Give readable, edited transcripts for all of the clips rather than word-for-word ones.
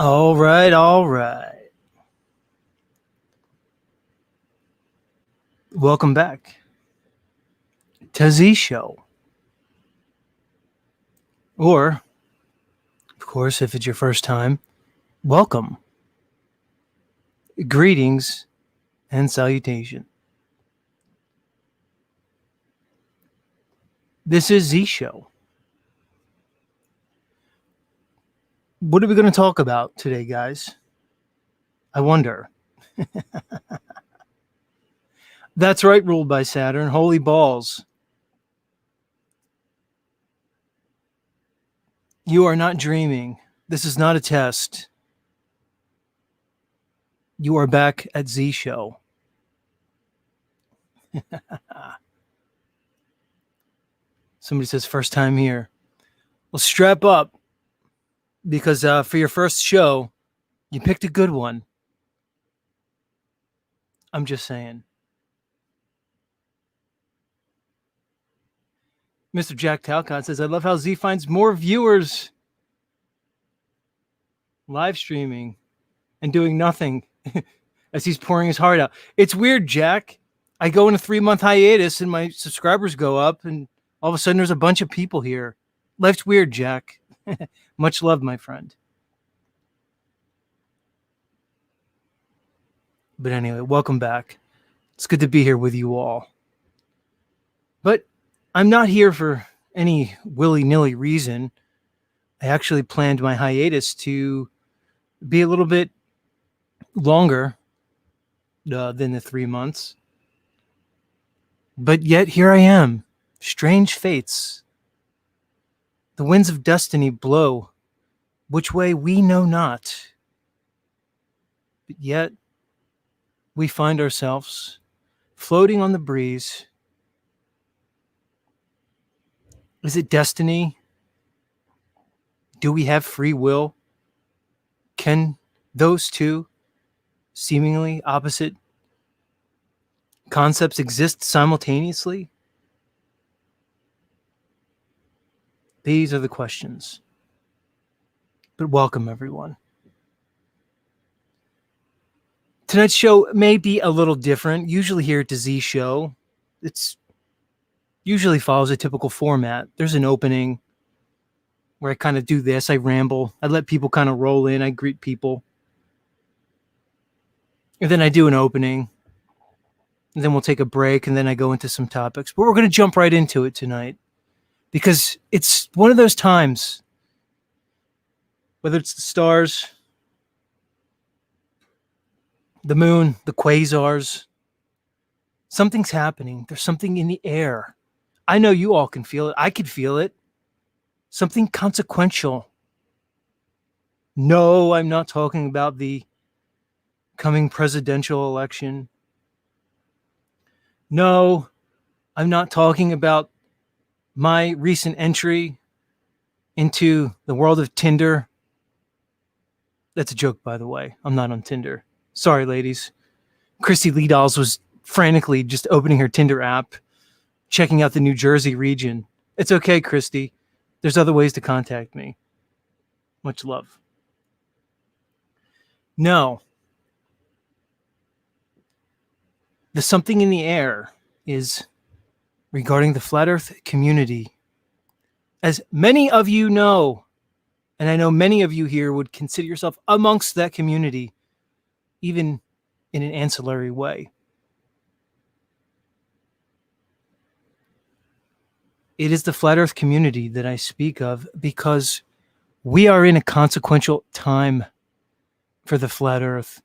All right, all right. Welcome back to Z Show. Or, of course, if it's your first time, welcome. Greetings and salutation. This is Z Show. What are we going to talk about today, guys? I wonder. That's right, ruled by Saturn. Holy balls. You are not dreaming. This is not a test. You are back at Z Show. Somebody says first time here. Well, strap up because for your first show, you picked a good one. I'm just saying. Mr. Jack Talcott says, I love how Z finds more viewers live streaming and doing nothing as he's pouring his heart out. It's weird, Jack. I go in a 3-month hiatus and my subscribers go up, and all of a sudden there's a bunch of people here. Life's weird, Jack. Much love, my friend. But anyway, welcome back. It's good to be here with you all. But I'm not here for any willy-nilly reason. I actually planned my hiatus to be a little bit longer than the 3 months. But yet here I am. Strange fates. The winds of destiny blow, which way we know not. But yet we find ourselves floating on the breeze. Is it destiny? Do we have free will? Can those two seemingly opposite concepts exist simultaneously? These are the questions. But welcome, everyone. Tonight's show may be a little different. Usually here at the Z Show, it's usually follows a typical format. There's an opening where I kind of do this. I ramble. I let people kind of roll in. I greet people. And then I do an opening. And then we'll take a break. And then I go into some topics. But we're going to jump right into it tonight. Because it's one of those times, whether it's the stars, the moon, the quasars, something's happening. There's something in the air. I know you all can feel it. I could feel it. Something consequential. No, I'm not talking about the coming presidential election. No, I'm not talking about my recent entry into the world of Tinder. That's a joke, by the way. I'm not on Tinder. Sorry, ladies. Christy Leedals was frantically just opening her Tinder app, checking out the New Jersey region. It's okay, Christy. There's other ways to contact me. Much love. No. The something in the air is regarding the flat earth community. As many of you know, and I know many of you here would consider yourself amongst that community, even in an ancillary way. It is the flat earth community that I speak of because we are in a consequential time for the flat earth.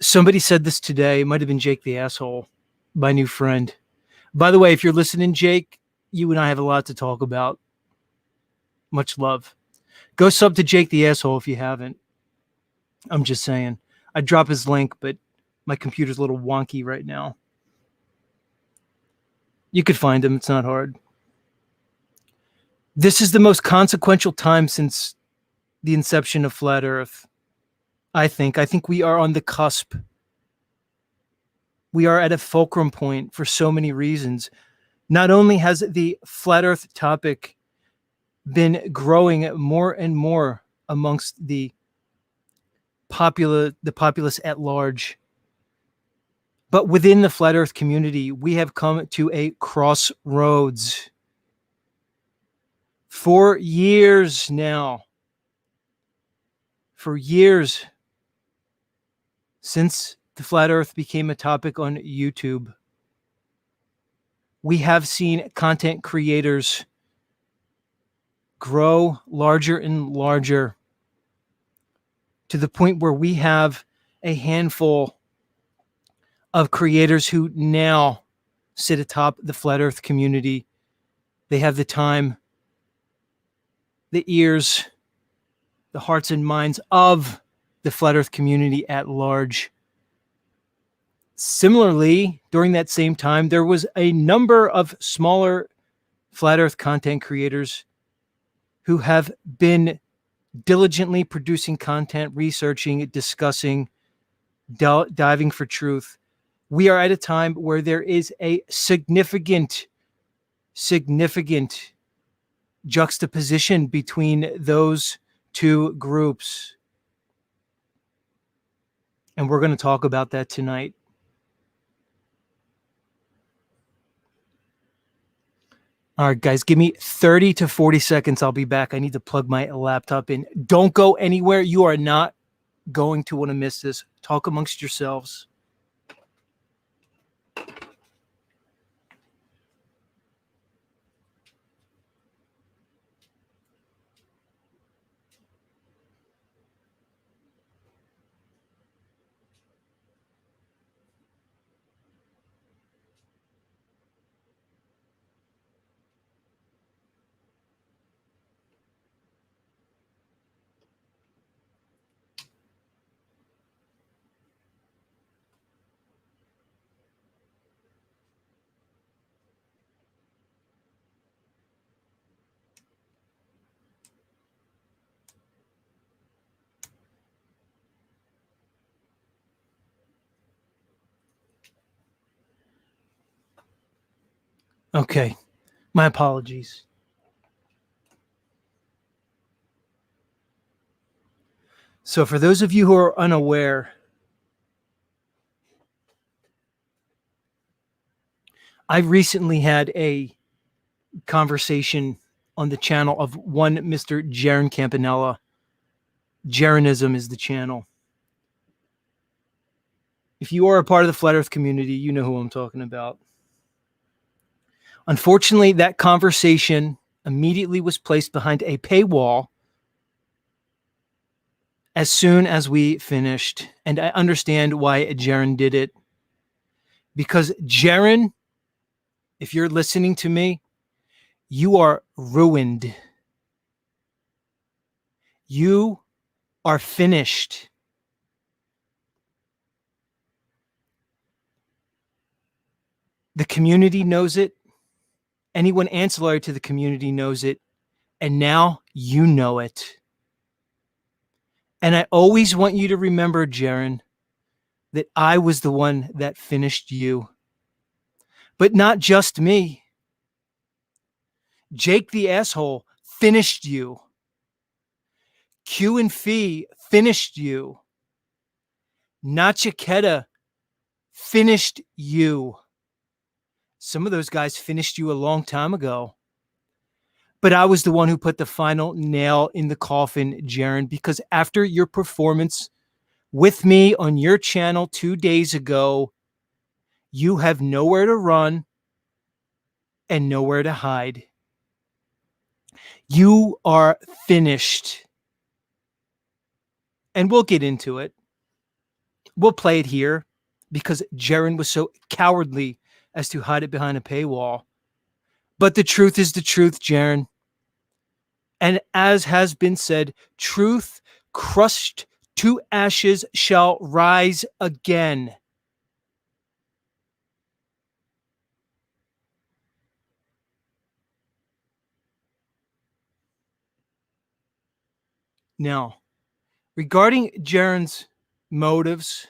Somebody said this today. It might have been Jake the Asshole, my new friend. By the way, if you're listening, Jake, you and I have a lot to talk about. Much love. Go sub to Jake the Asshole if you haven't. I'm just saying. I'd drop his link, but my computer's a little wonky right now. You could find him. It's not hard. This is the most consequential time since the inception of Flat Earth. I think we are on the cusp. We are at a fulcrum point for so many reasons. Not only has the Flat Earth topic been growing more and more amongst the populace at large. But within the flat earth community, we have come to a crossroads. For years now, since the flat earth became a topic on YouTube, we have seen content creators grow larger and larger to the point where we have a handful of creators who now sit atop the flat earth community. They have the time, the ears, the hearts and minds of the flat earth community at large. Similarly, during that same time, there was a number of smaller flat earth content creators who have been diligently producing content, researching, discussing, diving for truth. We are at a time where there is a significant juxtaposition between those two groups. And we're going to talk about that tonight. All right, guys, give me 30 to 40 seconds. I'll be back. I need to plug my laptop in. Don't go anywhere. You are not going to want to miss this. Talk amongst yourselves. Okay, my apologies. So for those of you who are unaware, I recently had a conversation on the channel of one Mr. Jeran Campanella. Jeranism is the channel. If you are a part of the flat earth community, you know who I'm talking about. Unfortunately, that conversation immediately was placed behind a paywall as soon as we finished. And I understand why Jeran did it. Because Jeran, if you're listening to me, you are ruined. You are finished. The community knows it. Anyone ancillary to the community knows it. And now you know it. And I always want you to remember, Jeran, that I was the one that finished you. But not just me. Jake the asshole finished you. Q and Fee finished you. Nachiketa finished you. Some of those guys finished you a long time ago. But I was the one who put the final nail in the coffin, Jeran, because after your performance with me on your channel 2 days ago, you have nowhere to run and nowhere to hide. You are finished. And we'll get into it. We'll play it here because Jeran was so cowardly as to hide it behind a paywall. But the truth is the truth, Jeran. And as has been said, truth crushed to ashes shall rise again. Now, regarding Jeran's motives,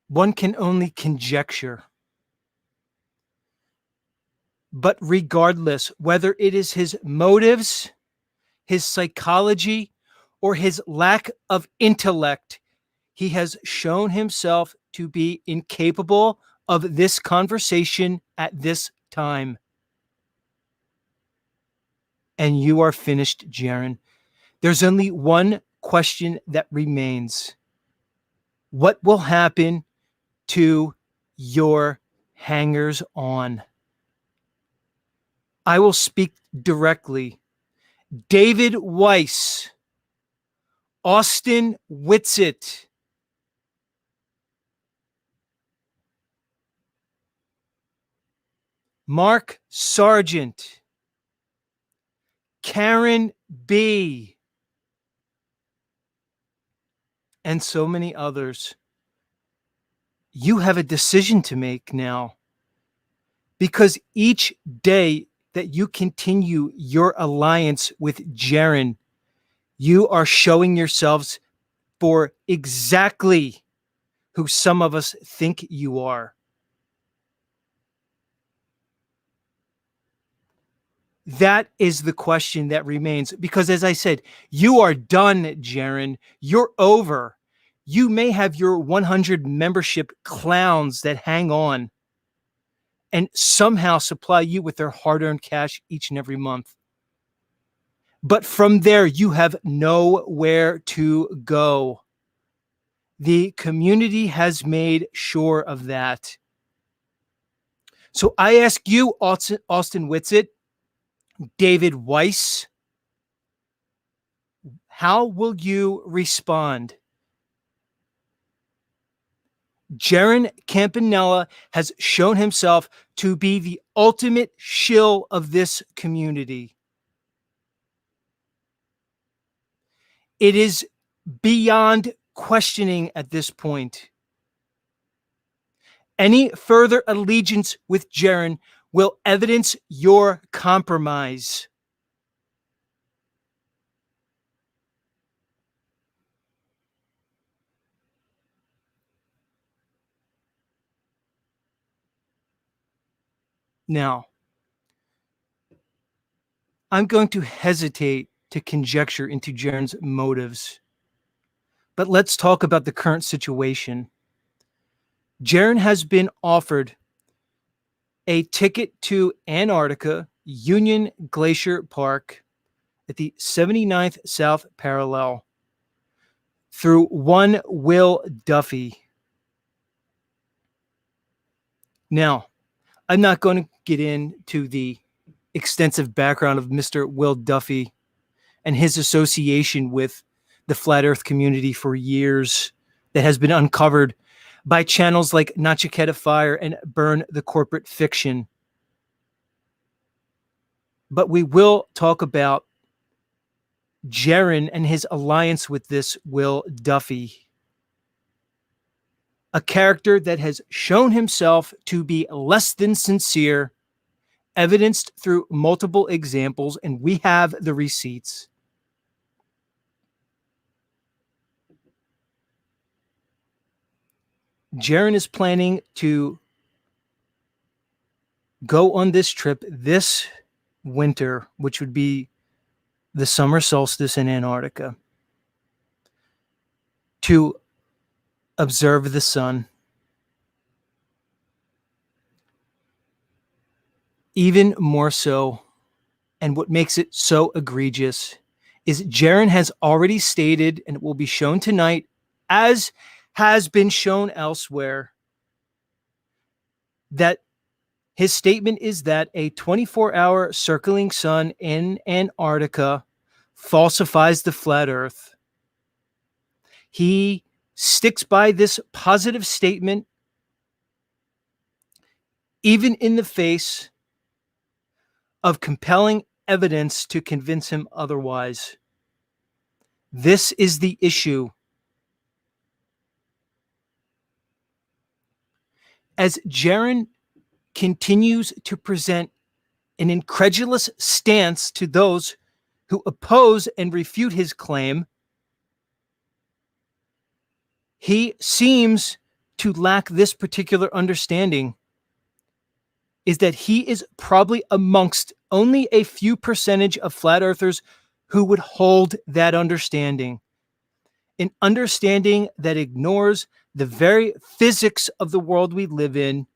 one can only conjecture. But regardless, whether it is his motives, his psychology, or his lack of intellect, he has shown himself to be incapable of this conversation at this time. And you are finished, Jeran. There's only one question that remains. What will happen to your hangers on? I will speak directly. David Weiss, Austin Whitsitt, Mark Sargent, Karen B., and so many others. You have a decision to make now, because each day that you continue your alliance with Jeran, you are showing yourselves for exactly who some of us think you are. That is the question that remains, because as I said, you are done, Jeran. You're over. You may have your 100 membership clowns that hang on and somehow supply you with their hard-earned cash each and every month. But from there, you have nowhere to go. The community has made sure of that. So I ask you, Austin Whitsitt, David Weiss, how will you respond? Jeran Campanella has shown himself to be the ultimate shill of this community. It is beyond questioning at this point. Any further allegiance with Jeran will evidence your compromise. Now, I'm going to hesitate to conjecture into Jeran's motives, but let's talk about the current situation. Jeran has been offered a ticket to Antarctica Union Glacier Park at the 79th South Parallel through one Will Duffy. Now, I'm not going to get into the extensive background of Mr. Will Duffy and his association with the flat earth community for years that has been uncovered by channels like Nachiketa Fire and Burn the Corporate Fiction. But we will talk about Jeran and his alliance with this Will Duffy, a character that has shown himself to be less than sincere, evidenced through multiple examples, and we have the receipts. Jeran is planning to go on this trip this winter, which would be the summer solstice in Antarctica, to observe the sun. Even more so, and what makes it so egregious, is Jeran has already stated, and it will be shown tonight, as has been shown elsewhere, that his statement is that a 24-hour circling sun in Antarctica falsifies the flat earth. He sticks by this positive statement, even in the face of compelling evidence to convince him otherwise. This is the issue. As Jeran continues to present an incredulous stance to those who oppose and refute his claim, he seems to lack this particular understanding, is that he is probably amongst only a few percentage of flat earthers who would hold that understanding, an understanding that ignores the very physics of the world we live in,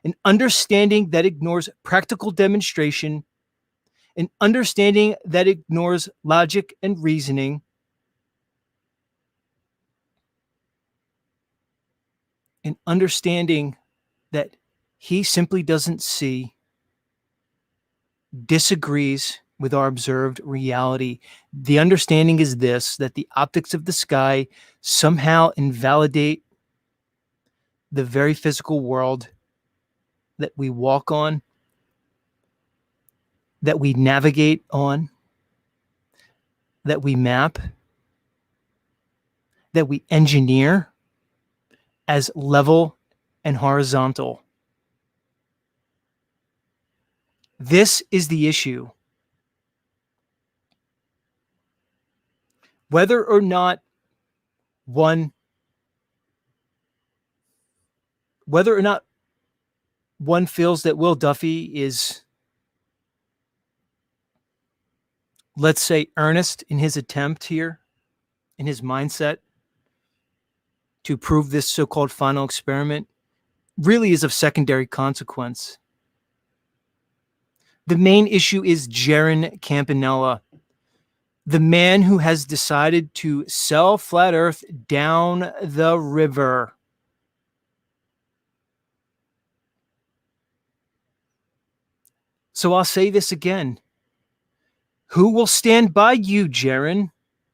an understanding that ignores practical demonstration, an understanding that ignores logic and reasoning, an understanding that he simply doesn't see, disagrees with our observed reality. The understanding is this, that the optics of the sky somehow invalidate the very physical world that we walk on, that we navigate on, that we map, that we engineer as level and horizontal. This is the issue. Whether or not one feels that Will Duffy is, let's say, earnest in his attempt here, in his mindset to prove this so-called final experiment, really is of secondary consequence. The main issue is Jeran Campanella, the man who has decided to sell flat Earth down the river. So I'll say this again. Who will stand by you, Jeran?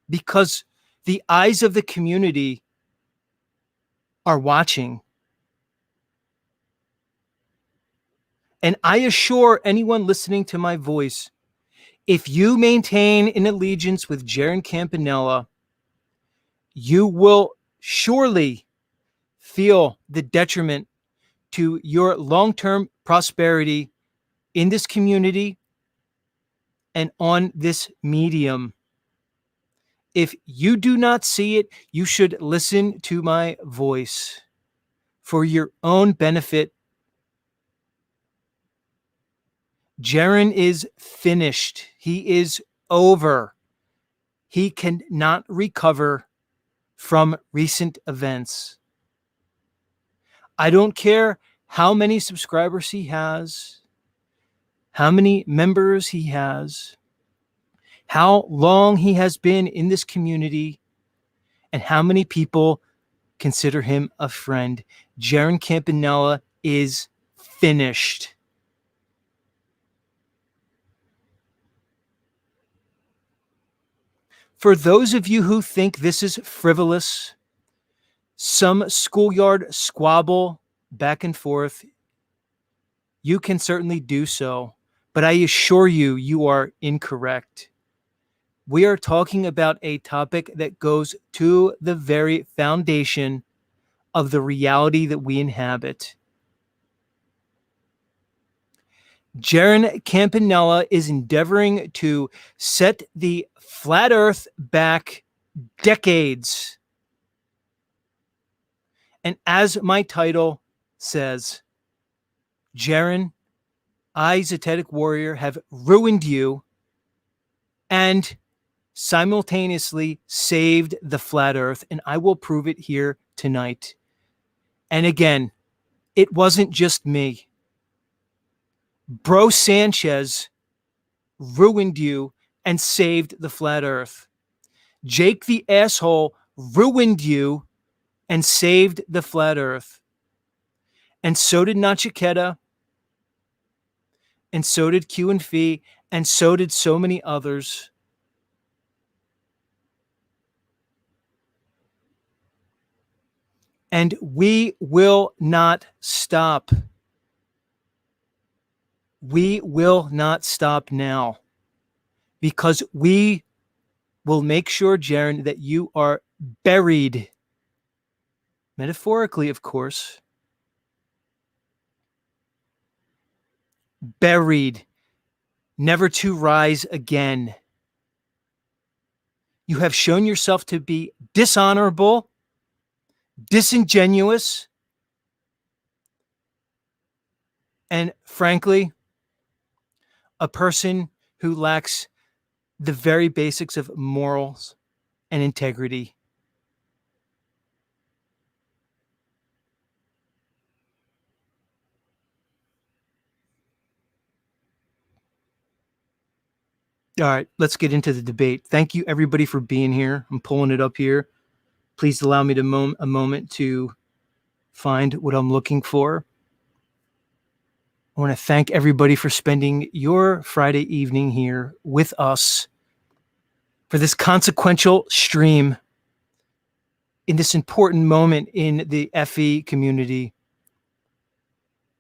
Because the eyes of the community are watching. And I assure anyone listening to my voice, if you maintain an allegiance with Jeran Campanella, you will surely feel the detriment to your long-term prosperity in this community and on this medium. If you do not see it, you should listen to my voice for your own benefit. Jeran is finished. He is over. He cannot recover from recent events. I don't care how many subscribers he has, how many members he has, how long he has been in this community, and how many people consider him a friend. Jeran Campanella is finished. For those of you who think this is frivolous, some schoolyard squabble back and forth, you can certainly do so, but I assure you, you are incorrect. We are talking about a topic that goes to the very foundation of the reality that we inhabit. Jeran Campanella is endeavoring to set the flat Earth back decades. And as my title says, Jeran, I, Zetetic Warrior, have ruined you and simultaneously saved the flat Earth, and I will prove it here tonight. And again, it wasn't just me. Bro Sanchez ruined you and saved the flat Earth. Jake the asshole ruined you and saved the flat Earth. And so did Nachiketa, and so did Q and Fee, and so did so many others. And we will not stop. We will not stop now, because we will make sure, Jeran, that you are buried. Metaphorically, of course. Buried, never to rise again. You have shown yourself to be dishonorable, disingenuous, and frankly, a person who lacks the very basics of morals and integrity. All right, let's get into the debate. Thank you, everybody, for being here. I'm pulling it up here. Please allow me to a moment to find what I'm looking for. I want to thank everybody for spending your Friday evening here with us for this consequential stream in this important moment in the FE community.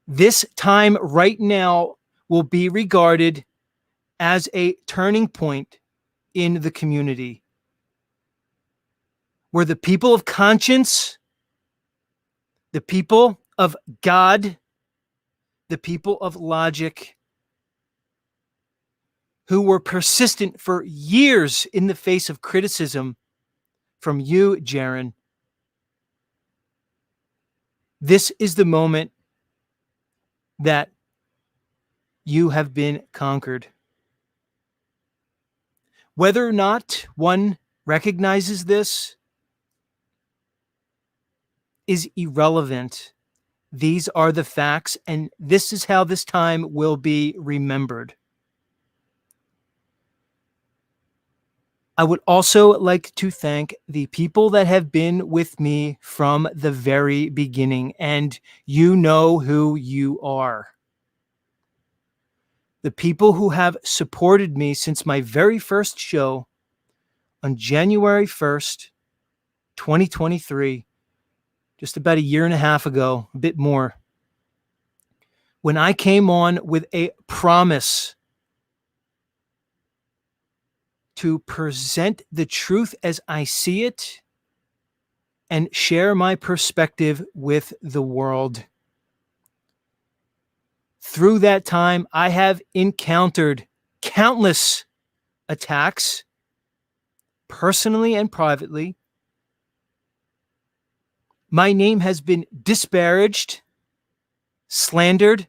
This time right now will be regarded as a turning point in the community where the people of conscience, the people of God, the people of logic, who were persistent for years in the face of criticism from you, Jeran. This is the moment that you have been conquered. Whether or not one recognizes this is irrelevant. These are the facts, and this is how this time will be remembered. I would also like to thank the people that have been with me from the very beginning, and you know who you are. The people who have supported me since my very first show on January 1st, 2023, just about a year and a half ago, a bit more, when I came on with a promise to present the truth as I see it and share my perspective with the world. Through that time, I have encountered countless attacks, personally and privately. My name has been disparaged, slandered,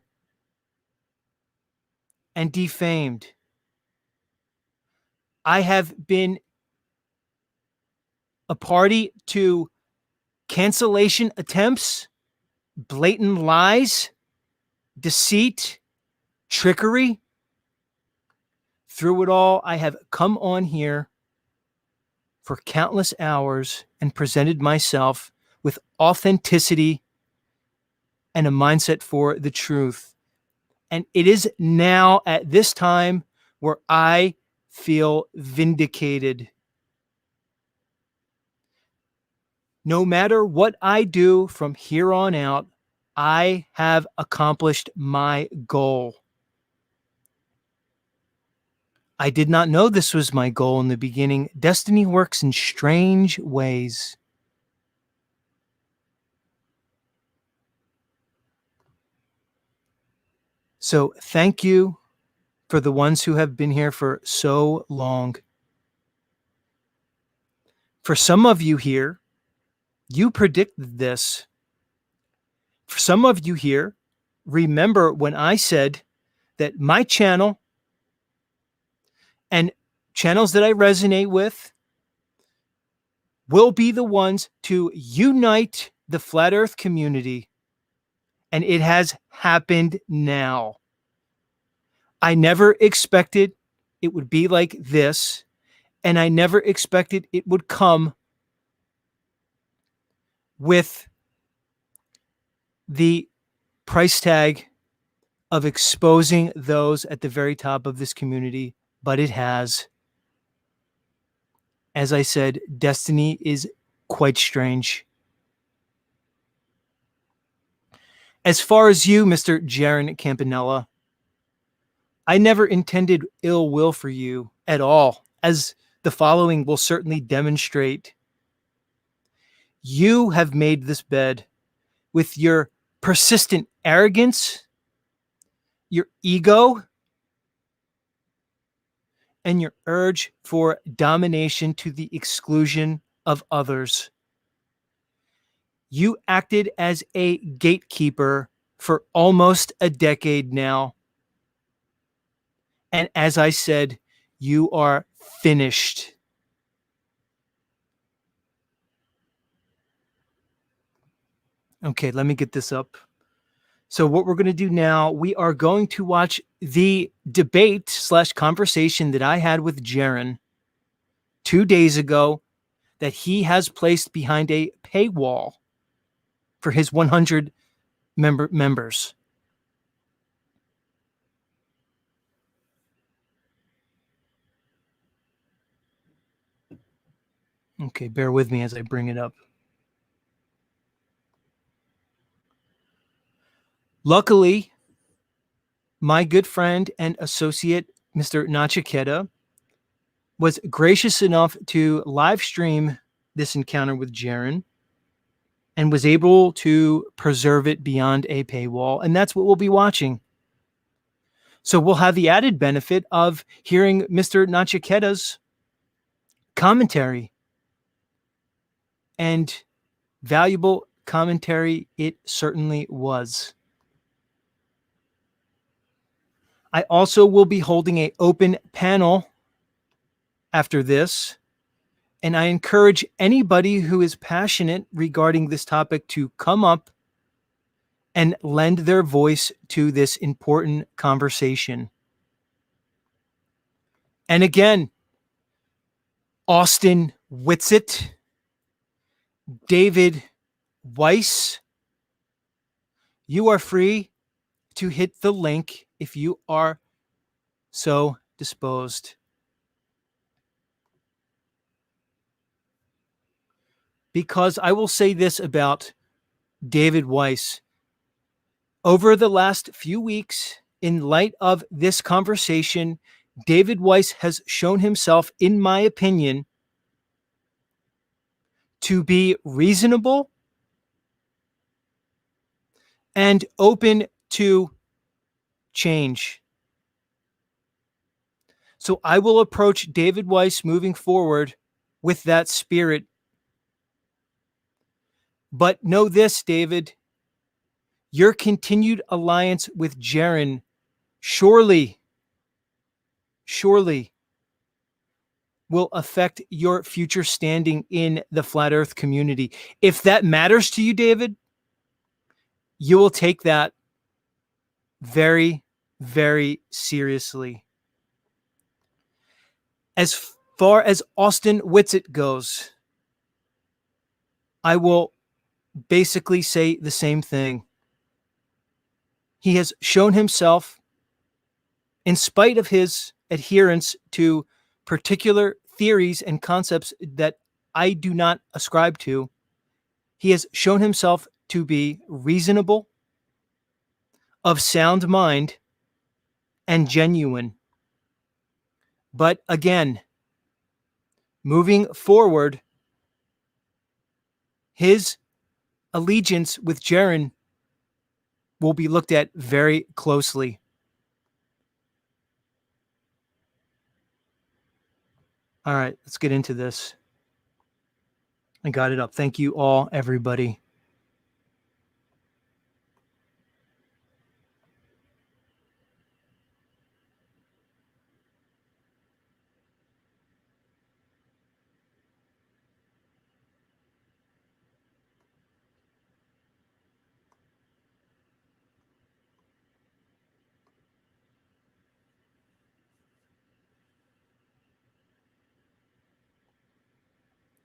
and defamed. I have been a party to cancellation attempts, blatant lies, deceit, trickery. Through it all, I have come on here for countless hours and presented myself with authenticity and a mindset for the truth. And it is now at this time where I feel vindicated. No matter what I do from here on out, I have accomplished my goal. I did not know this was my goal in the beginning. Destiny works in strange ways. So thank you for the ones who have been here for so long. For some of you here, you predicted this. For some of you here, remember when I said that my channel and channels that I resonate with will be the ones to unite the flat earth community. And it has happened now. I never expected it would be like this, and I never expected it would come with the price tag of exposing those at the very top of this community, but it has. As I said, destiny is quite strange. As far as you, Mr. Jeran Campanella, I never intended ill will for you at all, as the following will certainly demonstrate. You have made this bed with your persistent arrogance, your ego, and your urge for domination to the exclusion of others. You acted as a gatekeeper for almost a decade now. And as I said, you are finished. Okay, let me get this up. So what we're going to do now, we are going to watch the debate/conversation that I had with Jeran 2 days ago that he has placed behind a paywall for his 100 members. Okay, bear with me as I bring it up. Luckily, my good friend and associate, Mr. Nachiketa, was gracious enough to live stream this encounter with Jeran and was able to preserve it beyond a paywall. And that's what we'll be watching. So we'll have the added benefit of hearing Mr. Nachiketa's commentary, and valuable commentary it certainly was. I also will be holding an open panel after this, and I encourage anybody who is passionate regarding this topic to come up and lend their voice to this important conversation. And again, Austin Whitsitt, David Weiss, you are free to hit the link if you are so disposed. Because I will say this about David Weiss. Over the last few weeks, in light of this conversation, David Weiss has shown himself, in my opinion, to be reasonable and open to change. So I will approach David Weiss moving forward with that spirit. But know this, David, your continued alliance with Jeran surely will affect your future standing in the Flat Earth community. If that matters to you, David, you will take that very, very seriously. As far as Austin Whitsitt goes, I will basically say the same thing. He has shown himself, in spite of his adherence to particular theories and concepts that I do not ascribe to, he has shown himself to be reasonable, of sound mind, and genuine. But again, moving forward, his allegiance with Jeran will be looked at very closely. All right, let's get into this. I got it up. Thank you all, everybody.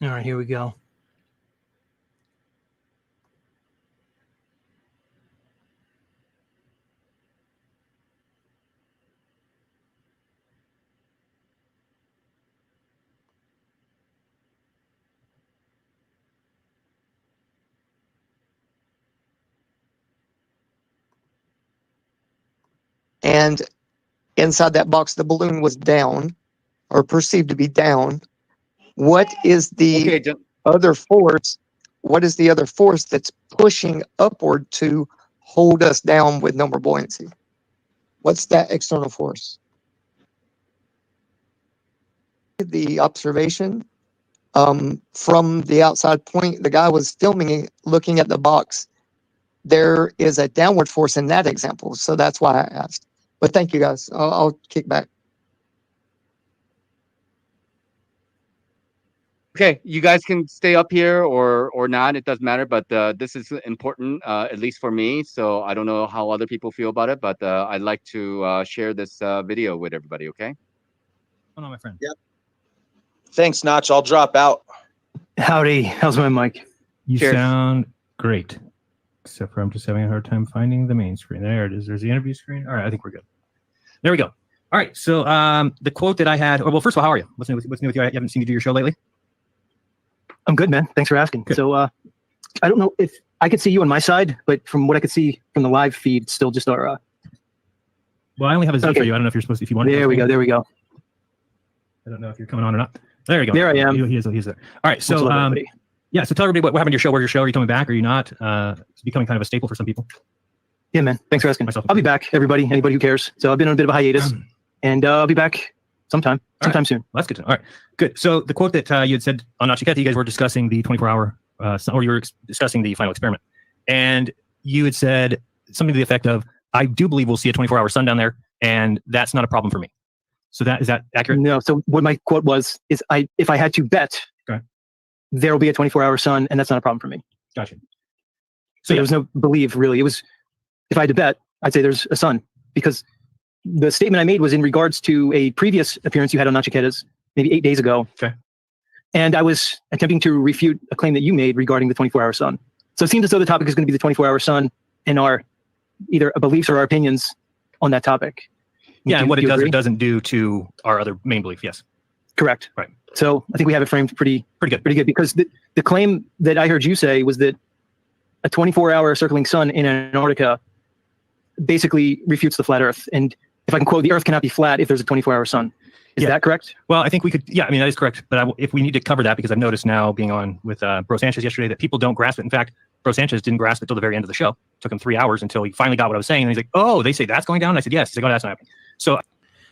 All right, here we go. And inside that box, the balloon was down or perceived to be down. What is the other force? What is the other force that's pushing upward to hold us down with no more buoyancy? What's that external force? The observation from the outside point, the guy was filming it, looking at the box. There is a downward force in that example. So that's why I asked. But thank you, guys. I'll kick back. Okay, you guys can stay up here or not. It doesn't matter. But this is important, at least for me. So I don't know how other people feel about it, but I'd like to share this video with everybody. Okay. Hold on, my friend. Yep. Thanks, Notch. I'll drop out. Howdy. How's my mic? You Cheers. sound great, except for I'm just having a hard time finding the main screen. There it is. There's the interview screen. All right, I think we're good. There we go. All right. So the quote that I had. Well, first of all, how are you? What's new with you? I haven't seen you do your show lately. I'm good, man. Thanks for asking. Good. So I don't know if I could see you on my side, but from what I could see from the live feed, it's still just our. Well, I only have a Z Okay. for you. I don't know if you're supposed to. If you want. There we go. There we go. I don't know if you're coming on or not. There you go. There I am. He's there. All right. So What's up, everybody? yeah. So tell everybody what happened to your show. Where's your show? Are you coming back? Are you not? It's becoming kind of a staple for some people. Yeah, man. Thanks for asking. Myself. I'll be back, everybody. Anybody who cares. So I've been on a bit of a hiatus, and I'll be back sometime soon. Well, that's good to know. All right, good. So the quote that you had said on Nachiketa, you guys were discussing the 24-hour, or you were discussing the final experiment, and you had said something to the effect of, "I do believe we'll see a 24-hour sun down there, and that's not a problem for me." So is that accurate? No. So what my quote was is, if I had to bet, Okay. there will be a 24-hour sun, and that's not a problem for me. Gotcha. So there was no belief, really. It was, if I had to bet, I'd say there's a sun, because the statement I made was in regards to a previous appearance you had on Nachiketa's maybe 8 days ago. Okay. And I was attempting to refute a claim that you made regarding the 24-hour sun. So it seems as though the topic is going to be the 24-hour sun and our either beliefs or our opinions on that topic. Yeah, and what it does agree? or doesn't do to our other main belief. Yes. Correct. Right. So I think we have it framed pretty good. Because the claim that I heard you say was that a 24-hour circling sun in Antarctica basically refutes the flat Earth. And if I can quote, the Earth cannot be flat if there's a 24-hour sun. Is that correct? Well, I think we could. Yeah, I mean, that is correct. But if we need to cover that, because I've noticed now, being on with Bro Sanchez yesterday, that people don't grasp it. In fact, Bro Sanchez didn't grasp it till the very end of the show. It took him 3 hours until he finally got what I was saying. And he's like, "Oh, they say that's going down." And I said, "Yes." He's like, "Oh, that's not happening."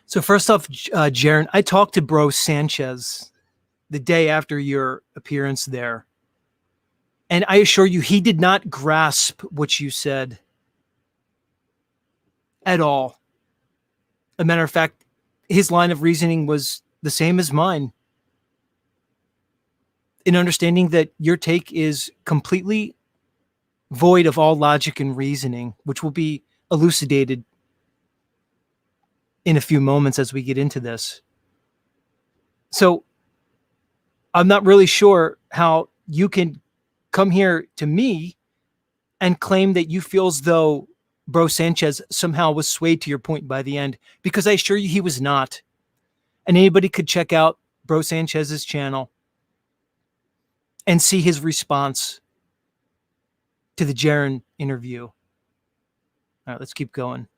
So first off, Jeran, I talked to Bro Sanchez the day after your appearance there. And I assure you, he did not grasp what you said at all. As a matter of fact, his line of reasoning was the same as mine, in understanding that your take is completely void of all logic and reasoning, which will be elucidated in a few moments as we get into this. So I'm not really sure how you can come here to me and claim that you feel as though Bro Sanchez somehow was swayed to your point by the end, because I assure you he was not. And anybody could check out Bro Sanchez's channel and see his response to the Jeran interview. All right, let's keep going.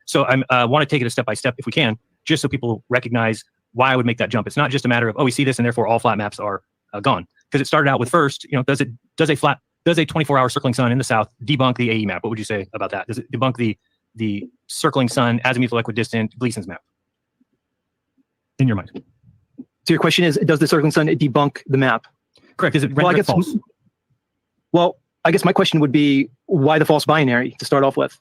So I want to take it a step by step if we can, just so people recognize why I would make that jump. It's not just a matter of, oh, we see this and therefore all flat maps are gone. Because it started out with first, does a 24-hour circling sun in the south debunk the AE map? What would you say about that? Does it debunk the circling sun azimuthal equidistant Gleason's map? In your mind. So your question is, does the circling sun debunk the map? Correct. Is it render it false? Well, I guess my question would be, why the false binary to start off with?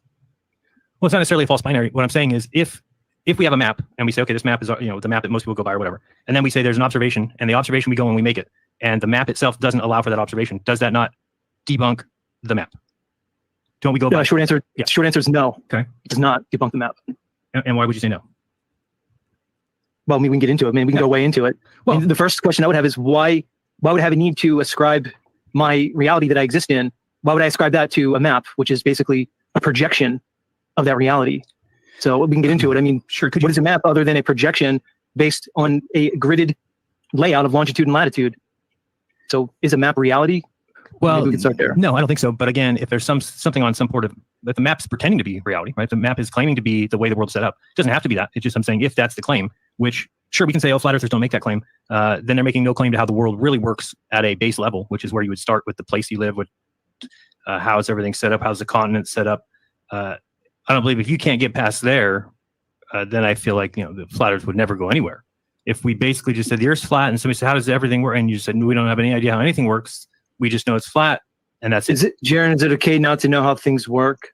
Well, it's not necessarily a false binary. What I'm saying is, if we have a map and we say, okay, this map is the map that most people go by or whatever, and then we say there's an observation, and the observation we go and we make it, and the map itself doesn't allow for that observation, does that not debunk the map? Don't we go by? Short answer. Yeah. Short answer is no. Okay. It does not debunk the map. And why would you say no? Well, I mean, we can get into it. I mean, we can go way into it. Well, the first question I would have is, why would I have a need to ascribe my reality that I exist in? Why would I ascribe that to a map, which is basically a projection of that reality? So we can get into it. I mean, sure. What is a map other than a projection based on a gridded layout of longitude and latitude? So is a map reality? Well, maybe we can start there. No, I don't think so. But again, if there's something on some sort of, if the map's pretending to be reality, right? The map is claiming to be the way the world's set up. It doesn't have to be that. It's just I'm saying if that's the claim, which sure we can say, oh, flat earthers don't make that claim. Then they're making no claim to how the world really works at a base level, which is where you would start with the place you live, with how's everything set up, how's the continent set up. I don't believe if you can't get past there, then I feel like the flat earth would never go anywhere. If we basically just said the Earth's flat and somebody said, how does everything work? And you said, we don't have any idea how anything works. We just know it's flat, and that's it. Jeran, is it okay not to know how things work?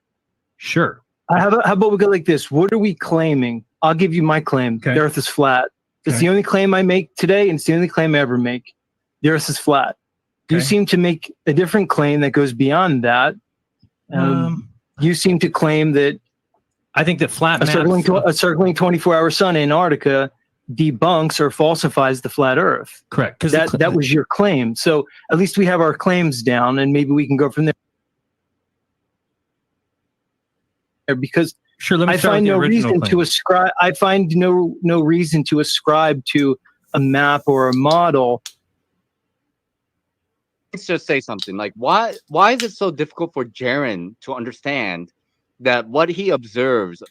Sure. How about we go like this? What are we claiming I'll give you my claim. Okay. The Earth is flat. It's Okay. the only claim I make today, and it's the only claim I ever make. The Earth is flat. You Okay. seem to make a different claim that goes beyond that. You seem to claim that I think that flat a maps. circling 24-hour sun in Antarctica debunks or falsifies the flat Earth. Correct. Because That was your claim. So at least we have our claims down, and maybe we can go from there. Because sure. Let me I start find with the no original reason claim. to ascribe. I find no reason to ascribe to a map or a model. Let's just say something like why is it so difficult for Jeran to understand that what he observes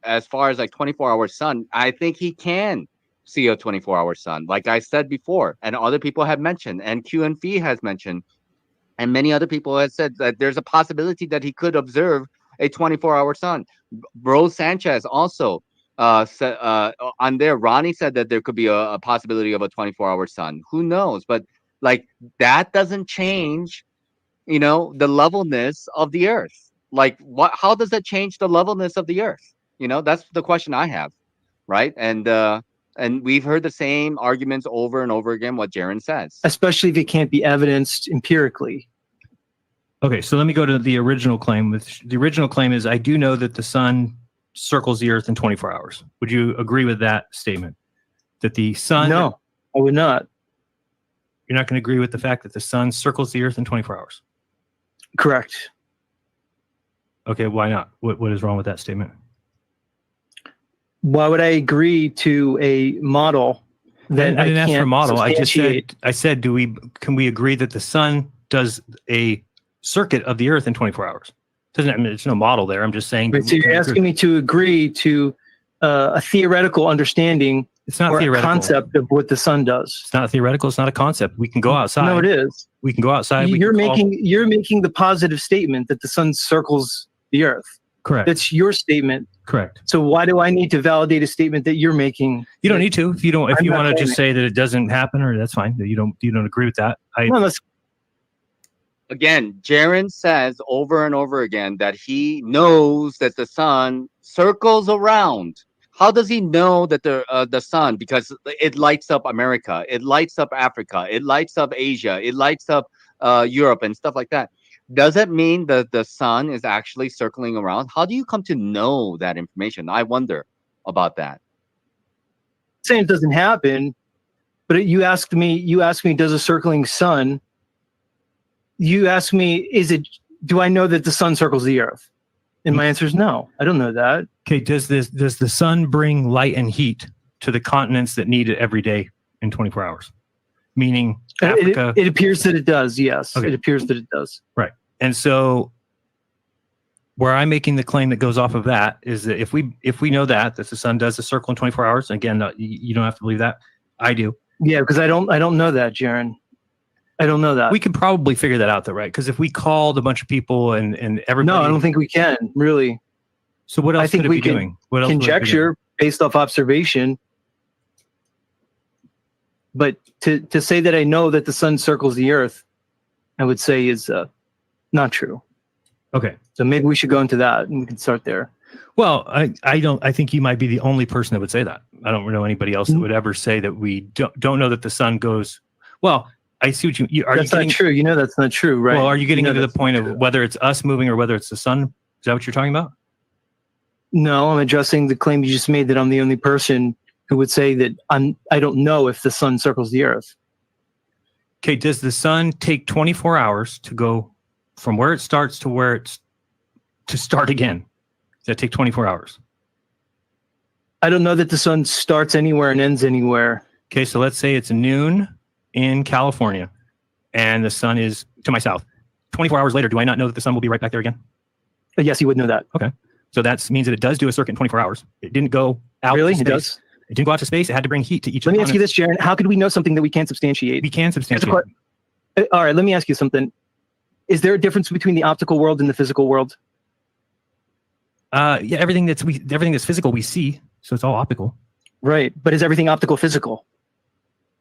as far as like 24-hour sun, I think he can see a 24-hour sun, like I said before, and other people have mentioned, and Q and Fee has mentioned, and many other people have said that there's a possibility that he could observe a 24-hour sun. Bro Sanchez also said on there, Ronnie said that there could be a possibility of a 24-hour sun. Who knows? But like that doesn't change, the levelness of the Earth. Like what? How does that change the levelness of the Earth? That's the question I have, right? And we've heard the same arguments over and over again. What Jeran says, Especially if it can't be evidenced empirically. Okay, so let me go to the original claim. The original claim is I do know that the sun circles the Earth in 24 hours. Would you agree with that statement? That the sun? No, I would not. You're not going to agree with the fact that the sun circles the Earth in 24 hours? Correct. Okay, why not? What is wrong with that statement? Why would I agree to a model that I didn't ask for a model. I said, can we agree that the sun does a circuit of the Earth in 24 hours? There's no model there. I'm just saying. Right, so you're asking me to agree to a theoretical understanding. It's not or theoretical. A concept of what the sun does. It's not theoretical. It's not a concept. We can go outside. No, it is. We can go outside. You're making the positive statement that the sun circles the Earth. Correct. That's your statement. Correct. So why do I need to validate a statement that you're making? You don't need to. If you don't, if you want to just it. say that it doesn't happen, or that's fine. You don't agree with that. Again, Jeran says over and over again that he knows that the sun circles around. How does he know that the sun? Because it lights up America, it lights up Africa, it lights up Asia, it lights up Europe and stuff like that. Does it mean that the sun is actually circling around? How do you come to know that information? I wonder about that. Saying it doesn't happen, but you asked me, does a circling sun? You asked me, do I know that the sun circles the Earth? And my answer is no, I don't know that. Okay, does the sun bring light and heat to the continents that need it every day in 24 hours? Meaning Africa. It appears that it does, yes. Okay. It appears that it does. Right. And so where I'm making the claim that goes off of that is that if we know that the sun does a circle in 24 hours, again, you don't have to believe that. I do. Yeah, because I don't know that, Jeran. I don't know that. We can probably figure that out though, right? Because if we called a bunch of people and everybody. No, I don't think we can, really. So what else I think could it we be can doing? What else would it be doing? conjecture based off observation. But to say that I know that the sun circles the Earth, I would say is not true. Okay. So maybe we should go into that and we can start there. Well, I think you might be the only person that would say that. I don't know anybody else that would ever say that we don't know that the sun goes. Well, I see what you are. That's not true. You know that's not true, right? Well, are you getting into the that's point not of true. whether it's us moving or whether it's the sun? Is that what you're talking about? No, I'm addressing the claim you just made that I'm the only person who would say that I don't know if the sun circles the Earth. Okay, does the sun take 24 hours to go from where it starts to where it's to start again? Does that take 24 hours? I don't know that the sun starts anywhere and ends anywhere. Okay, so let's say it's noon in California and the sun is to my south. 24 hours later, do I not know that the sun will be right back there again? Yes, you would know that. Okay. So that means that it does do a circuit in 24 hours. It didn't go out Really? to space. It does? It didn't go out to space. It had to bring heat to each Let of me the ask you this, Jeran. How could we know something that we can't substantiate? We can substantiate. All right, let me ask you something. Is there a difference between the optical world and the physical world? Yeah, everything that's physical we see, so it's all optical. Right, but is everything optical physical?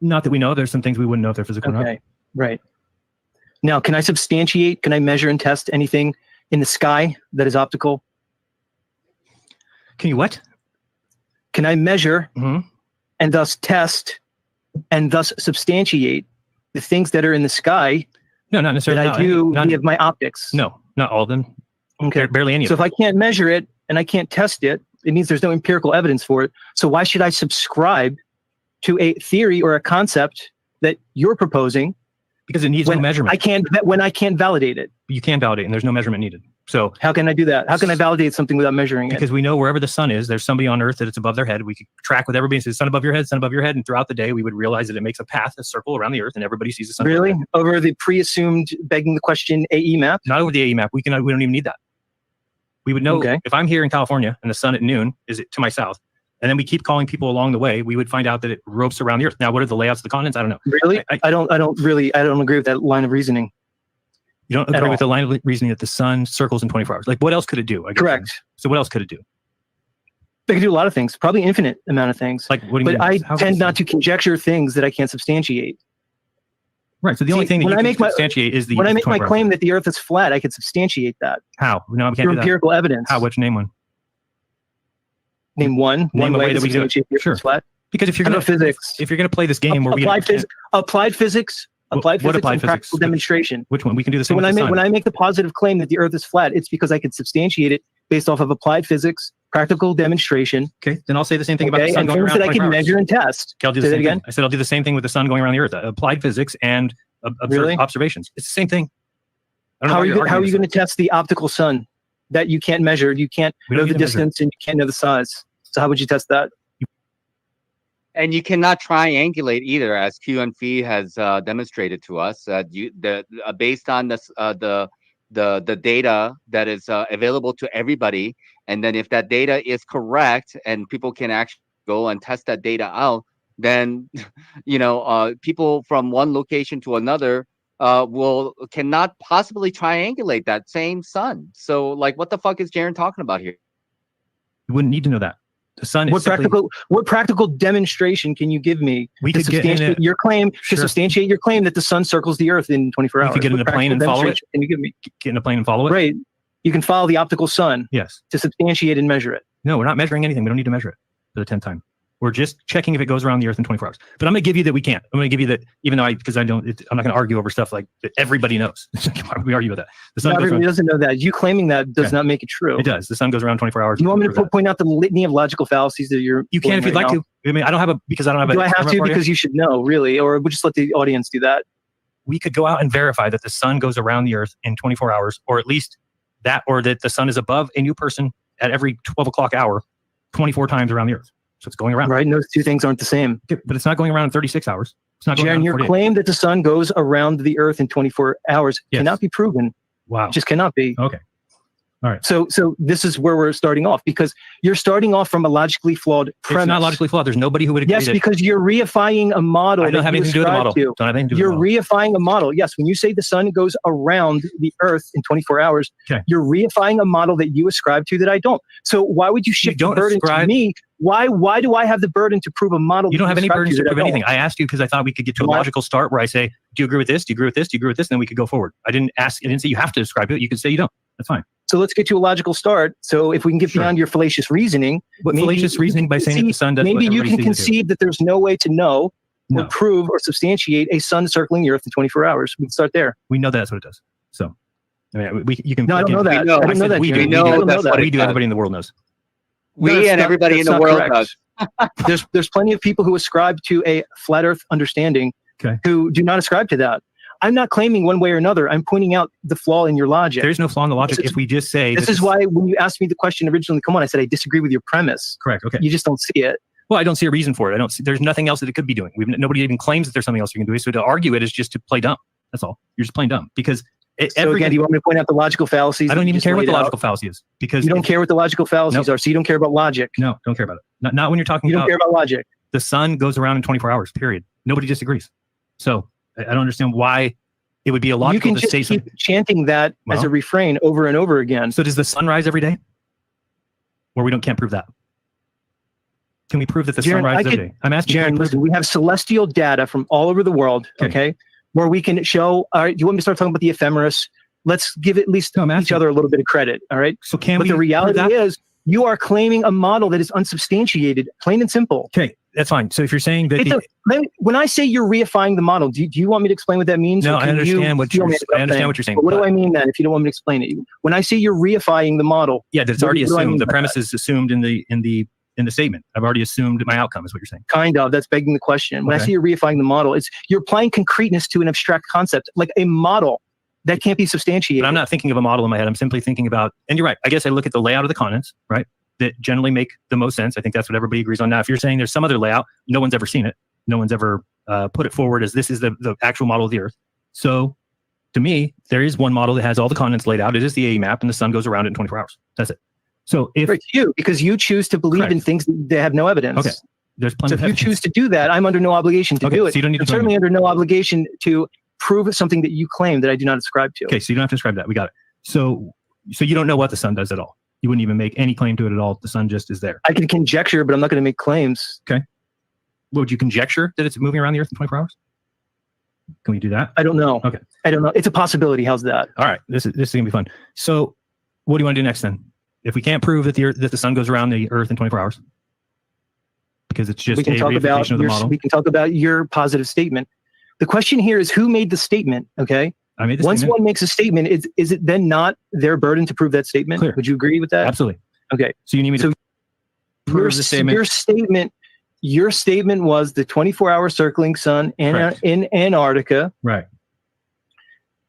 Not that we know. There's some things we wouldn't know if they're physical or not. Okay, right. Now, can I measure and test anything in the sky that is optical? Can you what? can I measure Mhm. and thus test and thus substantiate the things that are in the sky No, not that necessarily. I do not, via my optics? no, not all of them. Okay. Barely any of So them. if I can't measure it and I can't test it, it means there's no empirical evidence for it. So why should I subscribe to a theory or a concept that you're proposing Because it needs no measurement. when I can't validate it? You can validate, and there's no measurement needed. So How can I do that? How can I validate something without measuring it? because we know wherever the sun is, there's somebody on Earth that it's above their head. We could track with everybody. Says sun above your head, sun above your head, and throughout the day, we would realize that it makes a path, a circle around the Earth, and everybody sees the sun. Really? above their head. Over the pre-assumed begging the question AE map? Not over the AE map. We don't even need that. We would know Okay. if I'm here in California and the sun at noon is to my south, and then we keep calling people along the way, we would find out that it ropes around the Earth. Now, what are the layouts of the continents? I don't know. Really? I don't agree with that line of reasoning. You don't agree with the line of reasoning that the sun circles in 24 hours. Like, what else could it do? I guess. Correct. So what else could it do? They can do a lot of things, probably infinite amount of things. Like, what do you But mean? I How tend could- not to conjecture things that I can't substantiate. Right. So the only See, thing that when you I can make my- substantiate is the When I make my 24 hours. claim that the Earth is flat, I can substantiate that How? No, we can't through do that. empirical evidence. How? Which name one? Name one Name a way way that to we can do it. substantiate the Earth Sure. is flat. Because if you're I know going to physics. if you're going to play this game where we Applied physics, applied physics, What applied physics, applied and physics? practical demonstration. which one? We can do the So same. with the sun. when I make the positive claim that the Earth is flat, it's because I can substantiate it based off of applied physics, practical demonstration, Okay, then I'll say the same thing about the okay, sun and going things around that I 24 can hours. measure and test. Okay, I'll do the Say that same again? thing. I said I'll do the same thing with the sun going around the Earth. Applied physics and Really? observations. It's the same thing. I don't know How why are you're you arguing going this. to test the optical sun that you can't measure? You can't We know don't the need to measure. distance and you can't know the size. So how would you test that? And you cannot triangulate either, as Q and Phi has demonstrated to us. Based on the data that is available to everybody, and then if that data is correct and people can actually go and test that data out, then people from one location to another cannot possibly triangulate that same sun. So, like, what the fuck is Jeran talking about here? You wouldn't need to know that. The sun is What practical demonstration can you give me We to could get in substantiate a- your claim Sure. to substantiate your claim that the sun circles the Earth in 24 You hours? could get in What a plane practical and follow it? demonstration Can you give me? get in a plane and follow it. Right. You can follow the optical sun Yes. to substantiate and measure it. No, we're not measuring anything. We don't need to measure it for the 10th time. We're just checking if it goes around the Earth in 24 hours. But I'm going to give you that we can't. I'm going to give you that, even though I'm not going to argue over stuff like that everybody knows. Why would we argue about that? The sun Not goes everybody around, doesn't know that. You claiming that does Okay. not make it true. it does. The sun goes around 24 hours. You want me to Prove that. point out the litany of logical fallacies that you're You can if pulling you'd right like now? to. I mean, I don't have a Do I have to because you should know, really? Or we'll just let the audience do that? we could go out and verify that the sun goes around the Earth in 24 hours, or at least that, or that the sun is above a new person at every 12 o'clock hour, 24 times around the Earth. So it's going around. Right? And those two things aren't the same. Okay, but it's not going around in 36 hours. It's not going around Jaron, in your 48. claim that the sun goes around the Earth in 24 hours Yes. cannot be proven. Wow. It just cannot be. Okay. All right. So this is where we're starting off because you're starting off from a logically flawed premise. It's not logically flawed. There's nobody who would agree Yes, that because you're reifying a model. I don't that have you anything to do with the ascribe model. to. Don't have anything to do You're with the model. reifying a model. Yes, when you say the sun goes around the Earth in 24 hours, Okay. you're reifying a model that you ascribe to that I don't. So why would you shift the don't burden to ascribe- me? Why do I have the burden to prove a model? You don't that have any ascribe burdens to that I prove don't? anything. I asked you because I thought we could get to a Why? logical start where I say, do you agree with this? Do you agree with this? Do you agree with this? And then we could go forward. I didn't say you have to describe it. You could say you don't. That's fine. So let's get to a logical start. So if we can get Sure. beyond your fallacious reasoning, But maybe fallacious you reasoning can by saying that the sun does what maybe you everybody can sees it do. concede that there's no way to know or No. prove or substantiate a sun circling the Earth in 24 hours. We can start there. We know that's what it does. So, I mean, you can. No, I don't know that. know. I I don't know said that. we Jared. do. We We know do. I don't that's know what that. it We do. does. Everybody in the world knows. We No, that's and not- everybody in that's the not world correct. does. There's plenty of people who ascribe to a flat Earth understanding Okay. who do not ascribe to that. I'm not claiming one way or another. I'm pointing out the flaw in your logic. There's no flaw in the logic This is- if we just say This that is why when you asked me the question originally, come on, I said I disagree with your premise. correct. Okay. You just don't see it. Well, I don't see a reason for it. I don't see. There's nothing else that it could be doing. Nobody even claims that there's something else you can do. So to argue it is just to play dumb. That's all. You're just playing dumb because So again, do you want me to point out the logical fallacies? I that don't you even just care what laid the out? logical fallacy is because You don't care what the logical fallacies Nope. are, so you don't care about logic. No, don't care about it. Not when you're talking You don't about care about logic. the sun goes around in 24 hours. Period. Nobody disagrees. So I don't understand why it would be You illogical can to just say keep something. chanting that as Well. a refrain over and over again. So does the sun rise every day? Or we can't prove that? Can we prove that the sun Jeran, rises I every could- day? I'm asking. Jaron, listen, we have celestial data from all over the world, okay, where we can show, all right, you want me to start talking about the ephemeris? Let's give at least No, I'm each asking. other a little bit of credit, all right? So can But we the prove reality that? is You are claiming a model that is unsubstantiated, plain and simple. Okay, that's fine. So if you're saying that when I say you're reifying the model, do you want me to explain what that means? No, I understand what you're saying. But what do I mean then? If you don't want me to explain it, when I say you're reifying the model, yeah, that's already assumed. The premise is assumed in the statement. I've already assumed my outcome is what you're saying. Kind of. That's begging the question. When I say you're reifying the model, you're applying concreteness to an abstract concept, like a model that can't be substantiated. But I'm not thinking of a model in my head. I'm simply thinking about, and you're right. I guess I look at the layout of the continents, right? That generally make the most sense. I think that's what everybody agrees on. Now, if you're saying there's some other layout, no one's ever seen it. No one's ever put it forward as this is the actual model of the Earth. So to me, there is one model that has all the continents laid out. It is the AE map, and the sun goes around it in 24 hours. That's it. So if because you choose to believe in things that have no evidence. Okay. There's plenty of evidence. If you choose to do that, I'm under no obligation to do it. So you don't need to certainly under no obligation to prove something that you claim that I do not ascribe to. Okay, so you don't have to ascribe that. We got it. So you don't know what the sun does at all. You wouldn't even make any claim to it at all. The sun just is there. I can conjecture, but I'm not going to make claims. Okay. Would you conjecture that it's moving around the Earth in 24 hours? Can we do that? I don't know. Okay. I don't know. It's a possibility. How's that? All right. This is gonna be fun. So what do you want to do next then? If we can't prove that the sun goes around the Earth in 24 hours, because it's just a reification of the model. We can talk about your positive statement. The question here is who made the statement, okay? I made the Once statement. one makes a statement, is it then not their burden to prove that statement? Clear. Would you agree with that? Absolutely. Okay. So you need me to prove the statement. Your statement was the 24-hour circling sun in Antarctica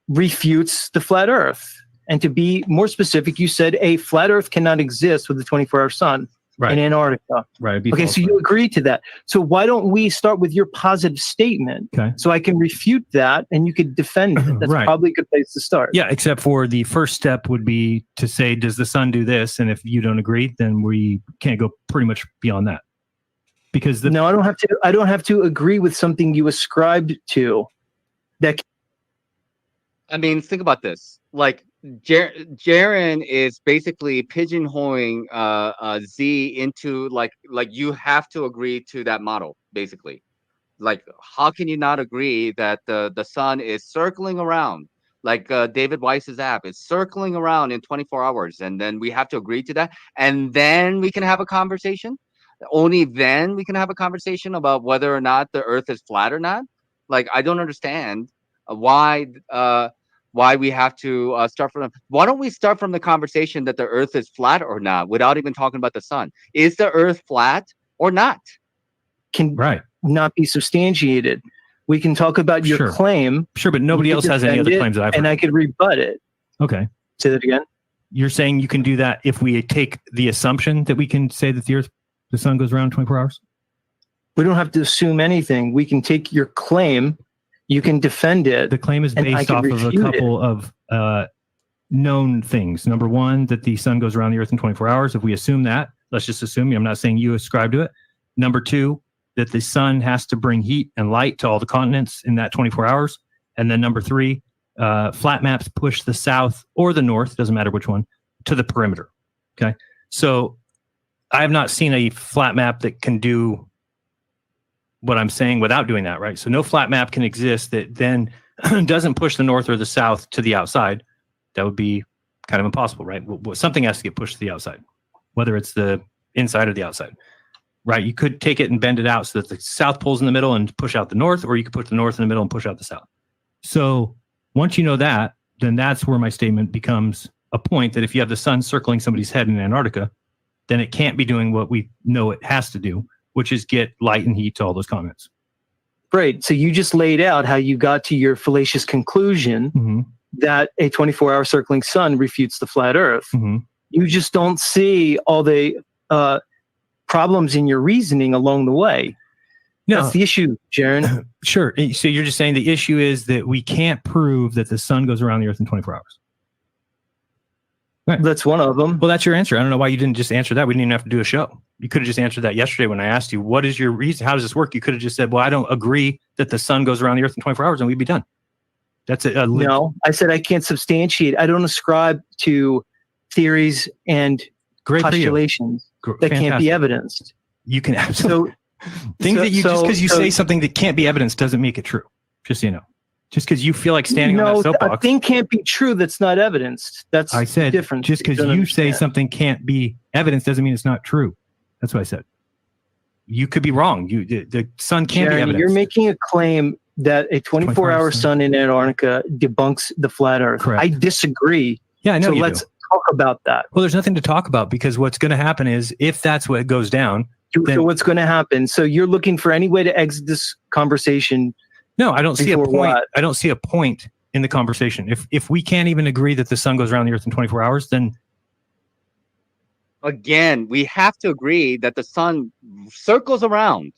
refutes the flat Earth. And to be more specific, you said a flat Earth cannot exist with the 24-hour sun in Antarctica. Right. Okay, so you agreed to that. So why don't we start with your positive statement so I can refute that and you could defend it? That's probably a good place to start. Yeah, except for the first step would be to say, does the sun do this? And if you don't agree, then we can't go pretty much beyond that. Because no, I don't have to agree with something you ascribed to. I mean, think about this. Like Jeran is basically pigeonholing Z into like you have to agree to that model, basically. Like, how can you not agree that the sun is circling around? Like David Weiss's app is circling around in 24 hours, and then we have to agree to that, and then we can have a conversation. Only then we can have a conversation about whether or not the Earth is flat or not. Like, I don't understand why we have to start from. Why don't we start from the conversation that the Earth is flat or not, without even talking about the sun? Is the Earth flat or not? Can not be substantiated. We can talk about your claim. Sure, but nobody else has any other claims that I've heard. And I could rebut it. Okay. Say that again. You're saying you can do that if we take the assumption that we can say that the sun goes around 24 hours? We don't have to assume anything. We can take your claim. You can defend it. The claim is based off of a couple of known things. Number one, that the sun goes around the Earth in 24 hours. If we assume that, let's just assume, I'm not saying you ascribe to it. Number two, that the sun has to bring heat and light to all the continents in that 24 hours. And then number three, flat maps push the south or the north, doesn't matter which one, to the perimeter. Okay. So I have not seen a flat map that can do what I'm saying without doing that, right? So no flat map can exist that then doesn't push the north or the south to the outside. That would be kind of impossible, right? Something has to get pushed to the outside, whether it's the inside or the outside, right? You could take it and bend it out so that the south pole's in the middle and push out the north, or you could put the north in the middle and push out the south. So once you know that, then that's where my statement becomes a point that if you have the sun circling somebody's head in Antarctica, then it can't be doing what we know it has to do, which is get light and heat to all those continents. Right. So you just laid out how you got to your fallacious conclusion that a 24-hour circling sun refutes the flat Earth. You just don't see all the problems in your reasoning along the way. No. That's the issue, Jeran. Sure. So you're just saying the issue is that we can't prove that the sun goes around the Earth in 24 hours. Right. That's one of them. Well, that's your answer. I don't know why you didn't just answer that. We didn't even have to do a show. You could have just answered that yesterday when I asked you, what is your reason? How does this work? You could have just said, well, I don't agree that the sun goes around the Earth in 24 hours, and we'd be done. That's it. No, I said I can't substantiate. I don't ascribe to theories and postulations that can't be evidenced. You can absolutely. Just because you say something that can't be evidenced doesn't make it true. Just so you know. Just because you feel like standing on that No, a soapbox. thing can't be true that's not evidenced. That's I said, different. just because you say something can't be evidence doesn't mean it's not true. That's what I said. You could be wrong. The sun can be Jeran, evidence. you're making a claim that a 24-hour sun in Antarctica debunks the flat Earth. Correct. I disagree. Yeah, I know so you let's do. talk about that. Well, there's nothing to talk about because what's going to happen is if that's what goes down. So what's going to happen? So you're looking for any way to exit this conversation. No, I don't see a point. What? I don't see a point in the conversation. If we can't even agree that the sun goes around the Earth in 24 hours, then again, we have to agree that the sun circles around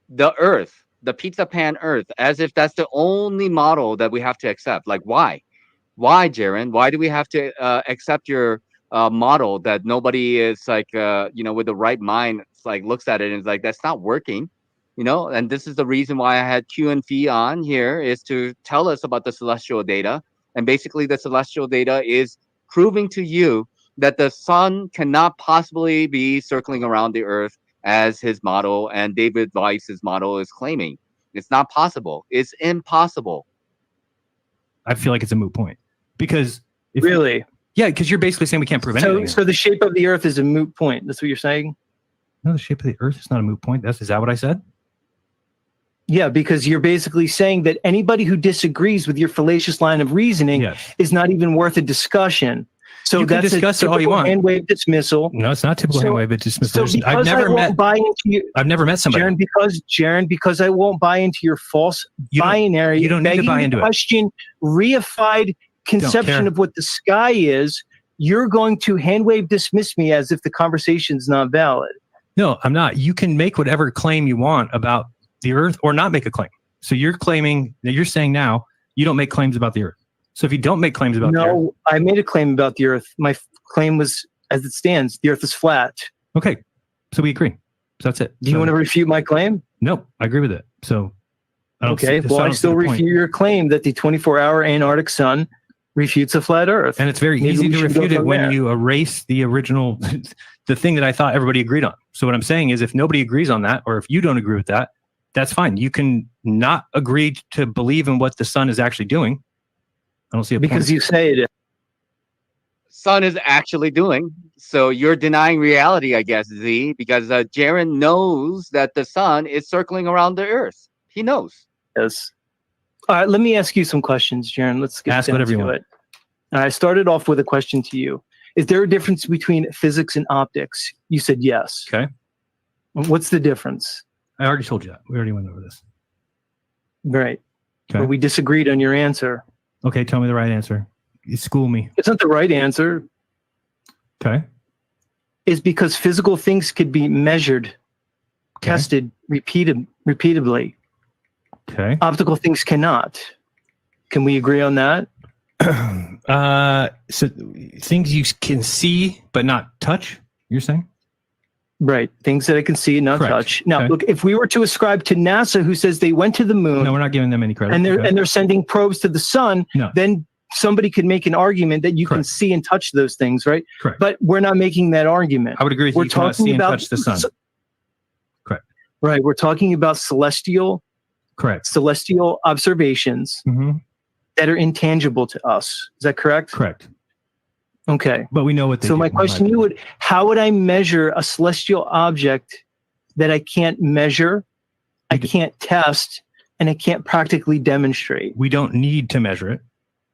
the Earth, the pizza pan Earth, as if that's the only model that we have to accept. Like, why? Why, Jeran? Why do we have to accept your model that nobody is like, with the right mind, it's like looks at it and is like, that's not working, And this is the reason why I had Q and Fee on here, is to tell us about the celestial data. And basically, the celestial data is proving to you that the sun cannot possibly be circling around the Earth as his model and David Weiss's model is claiming. It's not possible. It's impossible. I feel like it's a moot point because Really? Yeah, because you're basically saying we can't prove anything. So the shape of the Earth is a moot point. That's what you're saying? No, the shape of the Earth is not a moot point. Is that what I said? Yeah, because you're basically saying that anybody who disagrees with your fallacious line of reasoning is not even worth a discussion. So you can that's discuss a it all you want. hand wave dismissal. No, it's not typical hand wave dismissal. So I've never met somebody. Jeran, because I won't buy into your false binary. You don't need to buy into question, reified conception of what the sky is. You're going to hand wave dismiss me as if the conversation's not valid. No, I'm not. You can make whatever claim you want about the Earth or not make a claim. So you're claiming that you're saying now you don't make claims about the Earth. So if you don't make claims about the Earth. No, I made a claim about the Earth. My claim was, as it stands, the Earth is flat. Okay. So we agree. So that's it. Do you want to refute my claim? No, I agree with it. So I still refute your claim that the 24-hour Antarctic sun refutes a flat Earth. And it's very easy to refute it when you erase the original, the thing that I thought everybody agreed on. So what I'm saying is if nobody agrees on that, or if you don't agree with that, that's fine. You can not agree to believe in what the sun is actually doing. I don't see a point. Because you say it is. Sun is actually doing. So you're denying reality, I guess, Z, because Jeran knows that the sun is circling around the Earth. He knows. Yes. All right, let me ask you some questions, Jeran. Let's get Ask whatever you want. it. I started off with a question to you. Is there a difference between physics and optics? You said yes. Okay. What's the difference? I already told you that. We already went over this. Right. Okay. But we disagreed on your answer. Okay, tell me the right answer. You school me. It's not the right answer. Okay. Is because physical things could be measured, tested, repeatedly. Okay. Optical things cannot. Can we agree on that? So things you can see but not touch, you're saying? Right. Things that I can see and not touch. Now, look, if we were to ascribe to NASA, who says they went to the moon. No, we're not giving them any credit. And they're sending probes to the sun. No. Then somebody could make an argument that you can see and touch those things, right? Correct. But we're not making that argument. I would agree with you. You cannot see and touch the sun. Correct. Right. We're talking about celestial observations that are intangible to us. Is that correct? Correct. Okay. But we know what they do. So my question how would I measure a celestial object that I can't measure, I can't test, and I can't practically demonstrate? We don't need to measure it.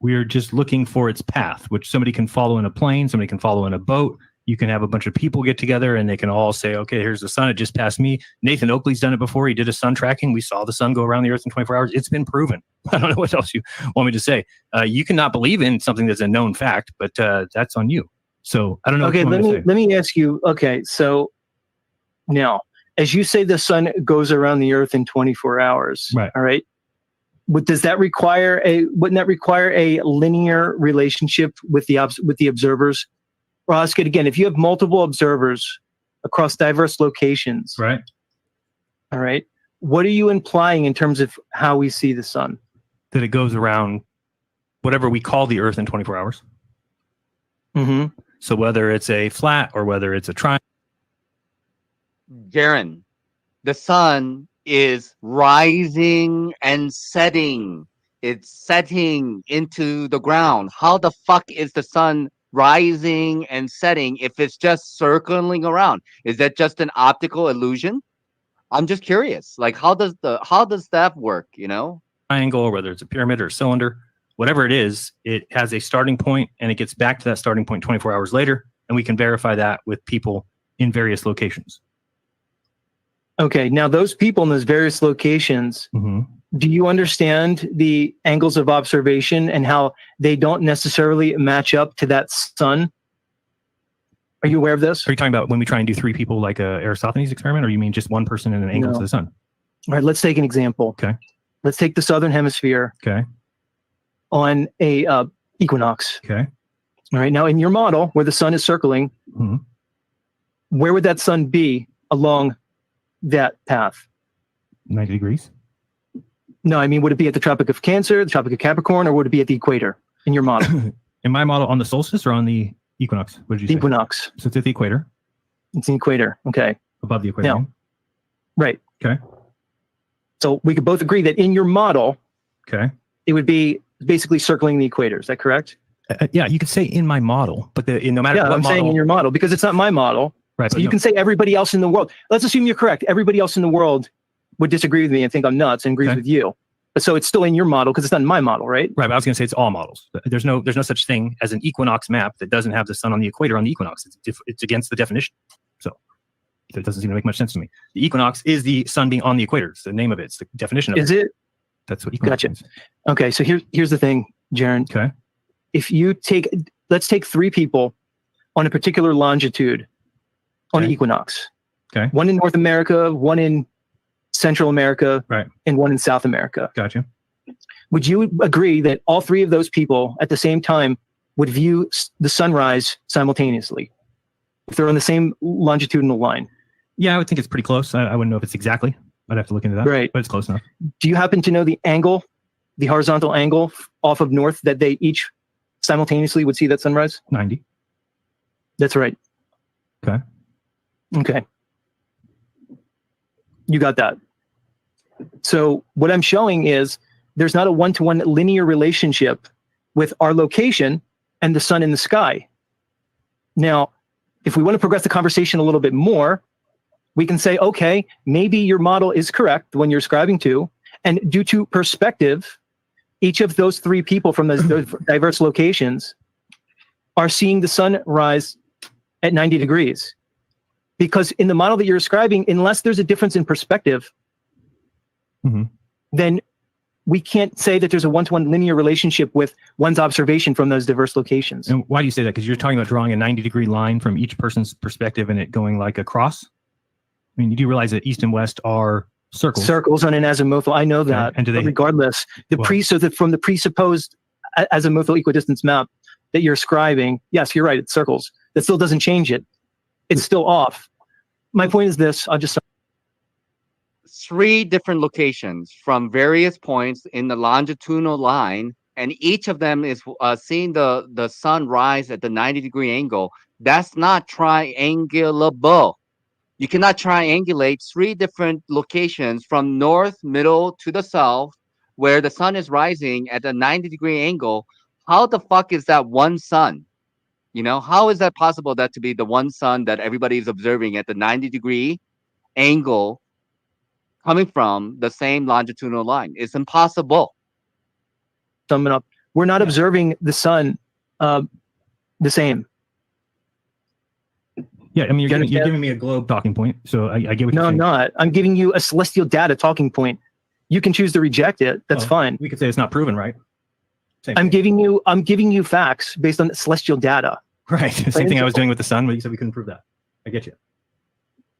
We're just looking for its path, which somebody can follow in a plane, somebody can follow in a boat. You can have a bunch of people get together and they can all say, okay, here's the sun. It just passed me. Nathan Oakley's done it before. He did a sun tracking. We saw the sun go around the Earth in 24 hours. It's been proven. I don't know what else you want me to say. You cannot believe in something that's a known fact, but that's on you. So I don't know. Okay, let me ask you. Okay, so now, as you say, the sun goes around the Earth in 24 hours. Right. All right. Wouldn't that require a linear relationship with the observers? Or I'll ask it again. If you have multiple observers across diverse locations, right? All right. What are you implying in terms of how we see the sun? That it goes around whatever we call the Earth in 24 hours. Mm-hmm. So whether it's a flat or whether it's a triangle. Jeran, the sun is rising and setting. it's setting into the ground. How the fuck is the sun rising and setting if it's just circling around? Is that just an optical illusion? I'm just curious. Like, how does that work? You know, triangle, or whether it's a pyramid or a cylinder, whatever it is, it has a starting point and it gets back to that starting point 24 hours later, and we can verify that with people in various locations. Okay, now those people in those various locations, do you understand the angles of observation and how they don't necessarily match up to that sun? Are you aware of this? Are you talking about when we try and do 3 people like a Aristophanes experiment, or you mean just one person in an angle to the sun? All right, let's take an example. Okay. Let's take the southern hemisphere. Okay. On a equinox. Okay. All right, now in your model where the sun is circling, where would that sun be along that path? 90 degrees. No, I mean, would it be at the Tropic of Cancer, the Tropic of Capricorn, or would it be at the equator in your model? In my model, on the solstice or on the equinox? What did you say? Equinox. So it's at the equator. It's the equator. Okay. Above the equator. Now, right. Okay. So we could both agree that in your model, okay, it would be basically circling the equator. Is that correct? Yeah, you could say in my model, but no matter what I'm model, saying in your model because it's not my model. Right. So you can say everybody else in the world. Let's assume you're correct. Everybody else in the world would disagree with me and think I'm nuts and agrees with you. But so it's still in your model because it's not in my model, right? Right. But I was going to say it's all models. There's no such thing as an equinox map that doesn't have the sun on the equator on the equinox. It's against the definition. So it doesn't seem to make much sense to me. The equinox is the sun being on the equator. It's the name of it. It's the definition of it. Is it? That's what equinox means. Okay. So here's the thing, Jeran. Okay. If you let's take 3 people on a particular longitude on an equinox. Okay. One in North America, one in Central America, right, and one in South America. Gotcha. Would you agree that all 3 of those people at the same time would view the sunrise simultaneously if they're on the same longitudinal line? Yeah, I would think it's pretty close. I wouldn't know if it's exactly. I'd have to look into that. Right. But it's close enough. Do you happen to know the angle, the horizontal angle off of north that they each simultaneously would see that sunrise? 90. That's right. Okay. Okay. You got that. So what I'm showing is there's not a one-to-one linear relationship with our location and the sun in the sky. Now, if we want to progress the conversation a little bit more, we can say, okay, maybe your model is correct, the one you're ascribing to, and due to perspective, each of those 3 people from those diverse locations are seeing the sun rise at 90 degrees. Because in the model that you're ascribing, unless there's a difference in perspective, then we can't say that there's a one-to-one linear relationship with one's observation from those diverse locations. And why do you say that? Because you're talking about drawing a 90-degree line from each person's perspective and it going like across? I mean, you do realize that east and west are circles. Circles on an azimuthal. I know that. And do they, regardless, from the presupposed azimuthal equidistance map that you're ascribing, yes, you're right, it's circles. That still doesn't change it. It's still off. My point is this, I'll just... 3 different locations from various points in the longitudinal line, and each of them is seeing the sun rise at the 90-degree angle. That's not triangulable. You cannot triangulate 3 different locations from north, middle to the south where the sun is rising at a 90-degree angle. How the fuck is that one sun? You know, how is that possible that to be the one sun that everybody is observing at the 90-degree angle coming from the same longitudinal line? It's impossible. Sum it up. We're not observing the sun the same. Yeah, I mean, you're giving me a globe talking point, so I get what you're saying. No, I'm not. I'm giving you a celestial data talking point. You can choose to reject it. That's fine. We could say it's not proven, right? I'm giving you facts based on celestial data. Right. The same thing I was doing with the sun, but you said we couldn't prove that. I get you.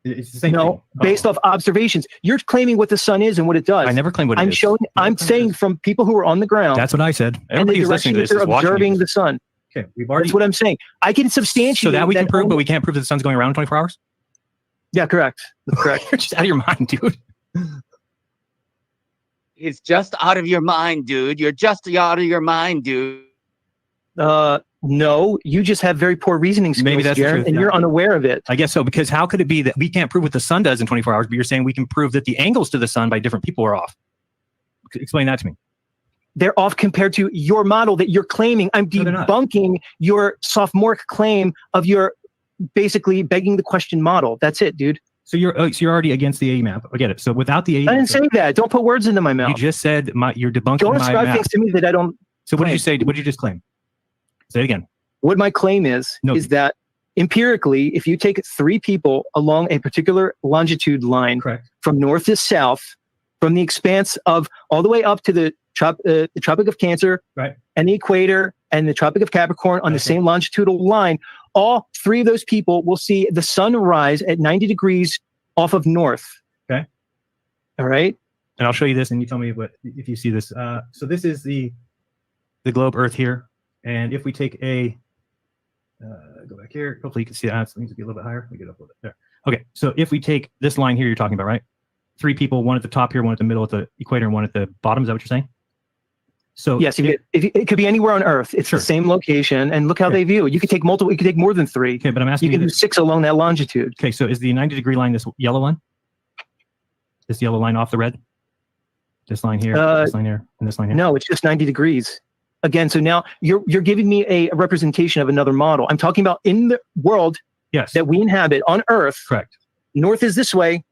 It's the same thing. Based off observations. You're claiming what the sun is and what it does. I never claimed what it is. I'm saying from people who are on the ground. That's what I said. Everybody who's listening to this is observing the sun. Okay, that's what I'm saying. I can substantiate so that we can prove, but we can't prove that the sun's going around in 24 hours? Yeah, correct. That's correct. You're just out of your mind, dude. It's just out of your mind, dude. You're just out of your mind, dude. No, you just have very poor reasoning skills, maybe that's Jeran, the truth, and you're unaware of it. I guess so, because how could it be that we can't prove what the sun does in 24 hours, but you're saying we can prove that the angles to the sun by different people are off? Explain that to me. They're off compared to your model that you're claiming. I'm No, they're not. debunking your sophomoric claim of your basically begging the question model. That's it, dude. So you're already against the A map. I get it. So without the A, I didn't say that. Don't put words into my mouth. you just said you're debunking Don't my ascribe map. things to me that I don't. So what did claim. you say? What did you just claim? Say it again. What my claim is that empirically, if you take 3 people along a particular longitude line, Correct. from north to south, from the expanse of all the way up to the Tropic of Cancer, right, and the equator and the Tropic of Capricorn on the same longitudinal line, all 3 of those people will see the sun rise at 90 degrees off of north. Okay. All right. And I'll show you this, and you tell me if you see this. So this is the globe Earth here, and if we take a go back here, hopefully you can see that. So it needs to be a little bit higher. We get up a little bit there. Okay. So if we take this line here, you're talking about, right? 3 people, one at the top here, one at the middle at the equator, and one at the bottom. Is that what you're saying? So yes, it could be anywhere on Earth. It's the same location, and look how they view it. You could take multiple. You could take more than 3. Okay, but I'm asking you can do 6 along that longitude. Okay, so is the 90-degree line this yellow line? This yellow line off the red? This line here, this line here, and this line here? No, it's just 90 degrees. Again, so now you're giving me a representation of another model. I'm talking about in the world that we inhabit on Earth. Correct. North is this way,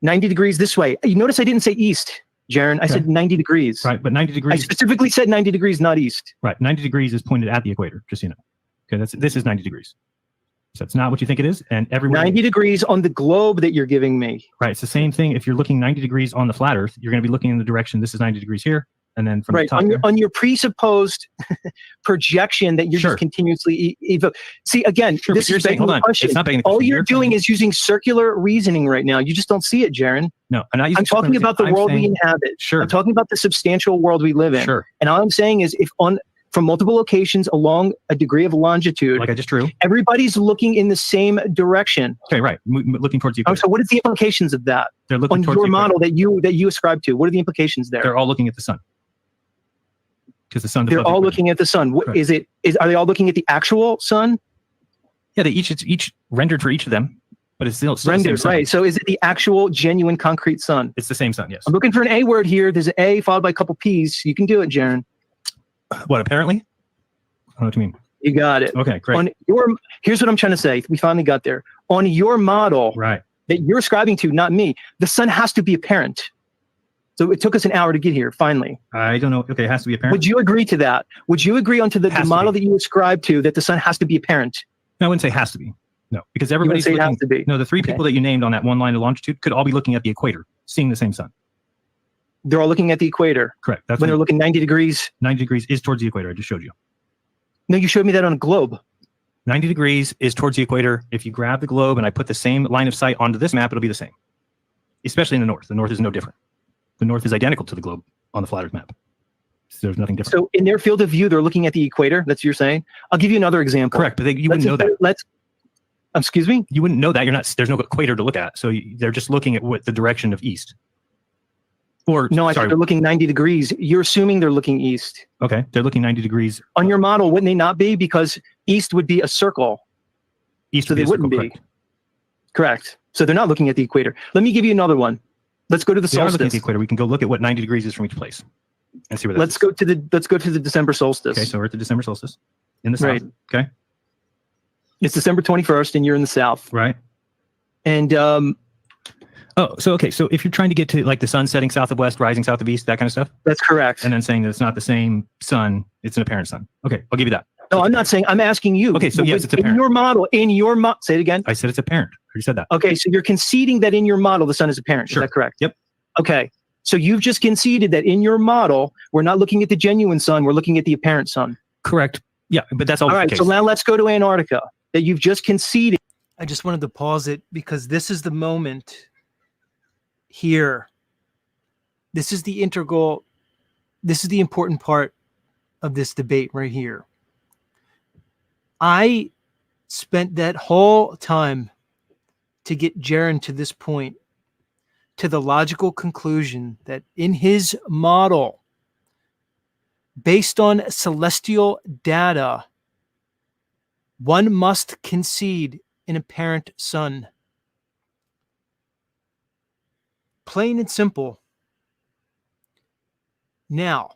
90 degrees this way. You notice I didn't say east, Jeran. I said 90 degrees. Right, but 90 degrees. I specifically said 90 degrees, not east. Right, 90 degrees is pointed at the equator, just so you know. Okay, this is 90 degrees. So it's not what you think it is, and everywhere 90 degrees on the globe that you're giving me. Right, it's the same thing. If you're looking 90 degrees on the flat Earth, you're going to be looking in the direction. This is 90 degrees here, and then from the top on your presupposed projection that you're just continuously see again. This is saying, hold on, question. It's not begging the All question. you're doing is using circular reasoning right now. You just don't see it, Jeran. No, I'm talking about the world we inhabit. Sure, I'm talking about the substantial world we live in. Sure, and all I'm saying is from multiple locations along a degree of longitude, like I just drew, everybody's looking in the same direction. Okay, right, looking towards the equator. So what is the implications of that? They're looking on towards your the model that you ascribe to. What are the implications there? They're all looking at the sun. Because the sun. They're all looking at the sun. What is it? Are they all looking at the actual sun? Yeah, they each rendered for each of them, but it's still rendered, the same right? So is it the actual, genuine, concrete sun? It's the same sun. Yes. I'm looking for an A word here. There's an A followed by a couple P's. You can do it, Jeran. What? Apparently. I don't know what you mean. You got it. Okay, great. Here's what I'm trying to say. We finally got there. On your model, right, that you're ascribing to, not me, the sun has to be apparent. So it took us an hour to get here, finally. I don't know. Okay, it has to be apparent. Would you agree to that? Would you agree onto the model that you ascribe to that the sun has to be apparent? No, I wouldn't say has to be. No, because everybody's looking. It has to be. No, the 3 people that you named on that one line of longitude could all be looking at the equator, seeing the same sun. They're all looking at the equator. Correct. That's when they're looking 90 degrees. 90 degrees is towards the equator. I just showed you. No, you showed me that on a globe. 90 degrees is towards the equator. If you grab the globe and I put the same line of sight onto this map, it'll be the same. Especially in the north. The north is no different. The north is identical to the globe on the flat Earth map. So there's nothing different. So in their field of view, they're looking at the equator. That's what you're saying. I'll give you another example. Correct, but you wouldn't know that. Excuse me? You wouldn't know that. There's no equator to look at. So they're just looking at the direction of east. Or no, I think they're looking 90 degrees. You're assuming they're looking east. Okay, they're looking 90 degrees. On your model, wouldn't they not be? Because east would be a circle. East so they wouldn't be. Correct. So they're not looking at the equator. Let me give you another one. Let's go to the solstice. Looking at the equator. We can go look at what 90 degrees is from each place and see where that Let's go to the December solstice. Okay, so we're at the December solstice in the south. Right. Okay. It's December 21st, and you're in the south. Right. And so if you're trying to get to like the sun setting south of west, rising south of east, that kind of stuff. That's correct. And then saying that it's not the same sun, it's an apparent sun. Okay, I'll give you that. No, I'm not saying. I'm asking you. Okay, so yes, it's apparent. In your model, say it again. I said it's apparent. You said that. Okay, so you're conceding that in your model the sun is apparent. Sure. Is that correct? Yep. Okay, so you've just conceded that in your model we're not looking at the genuine sun, we're looking at the apparent sun. Correct. Yeah, but that's all. All right. So now let's go to Antarctica. That you've just conceded. I just wanted to pause it because this is the moment. Here. This is the integral. This is the important part of this debate right here. I spent that whole time to get Jeran to this point, to the logical conclusion that in his model, based on celestial data, one must concede an apparent sun. Plain and simple. Now,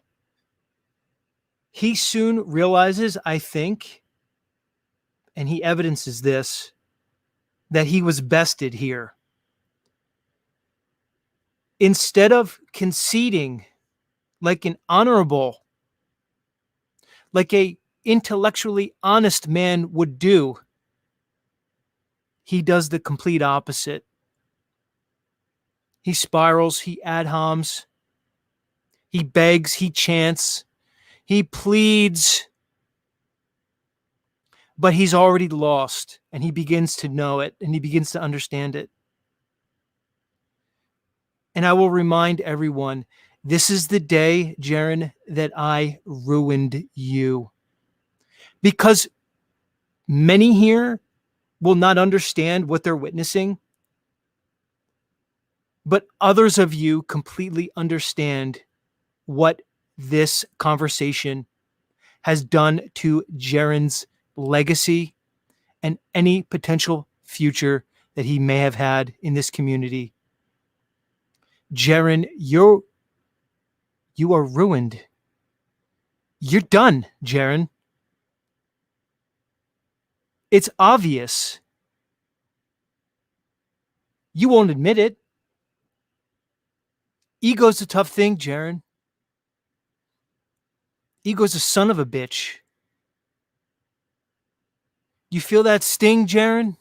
He soon realizes, I think, and he evidences this, that he was bested here. Instead of conceding like an honorable, like a intellectually honest man would do, he does the complete opposite. He spirals, he ad homs, he begs, he chants, he pleads, but he's already lost, and he begins to know it, and he begins to understand it. And I will remind everyone, this is the day, Jeran, that I ruined you. Because many here will not understand what they're witnessing, but others of you completely understand what this conversation has done to Jeran's legacy and any potential future that he may have had in this community. Jeran, you are ruined. You're done, Jeran. It's obvious. You won't admit it. Ego's a tough thing, Jeran. Ego's a son of a bitch. You feel that sting, Jeran?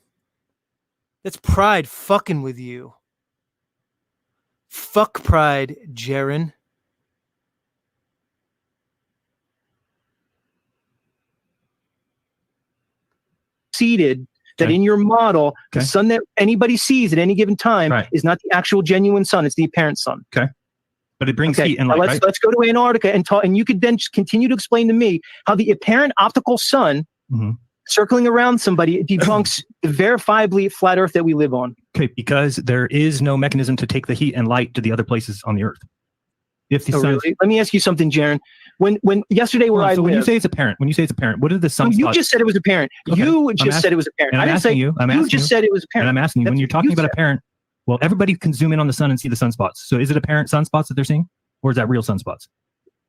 That's pride fucking with you. Fuck pride, Jeran. Conceded that Okay. in your model, Okay. the sun that anybody sees at any given time Right. is not the actual genuine sun; it's the apparent sun. But it brings Okay, heat and now light, right? let's go to Antarctica and talk, and you could then just continue to explain to me how the apparent optical sun Mhm. circling around somebody debunks the verifiably flat Earth that we live on. Okay, because there is no mechanism to take the heat and light to the other places on the Earth. If the Oh, sun, really? Let me ask you something, Jeran. When yesterday where I so when you lived, say it's apparent, what did the sun? you just said it was apparent. Okay, You just said it was apparent. and I I'm didn't say asking you, you just said it was and apparent. I'm asking you, when That's you're what talking you about said. apparent, well, everybody can zoom in on the sun and see the sunspots. So is it apparent sunspots that they're seeing, or is that real sunspots?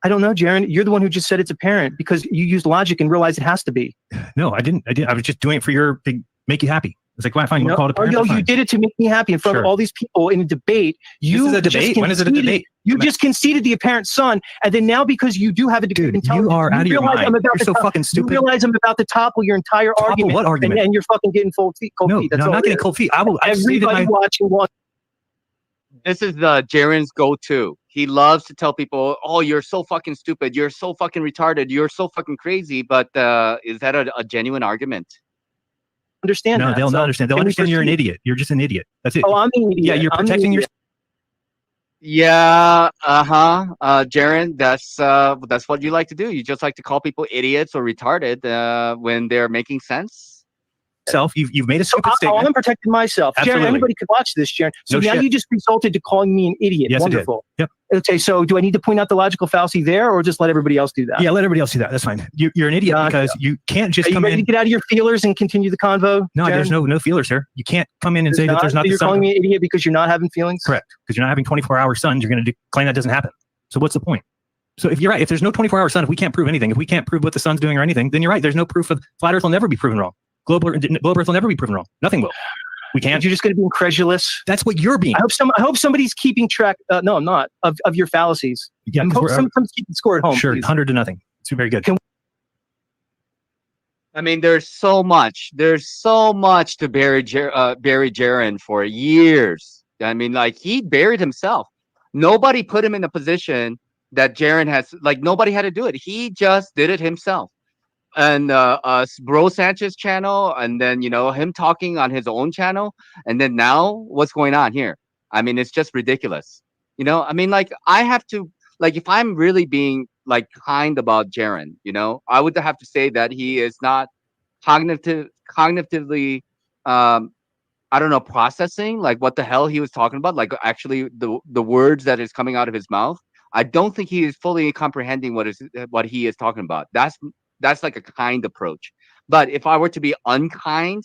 I don't know, Jeran. You're the one who just said it's apparent because you used logic and realized it has to be. No, I didn't. I was just doing it for to make you happy. It's like, well, fine, you want to call it apparent? No, that's you fine. did it to make me happy in front of Sure. all these people in a debate. You This is a just debate? When is it a conceded- debate? You just conceded the apparent sun, and then now because you do have a degree of Dude, intelligence, you are out of your realize mind. I'm about You're to so top- fucking You stupid. realize I'm about to topple your entire Topple argument. what argument? And you're fucking getting cold feet. No, That's I'm all not it getting is. cold feet. I've stated Everybody my. watching. This is Jaren's go-to. He loves to tell people, "Oh, you're so fucking stupid. You're so fucking retarded. You're so fucking crazy." But is that a genuine argument? Understand No, that. they'll So, not understand. They'll can we understand you're an proceed? idiot. You're just an idiot. That's it. Oh, I'm an idiot. Yeah, you're I'm an protecting your. idiot. Yeah, Jaren, that's what you like to do. You just like to call people idiots or retarded when they're making sense. Self, you've made a stupid Oh, statement. I'm protecting myself. Absolutely. Jaron, anybody could watch this, Jaron. So No now shit. you just resulted to calling me an idiot. Yes, I did. Wonderful. Yep. Okay, so do I need to point out the logical fallacy there or just let everybody else do that? Yeah, let everybody else do that. That's fine. You're an idiot Gotcha. because you can't just Are you come ready to in. get out of your feelers and continue the convo? No, Jaron? there's no feelers here. You can't come in and say that there's not You're the sun. calling me an idiot because you're not having feelings? Correct, because you're not having 24-hour suns. You're going to claim that doesn't happen. So what's the point? So if you're right, if there's no 24-hour sun, if we can't prove anything, if we can't prove what the sun's doing or anything, then you're right. There's no proof of flat Earth will never be proven wrong. Globe Earth will never be proven wrong. Nothing will. We can't. You're just going to be incredulous. That's what you're being. I hope somebody's keeping track. No, I'm not of your fallacies. Yeah, I hope someone's keeping score at home. sure, please. 100-0. It's very good. I mean, there's so much to bury Jaren for years. I mean, like he buried himself. Nobody put him in a position that Jaren has. Like nobody had to do it. He just did it himself. And Bro Sanchez channel, and then him talking on his own channel, and then now what's going on here? I mean, it's just ridiculous. I mean, like I have to, like if I'm really being like kind about Jaren, I would have to say that he is not cognitively I don't know, processing like what the hell he was talking about, like actually the words that is coming out of his mouth. I don't think he is fully comprehending what he is talking about. That's like a kind approach. But if I were to be unkind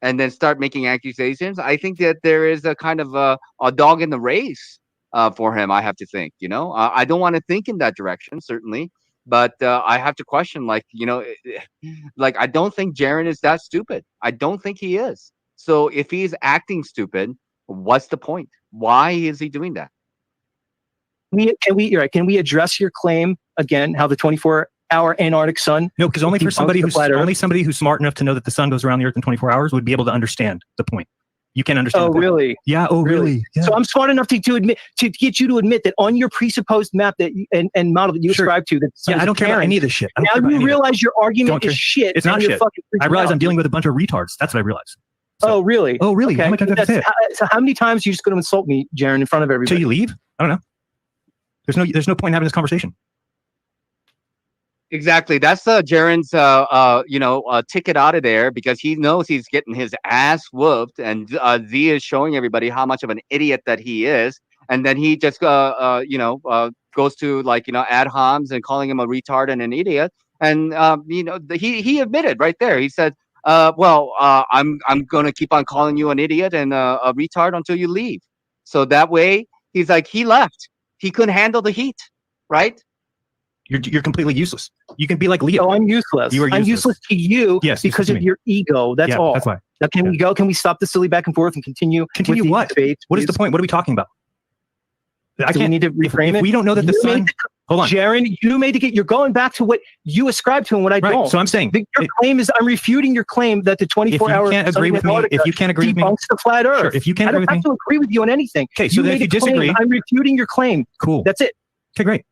and then start making accusations, I think that there is a kind of a dog in the race for him. I have to think, I don't want to think in that direction, certainly. But I have to question, like, like, I don't think Jeran is that stupid. I don't think he is. So if he's acting stupid, what's the point? Why is he doing that? You're right. Can we address your claim again? How the 24-hour Antarctic sun? No, because only somebody flat who's smart enough to know that the sun goes around the Earth in 24 hours would be able to understand the point. You can't understand. Oh, really? Yeah. Oh, really? Yeah. So I'm smart enough to get you to admit that on your presupposed map that and model that you ascribe to, that I don't care about any of this shit. Now you realize your argument is shit. It's not shit. I realize I'm dealing with a bunch of retards. That's what I realize. So, oh, really? Oh, really? Okay. How much I say it? So how many times are you just going to insult me, Jeran, in front of everybody? Till you leave? I don't know. There's no point in having this conversation. Exactly. That's Jeran's ticket out of there, because he knows he's getting his ass whooped, and Z is showing everybody how much of an idiot that he is, and then he just goes to, like, ad homs and calling him a retard and an idiot, and he admitted right there. He said, I'm gonna keep on calling you an idiot and a retard until you leave. So that way, he's like, he left. He couldn't handle the heat, right? You're completely useless. You can be like Leo. Oh, I'm useless. You are useless. I'm useless to you, yes, because of your ego. That's all. That's why. Now, can we go? Can we stop the silly back and forth and continue? Continue what? Debates, what is the point? What are we talking about? We need to reframe it. If we don't know that the sun. Hold on, Jeran, you're going back to what you ascribe to and what I don't. So I'm saying your claim is, I'm refuting your claim that the 24-hour. If you can't agree with me, debunks the flat Earth. Sure, if you can't agree with me, I don't have to agree with you on anything. Okay, so then if you disagree, I'm refuting your claim. Cool. That's it. Okay,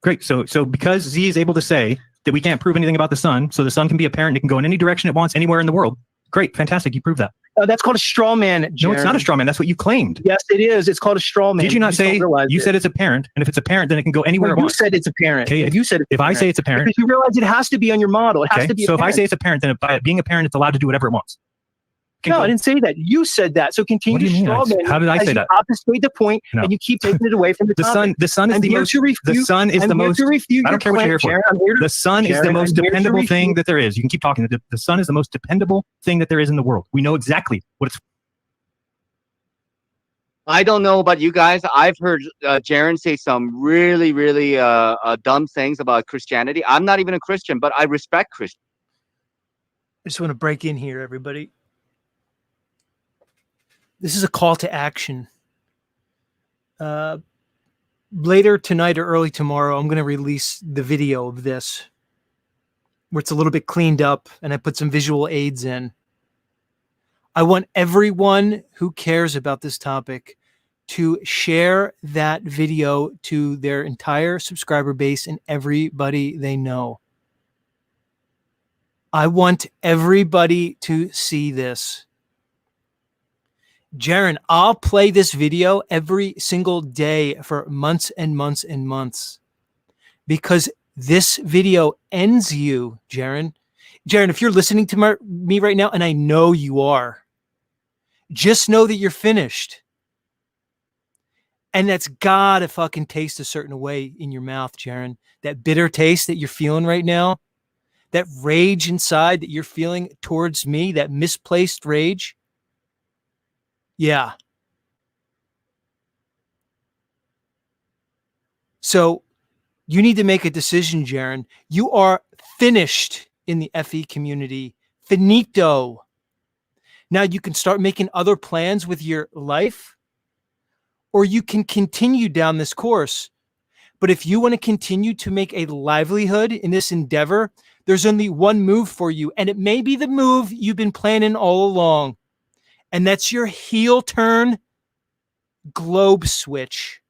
great. So because Z is able to say that we can't prove anything about the sun, so the sun can be apparent, it can go in any direction it wants anywhere in the world. Great, fantastic. You proved that. That's called a straw man, Jeran. No, it's not a straw man. That's what you claimed. Yes, it is. It's called a straw man. Did you not say? You said it's apparent, and if it's apparent, then it can go anywhere it wants. You said it's apparent. Okay, you said if I say it's apparent, because you realize it has to be on your model. It has to be. So if I say it's apparent, then by it being apparent, it's allowed to do whatever it wants. No, I didn't say that. You said that. So continue to straw man. How did I say that? Obfuscate the point, and you keep taking it away from the topic. The sun is the most. The sun is the most. I don't care what you're here for. The sun is the most dependable thing that there is. You can keep talking. The sun is the most dependable thing that there is in the world. We know exactly what it's. I don't know about you guys. I've heard Jeran say some really, really dumb things about Christianity. I'm not even a Christian, but I respect Christians. I just want to break in here, everybody. This is a call to action. Later tonight or early tomorrow, I'm going to release the video of this, where it's a little bit cleaned up and I put some visual aids in. I want everyone who cares about this topic to share that video to their entire subscriber base and everybody they know. I want everybody to see this. Jeran, I'll play this video every single day for months and months and months, because this video ends you, Jeran. Jeran, if you're listening to me right now, and I know you are, just know that you're finished. And that's gotta fucking taste a certain way in your mouth, Jeran. That bitter taste that you're feeling right now, that rage inside that you're feeling towards me, that misplaced rage. Yeah. So you need to make a decision, Jeran. You are finished in the FE community. Finito. Now you can start making other plans with your life, or you can continue down this course. But if you want to continue to make a livelihood in this endeavor, there's only one move for you, and it may be the move you've been planning all along. And that's your heel turn globe switch.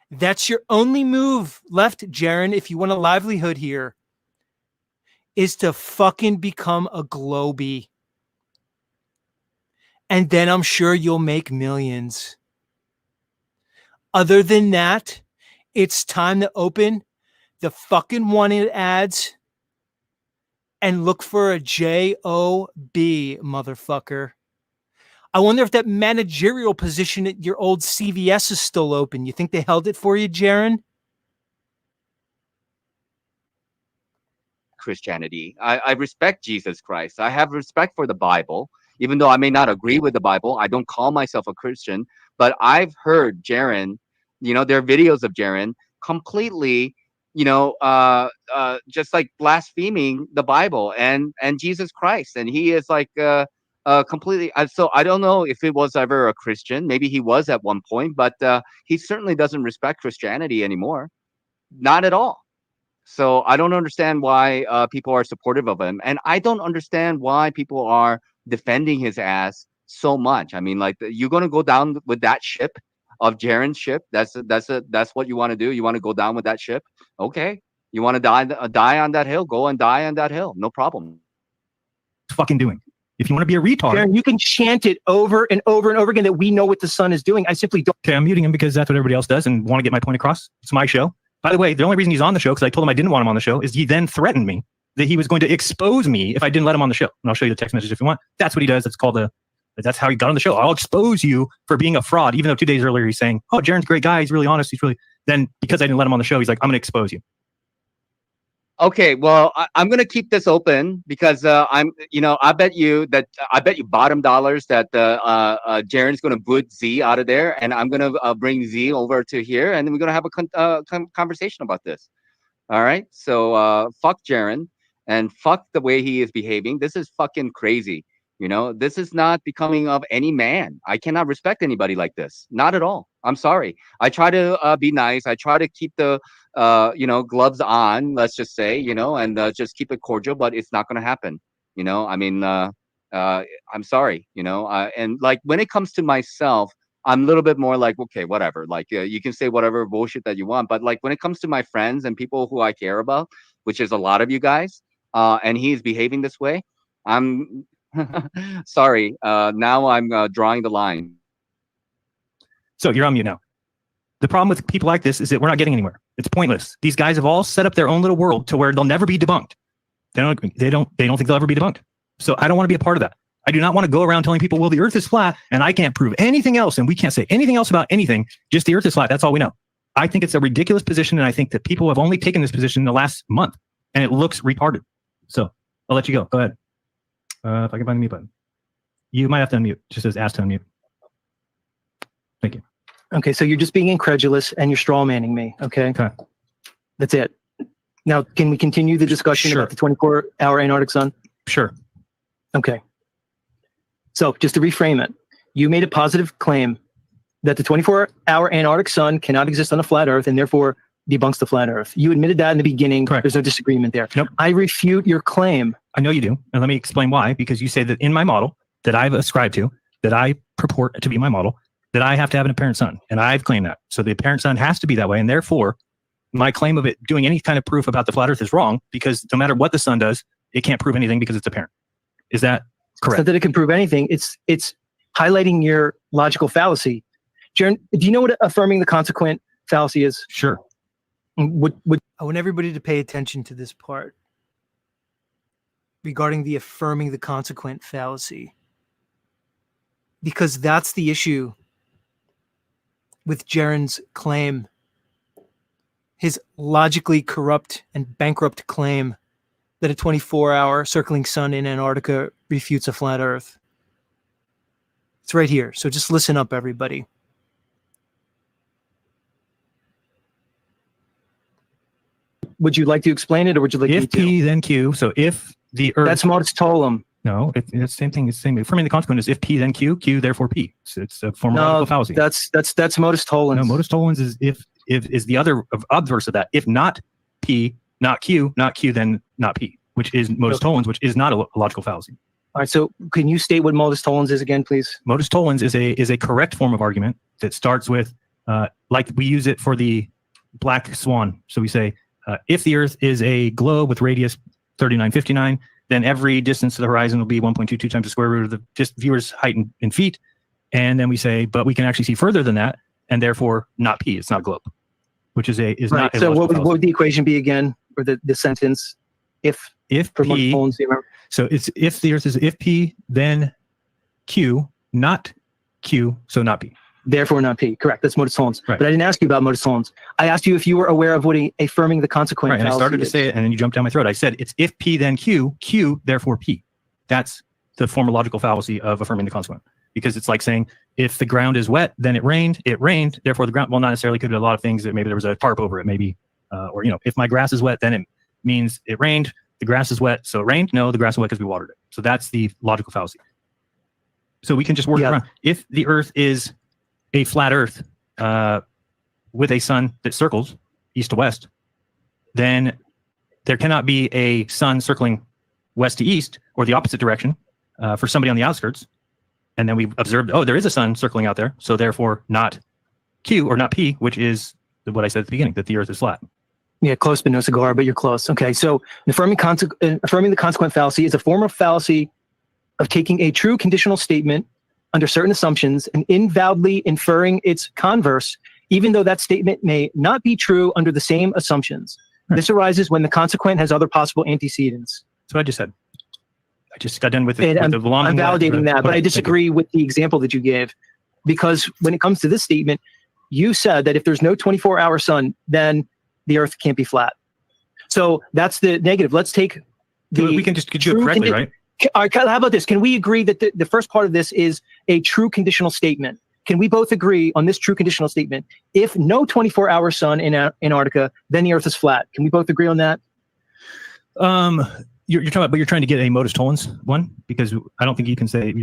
That's your only move left, Jeran, if you want a livelihood here, is to fucking become a globie. And then I'm sure you'll make millions. Other than that, it's time to open the fucking wanted ads and look for a J-O-B, motherfucker. I wonder if that managerial position at your old CVS is still open. You think they held it for you, Jeran? Christianity. I respect Jesus Christ. I have respect for the Bible. Even though I may not agree with the Bible, I don't call myself a Christian. But I've heard Jeran, there are videos of Jeran completely just like blaspheming the Bible and Jesus Christ, and he is like completely. So I don't know if it was ever a Christian. Maybe he was at one point, but he certainly doesn't respect Christianity anymore. Not at all. So I don't understand why people are supportive of him, and I don't understand why people are defending his ass so much. I mean, like you're gonna go down with that ship of Jeran's ship. That's what you want to do. You want to go down with that ship. Okay. You want to die on that hill? Go and die on that hill. No problem. Fucking doing. If you want to be a retard, Jeran, you can chant it over and over and over again that we know what the sun is doing. I simply don't. okay, I'm muting him because that's what everybody else does and want to get my point across. It's my show. By the way, the only reason he's on the show, because I told him I didn't want him on the show, is he then threatened me that he was going to expose me if I didn't let him on the show. And I'll show you the text message if you want. That's what he does. That's how he got on the show. I'll expose you for being a fraud, even though 2 days earlier he's saying, oh, Jeran's a great guy. He's really honest. Then because I didn't let him on the show, he's like, I'm going to expose you. Okay, well, I'm gonna keep this open because I bet you bottom dollars that Jeran's gonna boot Z out of there, and I'm gonna bring Z over to here, and then we're gonna have a conversation about this. All right, so fuck Jeran and fuck the way he is behaving. This is fucking crazy. This is not becoming of any man. I cannot respect anybody like this. Not at all. I'm sorry. I try to be nice. I try to keep the gloves on, let's just say, and just keep it cordial, but it's not going to happen. I mean, I'm sorry, and like when it comes to myself, I'm a little bit more like, okay, whatever. Like you can say whatever bullshit that you want, but like when it comes to my friends and people who I care about, which is a lot of you guys, and he's behaving this way, I'm sorry. Now I'm drawing the line. So you're on mute now. The problem with people like this is that we're not getting anywhere. It's pointless. These guys have all set up their own little world to where they'll never be debunked. They don't think they'll ever be debunked. So I don't want to be a part of that. I do not want to go around telling people, well, the earth is flat and I can't prove anything else and we can't say anything else about anything. Just the earth is flat. That's all we know. I think it's a ridiculous position, and I think that people have only taken this position in the last month, and it looks retarded. So I'll let you go. Go ahead. If I can find the mute button. You might have to unmute. It just says ask to unmute. Thank you. Okay, so you're just being incredulous and you're straw manning me. Okay. That's it. Now, can we continue the discussion about the 24-hour Antarctic sun? Sure. Okay. So just to reframe it, you made a positive claim that the 24-hour Antarctic sun cannot exist on a flat Earth and therefore debunks the flat Earth. You admitted that in the beginning. Correct. There's no disagreement there. Nope. I refute your claim. I know you do. And let me explain why. Because you say that in my model that I've ascribed to, that I purport to be my model, that I have to have an apparent sun. And I've claimed that. So the apparent sun has to be that way. And therefore, my claim of it doing any kind of proof about the flat Earth is wrong, because no matter what the sun does, it can't prove anything because it's apparent. Is that correct? It's not that it can prove anything. It's highlighting your logical fallacy. Jeran, do you know what affirming the consequent fallacy is? Sure. I want everybody to pay attention to this part regarding the affirming the consequent fallacy, because that's the issue with Jeran's claim, his logically corrupt and bankrupt claim that a 24-hour circling sun in Antarctica refutes a flat Earth. It's right here. So just listen up, everybody. Would you like to explain it, or would you like me to? If P, then Q. So if the Earth... That's modus tollum. No, it's the same thing. It's the same. Affirming the consequent is if P, then Q, Q, therefore P. So it's a form of logical fallacy. That's modus tollens. No, modus tollens is if is the other obverse of that. If not P, not Q, then not P, which is modus tollens, which is not a logical fallacy. All right. So can you state what modus tollens is again, please? Modus tollens is a correct form of argument that starts with, like we use it for the black swan. So we say, if the Earth is a globe with radius 3959, then every distance to the horizon will be 1.22 times the square root of the just viewer's height in feet. And then we say, but we can actually see further than that, and therefore not P. It's not a globe, which is right. Not. So what would the equation be again, or the sentence? If P. So it's if the Earth is if P, then Q, not Q, so not P. Therefore not P. Correct. That's modus tollens. Right. But I didn't ask you about modus tollens. I asked you if you were aware of what affirming the consequent fallacy. Right. And I started to say it, and then you jumped down my throat. I said it's if P, then Q, Q, therefore P. That's the form of logical fallacy of affirming the consequent. Because it's like saying if the ground is wet, then it rained, therefore the ground. Well, not necessarily. Could be a lot of things. That maybe there was a tarp over it. Maybe Or, if my grass is wet, then it means it rained. The grass is wet, so it rained. No, the grass is wet because we watered it. So that's the logical fallacy. So we can just work around. If the Earth is a flat Earth with a sun that circles east to west, then there cannot be a sun circling west to east or the opposite direction for somebody on the outskirts. And then we observed, there is a sun circling out there. So therefore not Q or not P, which is what I said at the beginning, that the Earth is flat. Yeah, close but no cigar, but you're close. Okay, so affirming the consequent fallacy is a form of fallacy of taking a true conditional statement under certain assumptions and invalidly inferring its converse, even though that statement may not be true under the same assumptions. Right. This arises when the consequent has other possible antecedents. That's what I just said. I just got done with it. I'm validating that, but I disagree with the example that you gave, because when it comes to this statement, you said that if there's no 24-hour sun, then the Earth can't be flat. So that's the negative. Let's take the... We can just get you correctly, right? All right, how about this? Can we agree that the first part of this is a true conditional statement? Can we both agree on this true conditional statement? If no 24-hour sun in Antarctica, then the Earth is flat. Can we both agree on that? You're talking about, but you're trying to get a modus tollens one, because I don't think you can say,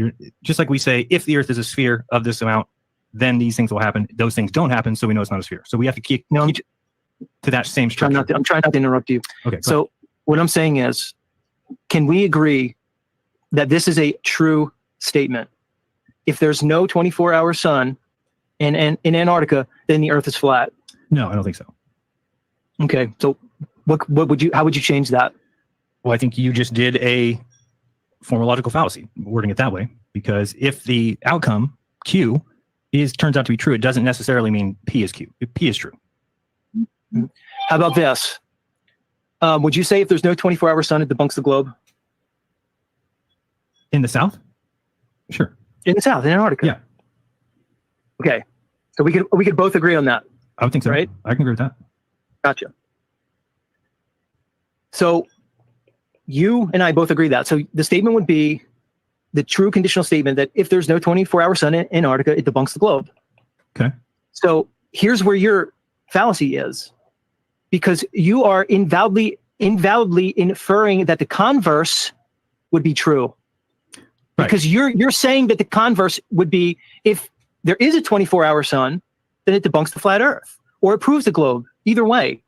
just like we say, if the Earth is a sphere of this amount, then these things will happen. Those things don't happen, so we know it's not a sphere. So we have to keep to that same structure. I'm trying not to interrupt you. Okay. So what I'm saying is, can we agree that this is a true statement? If there's no 24-hour sun in Antarctica, then the Earth is flat. No, I don't think so. Okay. So how would you change that? Well, I think you just did a formal logical fallacy, wording it that way, because if the outcome Q turns out to be true, it doesn't necessarily mean P is Q. P is true. How about this? Would you say if there's no 24-hour sun, it debunks the globe? In the South? Sure. In the South, in Antarctica? Yeah. Okay. So we could both agree on that. I would think so. Right? I can agree with that. Gotcha. So you and I both agree that. So the statement would be the true conditional statement that if there's no 24-hour sun in Antarctica, it debunks the globe. Okay. So here's where your fallacy is, because you are invalidly inferring that the converse would be true. Right. Because you're saying that the converse would be, if there is a 24-hour sun, then it debunks the flat Earth, or it proves the globe. Either way.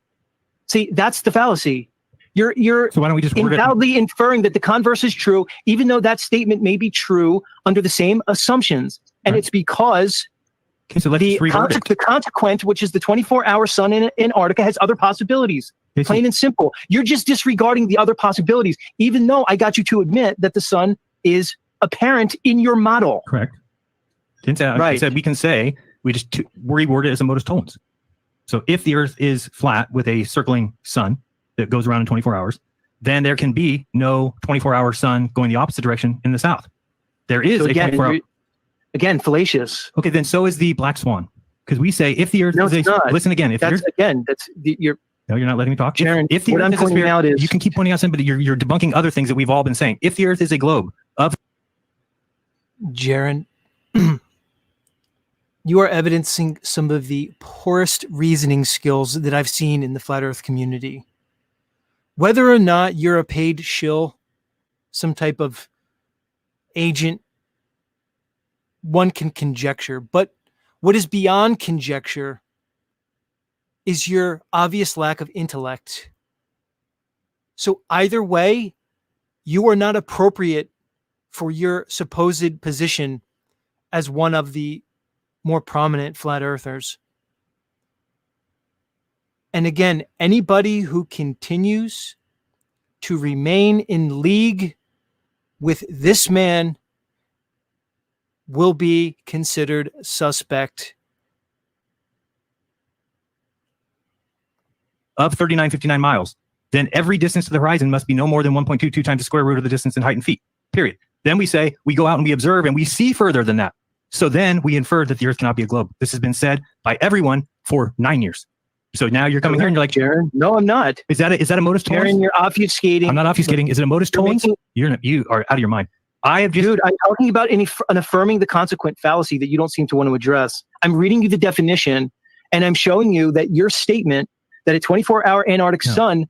See, that's the fallacy. You're so why don't we just invalidly inferring that the converse is true, even though that statement may be true under the same assumptions. And it's because the consequent, which is the 24-hour sun in Antarctica, has other possibilities. Plain and simple. You're just disregarding the other possibilities, even though I got you to admit that the sun is apparent in your model. Correct. I said we can say, we just reword it as a modus tollens. So if the Earth is flat with a circling sun that goes around in 24 hours, then there can be no 24-hour sun going the opposite direction in the South. There is a 24-hour... Again, fallacious. Okay, then so is the black swan. Because we say if the Earth is a... Listen again. No, you're not letting me talk. Jeran, if the Earth is a sphere, you can keep pointing out something, but you're debunking other things that we've all been saying. If the Earth is a globe of... Jeran, you are evidencing some of the poorest reasoning skills that I've seen in the flat Earth community. Whether or not you're a paid shill, some type of agent, one can conjecture. But what is beyond conjecture is your obvious lack of intellect. So either way, you are not appropriate for your supposed position as one of the more prominent flat earthers. And again, anybody who continues to remain in league with this man will be considered suspect. Of 3959 miles, then every distance to the horizon must be no more than 1.22 times the square root of the distance in height in feet, period. Then we say, we go out and we observe and we see further than that. So then we infer that the Earth cannot be a globe. This has been said by everyone for 9 years. So now you're coming here and you're like, Jeran, no, I'm not. Is that a modus tollens? Jeran, you're obfuscating. I'm not obfuscating. Is it a modus tollens? You are out of your mind. I have just... Dude, I'm talking about an affirming the consequent fallacy that you don't seem to want to address. I'm reading you the definition and I'm showing you that your statement that a 24-hour Antarctic sun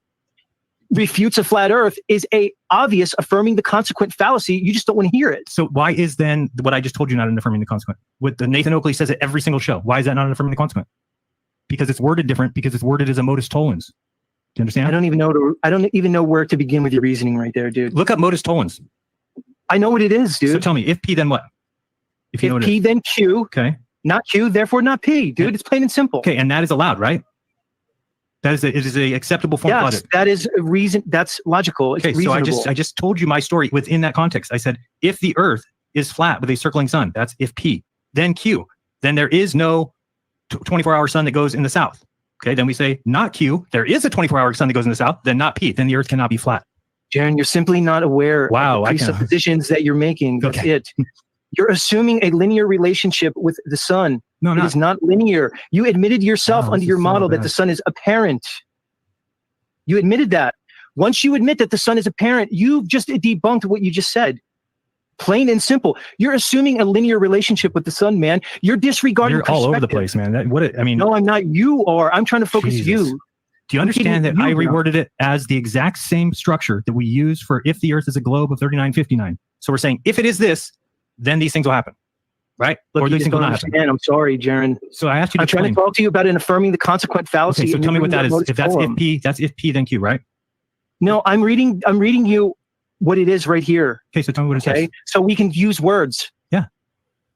refutes a flat Earth is a obvious affirming the consequent fallacy. You just don't want to hear it. So why is then what I just told you not an affirming the consequent? What the Nathan Oakley says it every single show. Why is that not an affirming the consequent? Because it's worded different. Because it's worded as a modus tollens. Do you understand? I don't even know where to begin with your reasoning right there, dude. Look up modus tollens. I know what it is, dude. So tell me, if P, then what? If P, then Q. Okay. Not Q, therefore not P, dude. It's plain and simple. Okay, and that is allowed, right? It is a acceptable form of logic. That is a reason. That's logical. It's reasonable. So I just told you my story within that context. I said, if the Earth is flat with a circling sun, that's if P, then Q, then there is no 24-hour sun that goes in the south. Okay, then we say not Q. There is a 24-hour sun that goes in the south, then not P. Then the Earth cannot be flat. Jeran, you're simply not aware of the presuppositions that you're making. That's it. You're assuming a linear relationship with the sun. No, it is not linear. You admitted yourself under your model that the sun is apparent. You admitted that. Once you admit that the sun is apparent, you've just debunked what you just said. Plain and simple. You're assuming a linear relationship with the sun, man. You're disregarding You're all over the place, man. No, I'm not. You are. I'm trying to focus you. Do you understand that I reworded it as the exact same structure that we use for if the Earth is a globe of 3959? So we're saying if it is this, then these things will happen, right? Look, or these things will not happen. I'm sorry, Jeran. So I asked you to trying to talk to you about an affirming the consequent fallacy. Okay, so tell me what that is. If that's if P, that's if P, then Q, right? No, I'm reading you what it is right here. Okay, so tell me what it says. So we can use words. Yeah.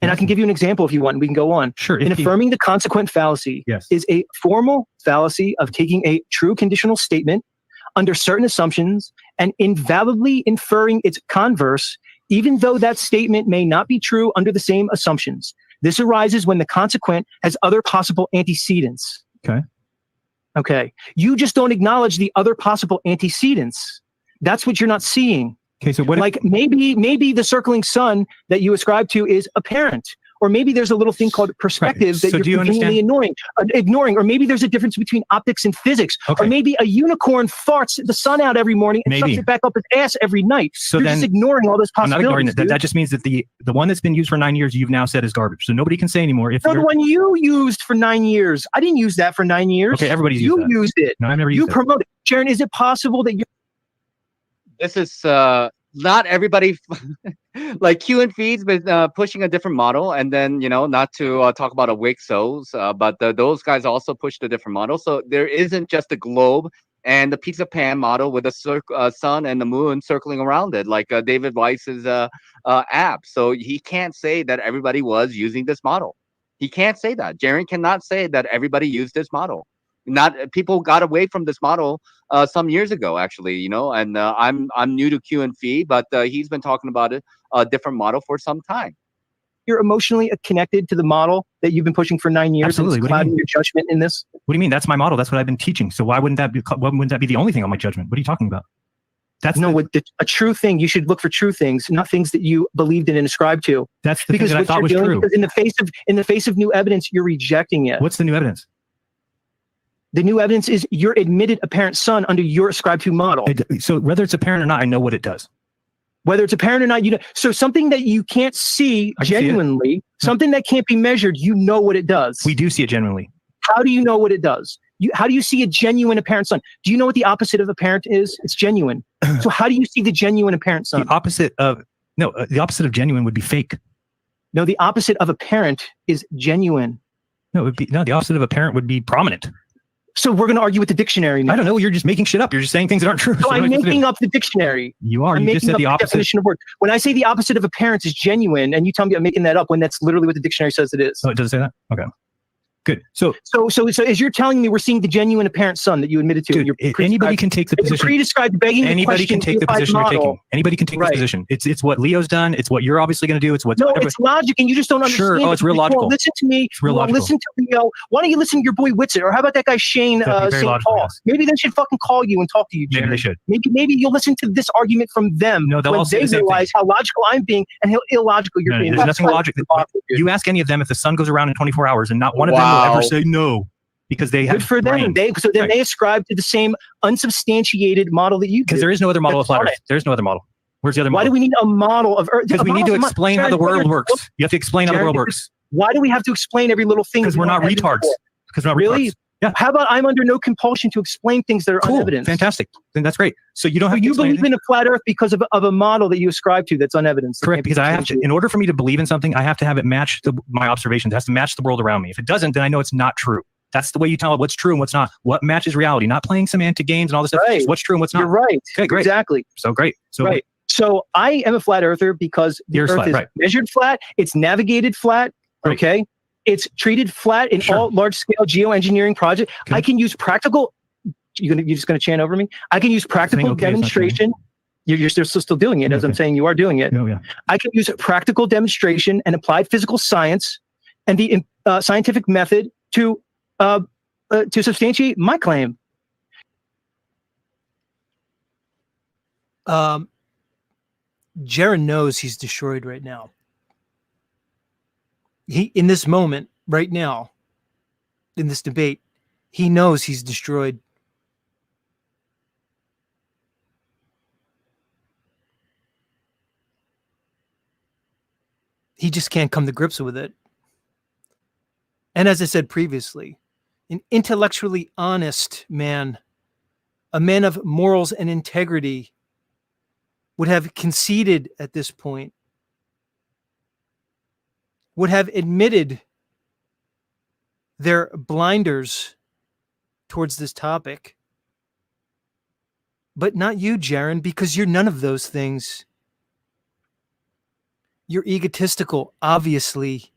And I can give you an example if you want. We can go on. Sure. In affirming the consequent fallacy is a formal fallacy of taking a true conditional statement under certain assumptions and invalidly inferring its converse, even though that statement may not be true under the same assumptions. This arises when the consequent has other possible antecedents. Okay. You just don't acknowledge the other possible antecedents. That's what you're not seeing. Okay, so what? Like maybe the circling sun that you ascribe to is apparent, or maybe there's a little thing called perspective that you're conveniently ignoring, or maybe there's a difference between optics and physics, or maybe a unicorn farts the sun out every morning and sucks it back up its ass every night. So you're just ignoring all those possibilities. I'm not ignoring it. That just means that the one that's been used for 9 years, you've now said is garbage. So nobody can say anymore. If the one you used for 9 years, I didn't use that for 9 years. Okay, everybody's used that. You used it. No, I've never used it. You promoted it. Jeran, is it possible that you? This is not everybody like Q and Feed's been pushing a different model, and then not to talk about a Wixos, but those guys also pushed a different model. So there isn't just a globe and the pizza pan model with a sun and the moon circling around it, like David Weiss's app. So he can't say that everybody was using this model. He can't say that. Jeran cannot say that everybody used this model. Not people got away from this model some years ago, actually, and I'm new to Q and Feed, but he's been talking about a different model for some time. You're emotionally connected to the model that you've been pushing for 9 years. Absolutely. And clouding your judgment in this. What do you mean? That's my model. That's what I've been teaching. So why wouldn't that be the only thing on my judgment? What are you talking about? That's a true thing. You should look for true things, not things that you believed in and ascribed to. That's the thing that I thought was true. Because in the face of new evidence, you're rejecting it. What's the new evidence? The new evidence is your admitted apparent sun under your ascribed to model. So whether it's apparent or not, I know what it does. Whether it's apparent or not, so something that you can't see genuinely, something that can't be measured, you know what it does. We do see it genuinely. How do you know what it does? How do you see a genuine apparent sun? Do you know what the opposite of apparent is? It's genuine. So how do you see the genuine apparent sun? The opposite of genuine would be fake. No, the opposite of apparent is genuine. The opposite of apparent would be prominent. So we're going to argue with the dictionary now. I don't know. You're just making shit up. You're just saying things that aren't true. So I'm making up the dictionary. You are. You just said the opposite. Definition of word. When I say the opposite of apparent is genuine, and you tell me I'm making that up when that's literally what the dictionary says it is. Oh, it doesn't say that? Okay. Good. So as you're telling me we're seeing the genuine apparent sun that you admitted to. Dude, anybody can take the position. Pre-described begging anybody can take the position you're taking. Anybody can take this position. It's what Leo's done. It's what you're obviously going to do. It's what. No, it's logic, and you just don't understand. Sure. Oh, it's real logical. Listen to me. It's real logical. Listen to Leo. Why don't you listen to your boy Whitsitt, or how about that guy Shane St. Paul? Yes. Maybe they should fucking call you and talk to you, Jeran. Maybe they should. Maybe you'll listen to this argument from them. No, they'll all say the same realize how logical I'm being and how illogical you're being. There's nothing logical. You ask any of them if the sun goes around in 24 hours, and not one of them will ever say no. Because they have for them. They ascribe to the same unsubstantiated model that you do. Because there is no other model of flat Earth. There's no other model. Where's the other model? Why do we need a model of Earth? Because we need to explain how the world works. You have to explain how the world works. Why do we have to explain every little thing? Because we're not retards. Because we're not retards. Really? Yeah. How about I'm under no compulsion to explain things that are Cool. unevidenced? Fantastic. Then that's great. So you don't have So to you explain believe anything? in a flat Earth because of a model that you ascribe to that's unevidenced. That Correct, can't be because I have to, substantiated. in order for me to believe in something, I have to have it match my observations. It has to match the world around me. If it doesn't, then I know it's not true. That's the way you tell what's true and what's not. What matches reality, not playing semantic games and all this stuff. Right. Just what's true and what's not. You're right. Okay, great. Exactly. So great. So Right. So I am a flat earther because the Yours Earth flat, is right. measured flat. It's navigated flat. Right. Okay. It's treated flat in Sure. all large scale geoengineering projects. Okay. I can use practical. You're just going to chant over me. I can use practical okay, demonstration. You're still doing it, as I'm Okay. saying you are doing it. Oh, yeah. I can use practical demonstration and applied physical science and the scientific method to substantiate my claim. Jeran knows he's destroyed right now. He, in this moment, right now, in this debate, he knows he's destroyed. He just can't come to grips with it. And as I said previously, an intellectually honest man, a man of morals and integrity, would have conceded at this point, would have admitted their blinders towards this topic. But not you, Jeran, because you're none of those things. You're egotistical, obviously.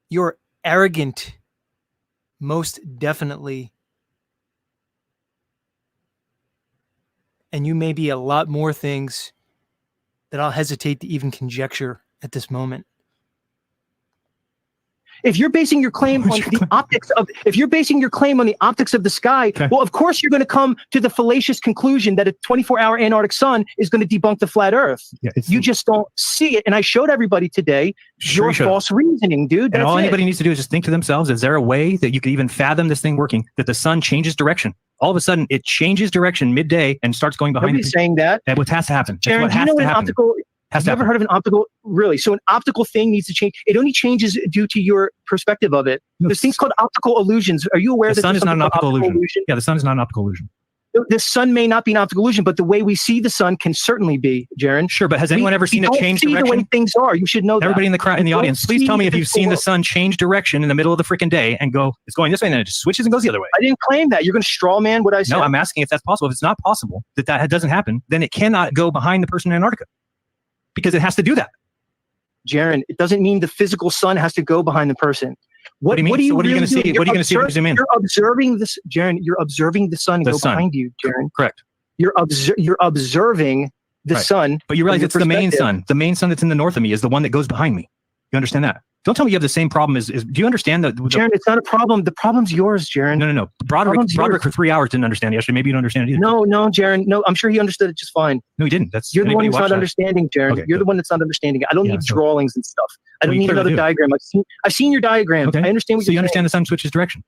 You're arrogant, most definitely. And you may be a lot more things that I'll hesitate to even conjecture at this moment. If you're basing your claim on the optics of, the sky, Okay. well, of course you're going to come to the fallacious conclusion that a 24-hour Antarctic sun is going to debunk the flat Earth. Yeah, You just don't see it, and I showed everybody today Sure your you should. false reasoning, dude. And That's all it. anybody needs to do is just think to themselves, is there a way that you could even fathom this thing working, that the sun changes direction? All of a sudden, it changes direction midday and starts going behind Nobody's it. saying that. That what has to happen. That's Jeran, what do you has know to what an happen. optical? Has Have to you ever happen. heard of an optical? Really? So an optical thing needs to change. It only changes due to your perspective of it. No, There's things called optical illusions. Are you aware The that sun there's is not an something called optical illusion. Yeah, the sun is not an optical illusion. The sun may not be an optical illusion, but the way we see the sun can certainly be, Jeran. Sure, but has anyone ever seen it change see the way direction? things are. You should know Everybody that. in the crowd, in the We don't audience, please see tell me if the you've seen the physical sun change direction in the middle of the freaking day and go, it's going this way, and then it just switches and goes the other way. I didn't claim that. You're going to straw man what I said. No, I'm asking if that's possible. If it's not possible, that doesn't happen, then it cannot go behind the person in Antarctica because it has to do that. Jeran, it doesn't mean the physical sun has to go behind the person. What do you mean? What are you, So what are you really going to see? doing? What are you going to see if you zoom in? You're observing this, Jeran. You're observing the sun The go sun. behind you, Jeran. Correct. You're observing the Right. sun. But you realize from your it's the main perspective. sun. The main sun that's in the north of me is the one that goes behind me. You understand that? Don't tell me you have the same problem as do you understand that? Jeran, it's not a problem. The problem's yours, Jeran. No. Broderick for 3 hours didn't understand it yesterday. Maybe you don't understand it either. No, Jeran. No, I'm sure he understood it just fine. No, he didn't. That's You're the one anybody who's watch not that? understanding, Jeran. Okay, You're the good. one that's not understanding it. I don't Yeah, need so- drawings and stuff. I Well, don't you need clearly another do. diagram. I've seen your diagram. Okay. I understand what So you you're understand saying. the sun switches direction.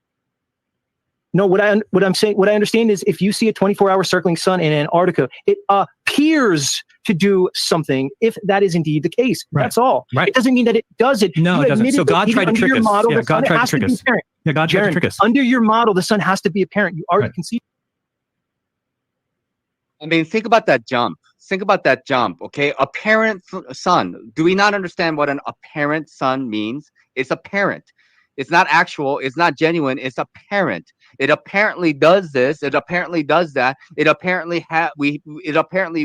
No, what I'm saying, what I understand is if you see a 24-hour circling sun in Antarctica, it appears to do something. If that is indeed the case, Right. that's all. Right. It doesn't mean that it does it. No, You it doesn't. admitted So that God even tried to under trick your us. model, Yeah, the sun God tried to has trick be us. apparent. Yeah, God tried to Jeran, trick us. under your model, the sun has to be apparent. You already Right. conceded. I mean, think about that jump. Think about that jump, okay? Apparent sun. Do we not understand what an apparent sun means? It's apparent. It's not actual. It's not genuine. It's apparent. It apparently does this. It apparently does that. It apparently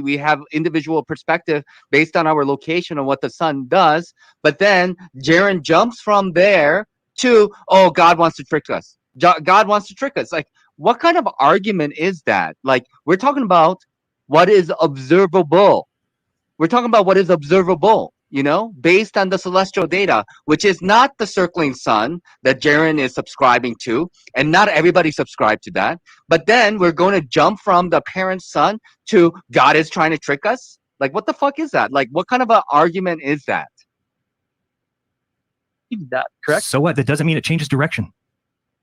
we have individual perspective based on our location and what the sun does. But then Jeran jumps from there to, oh, God wants to trick us. God wants to trick us. Like, what kind of argument is that? Like, we're talking about what is observable. We're talking about what is observable, based on the celestial data, which is not the circling sun that Jeran is subscribing to, and not everybody subscribed to that. But then we're going to jump from the apparent sun to God is trying to trick us. Like, what the fuck is that? Like, what kind of an argument is that? That correct? So what? That doesn't mean it changes direction.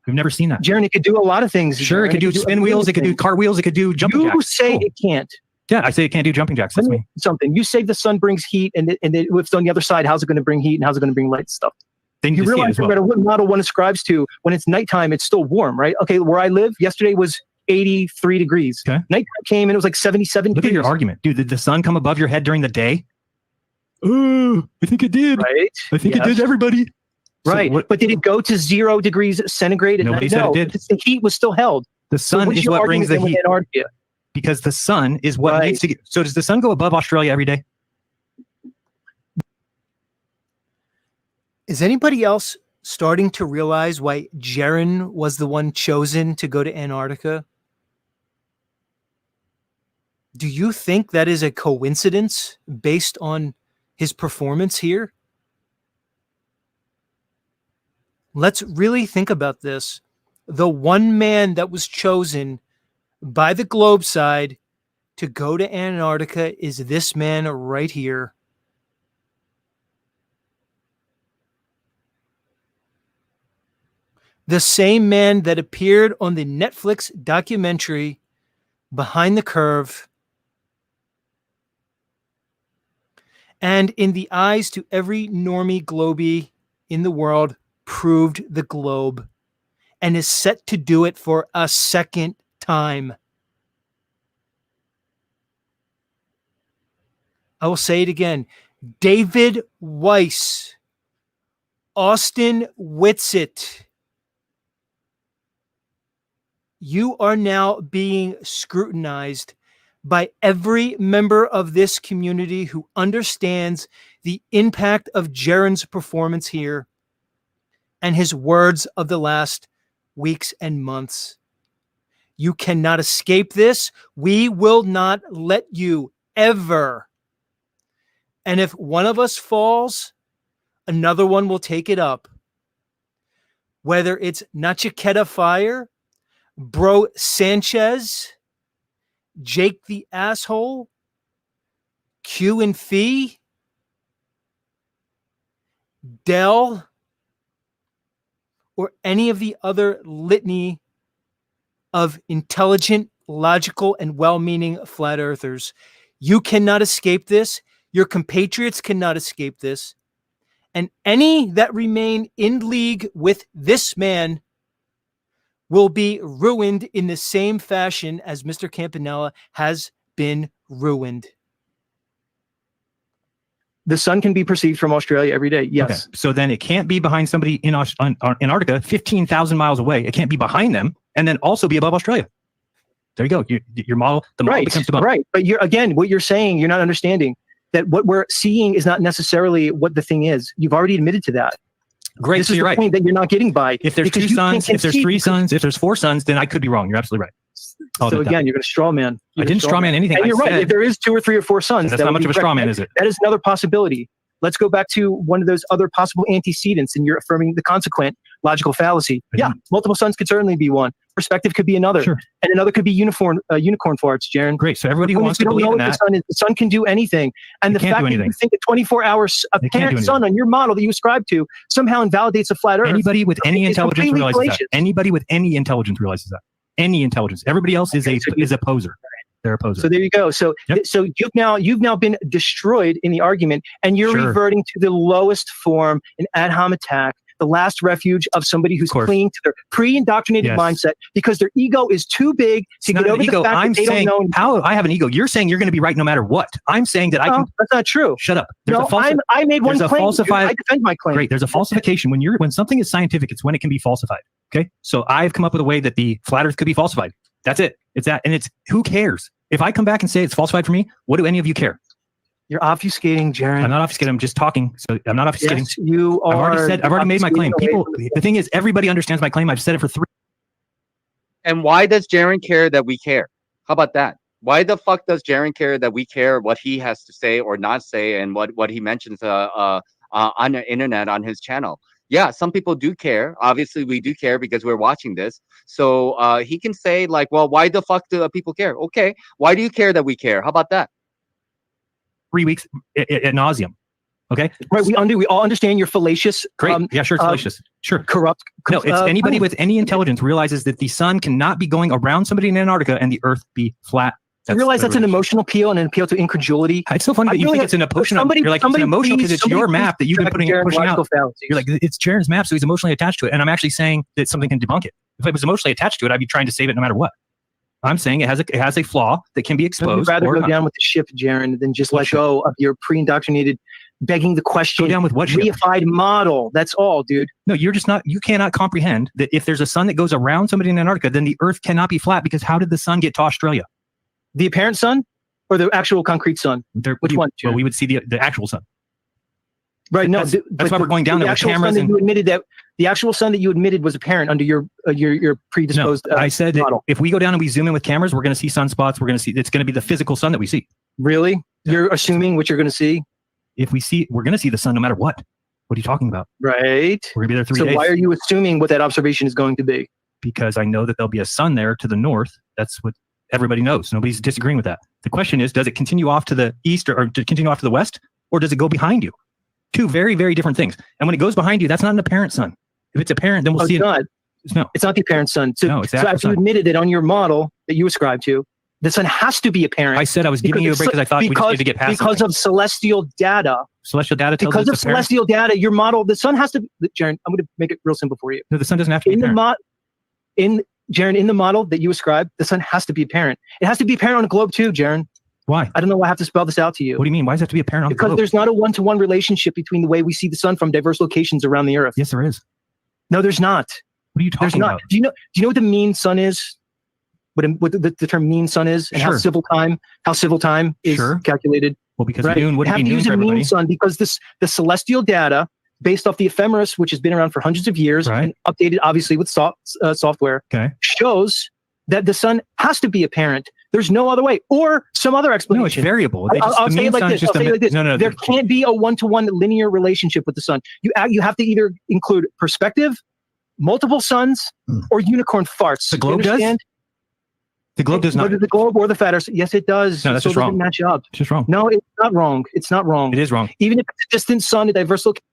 We've never seen that. Jeran, it could do a lot of things. Sure, it Jeran. could do spin wheels. It could do cartwheels. It could do jumping You jacks. say Cool. it can't. Yeah, I say it can't do jumping jacks. That's Let me me. something. You say the sun brings heat, and if it's on the other side, how's it going to bring heat and how's it going to bring light and stuff? They need You to see it realize as no well. matter what model one ascribes to, when it's nighttime, it's still warm, right? Okay, where I live, yesterday was 83 degrees. Okay. Nighttime came and it was like 77 Look degrees. at your argument. Dude, did the sun come above your head during the day? Oh, I think it did. Right? I think it did, everybody. Right. So But did it go to 0 degrees centigrade at Nobody night? said it No, did. because the heat was still held. The sun what is your what brings the argument heat. with Antarctica? Because the sun is what needs to get. So does the sun go above Australia every day? Is anybody else starting to realize why Jeran was the one chosen to go to Antarctica? Do you think that is a coincidence based on his performance here? Let's really think about this. The one man that was chosen by the globe side to go to Antarctica is this man right here. The same man that appeared on the Netflix documentary Behind the Curve, and in the eyes to every normie globie in the world, proved the globe and is set to do it for a second time. I will say it again. David Weiss, Austin Whitsitt, you are now being scrutinized by every member of this community who understands the impact of Jeran's performance here and his words of the last weeks and months. You cannot escape this. We will not let you ever. And if one of us falls, another one will take it up. Whether it's Nachiketa Fire, Bro Sanchez, Jake the Asshole, Q and Fee, Dell, or any of the other litany of intelligent, logical, and well-meaning flat earthers. You cannot escape this. Your compatriots cannot escape this. And any that remain in league with this man will be ruined in the same fashion as Mr. Campanella has been ruined. The sun can be perceived from Australia every day. Yes. Okay. So then it can't be behind somebody in Antarctica, 15,000 miles away. It can't be behind them and then also be above Australia. There you go. Your model, the model becomes above. Right. But what you're saying, you're not understanding that what we're seeing is not necessarily what the thing is. You've already admitted to that. Great. This so is you're the right. point that you're not getting by. If there's two suns, if there's three suns, if there's four suns, then I could be wrong. You're absolutely right. So again, you're going to straw man. I didn't straw man anything. And you're right. If there is 2 or 3 or 4 suns, that's not much of a straw man, is it? That is another possibility. Let's go back to one of those other possible antecedents, and you're affirming the consequent logical fallacy. Yeah, multiple suns could certainly be one. Perspective could be another. Sure. And another could be unicorn farts, Jeran. Great. So everybody wants to believe in that. The sun can do anything. And the fact that you think a 24-hour apparent sun on your model that you ascribe to somehow invalidates a flat earth. Anybody with any intelligence realizes that. Anybody with any intelligence realizes that. Any intelligence. Everybody else is a poser. They're a poser. So there you go. So so you've now been destroyed in the argument, and you're reverting to the lowest form, an ad hom attack, the last refuge of somebody who's clinging to their pre-indoctrinated mindset because their ego is too big to get over the fact that they don't know. How I have an ego. You're saying you're going to be right no matter what. I'm saying that I can. That's not true. Shut up. I made one claim. I defend my claim. Great. There's a falsification when something is scientific. It's when it can be falsified. Okay. So I've come up with a way that the flat Earth could be falsified. That's it. It's that, and it's who cares if I come back and say it's falsified for me? What do any of you care? You're obfuscating, Jeran. I'm not obfuscating. I'm just talking. So I'm not obfuscating. Yes, you are. I've already made my claim. The thing is, everybody understands my claim. I've said it for 3. And why does Jeran care that we care? How about that? Why the fuck does Jeran care that we care what he has to say or not say and what he mentions on the internet on his channel? Yeah, some people do care. Obviously, we do care because we're watching this. So he can say like, well, why the fuck do people care? Okay, why do you care that we care? How about that? 3 weeks ad nauseum. Okay. Right. We all understand you're fallacious. Great. Yeah, sure. It's fallacious. Sure. Corrupt. No, it's anybody with any intelligence realizes that the sun cannot be going around somebody in Antarctica and the Earth be flat You realize that's an emotional appeal and an appeal to incredulity. It's so funny that you think it's an emotional. You're like, it's an emotional because it's your map that you've been pushing out. You're like, it's Jeran's map, so he's emotionally attached to it. And I'm actually saying that something can debunk it. If I was emotionally attached to it, I'd be trying to save it no matter what. I'm saying it has a flaw that can be exposed. I'd rather go down with the ship, Jeran, than just let go of your pre-indoctrinated begging the question. Go down with what ship? Reified model. That's all, dude. No, you're just not. You cannot comprehend that if there's a sun that goes around somebody in Antarctica, then the Earth cannot be flat because how did the sun get to Australia? The apparent sun or the actual concrete sun? Which one? Well, we would see the actual sun. Right. No, that's why we're going down there with cameras. You admitted that the actual sun that you admitted was apparent under your predisposed. No, I said that if we go down and we zoom in with cameras, we're going to see sunspots. We're going to see. It's going to be the physical sun that we see. Really? Yeah. You're assuming what you're going to see? If we see, we're going to see the sun no matter what. What are you talking about? Right. We're going to be there 3 days. So why are you assuming what that observation is going to be? Because I know that there'll be a sun there to the north. That's what everybody knows. Nobody's disagreeing with that. The question is, does it continue off to the east or to continue off to the west, or does it go behind you? Two very, very different things. And when it goes behind you, that's not an apparent sun. If it's apparent, then we'll see it. No, it's not the apparent sun. So, no, it's so after you admitted that on your model that you ascribe to, the sun has to be apparent. I said I was giving you a break because I thought we just needed to get past because of celestial data. Celestial data tells because of celestial data, your model, the sun has to. Jeran, I'm going to make it real simple for you. No, the sun doesn't have to be apparent. Jeran, in the model that you ascribe, the sun has to be apparent. It has to be apparent on a globe too, Jeran. Why? I don't know why I have to spell this out to you. What do you mean? Why does it have to be apparent on the globe? Because there's not a one-to-one relationship between the way we see the sun from diverse locations around the Earth. Yes, there is. No, there's not. What are you talking about? Do you know what the mean sun is? What the term mean sun is, and how civil time is calculated? Well, because noon wouldn't be noon for everybody. You have to use a mean sun because the celestial data, based off the ephemeris, which has been around for hundreds of years, and updated obviously with software, shows that the sun has to be apparent. There's no other way, or some other explanation. No, it's variable. I'll say it like this. No. There can't be a one-to-one linear relationship with the sun. You have to either include perspective, multiple suns, or unicorn farts. The globe does? The globe does not. Whether the globe or the fat Earth. Yes, it does. No, that's just wrong. Match up. It's just wrong. No, it's not wrong. It's not wrong. It is wrong. Even if it's a distant sun, a diverse location.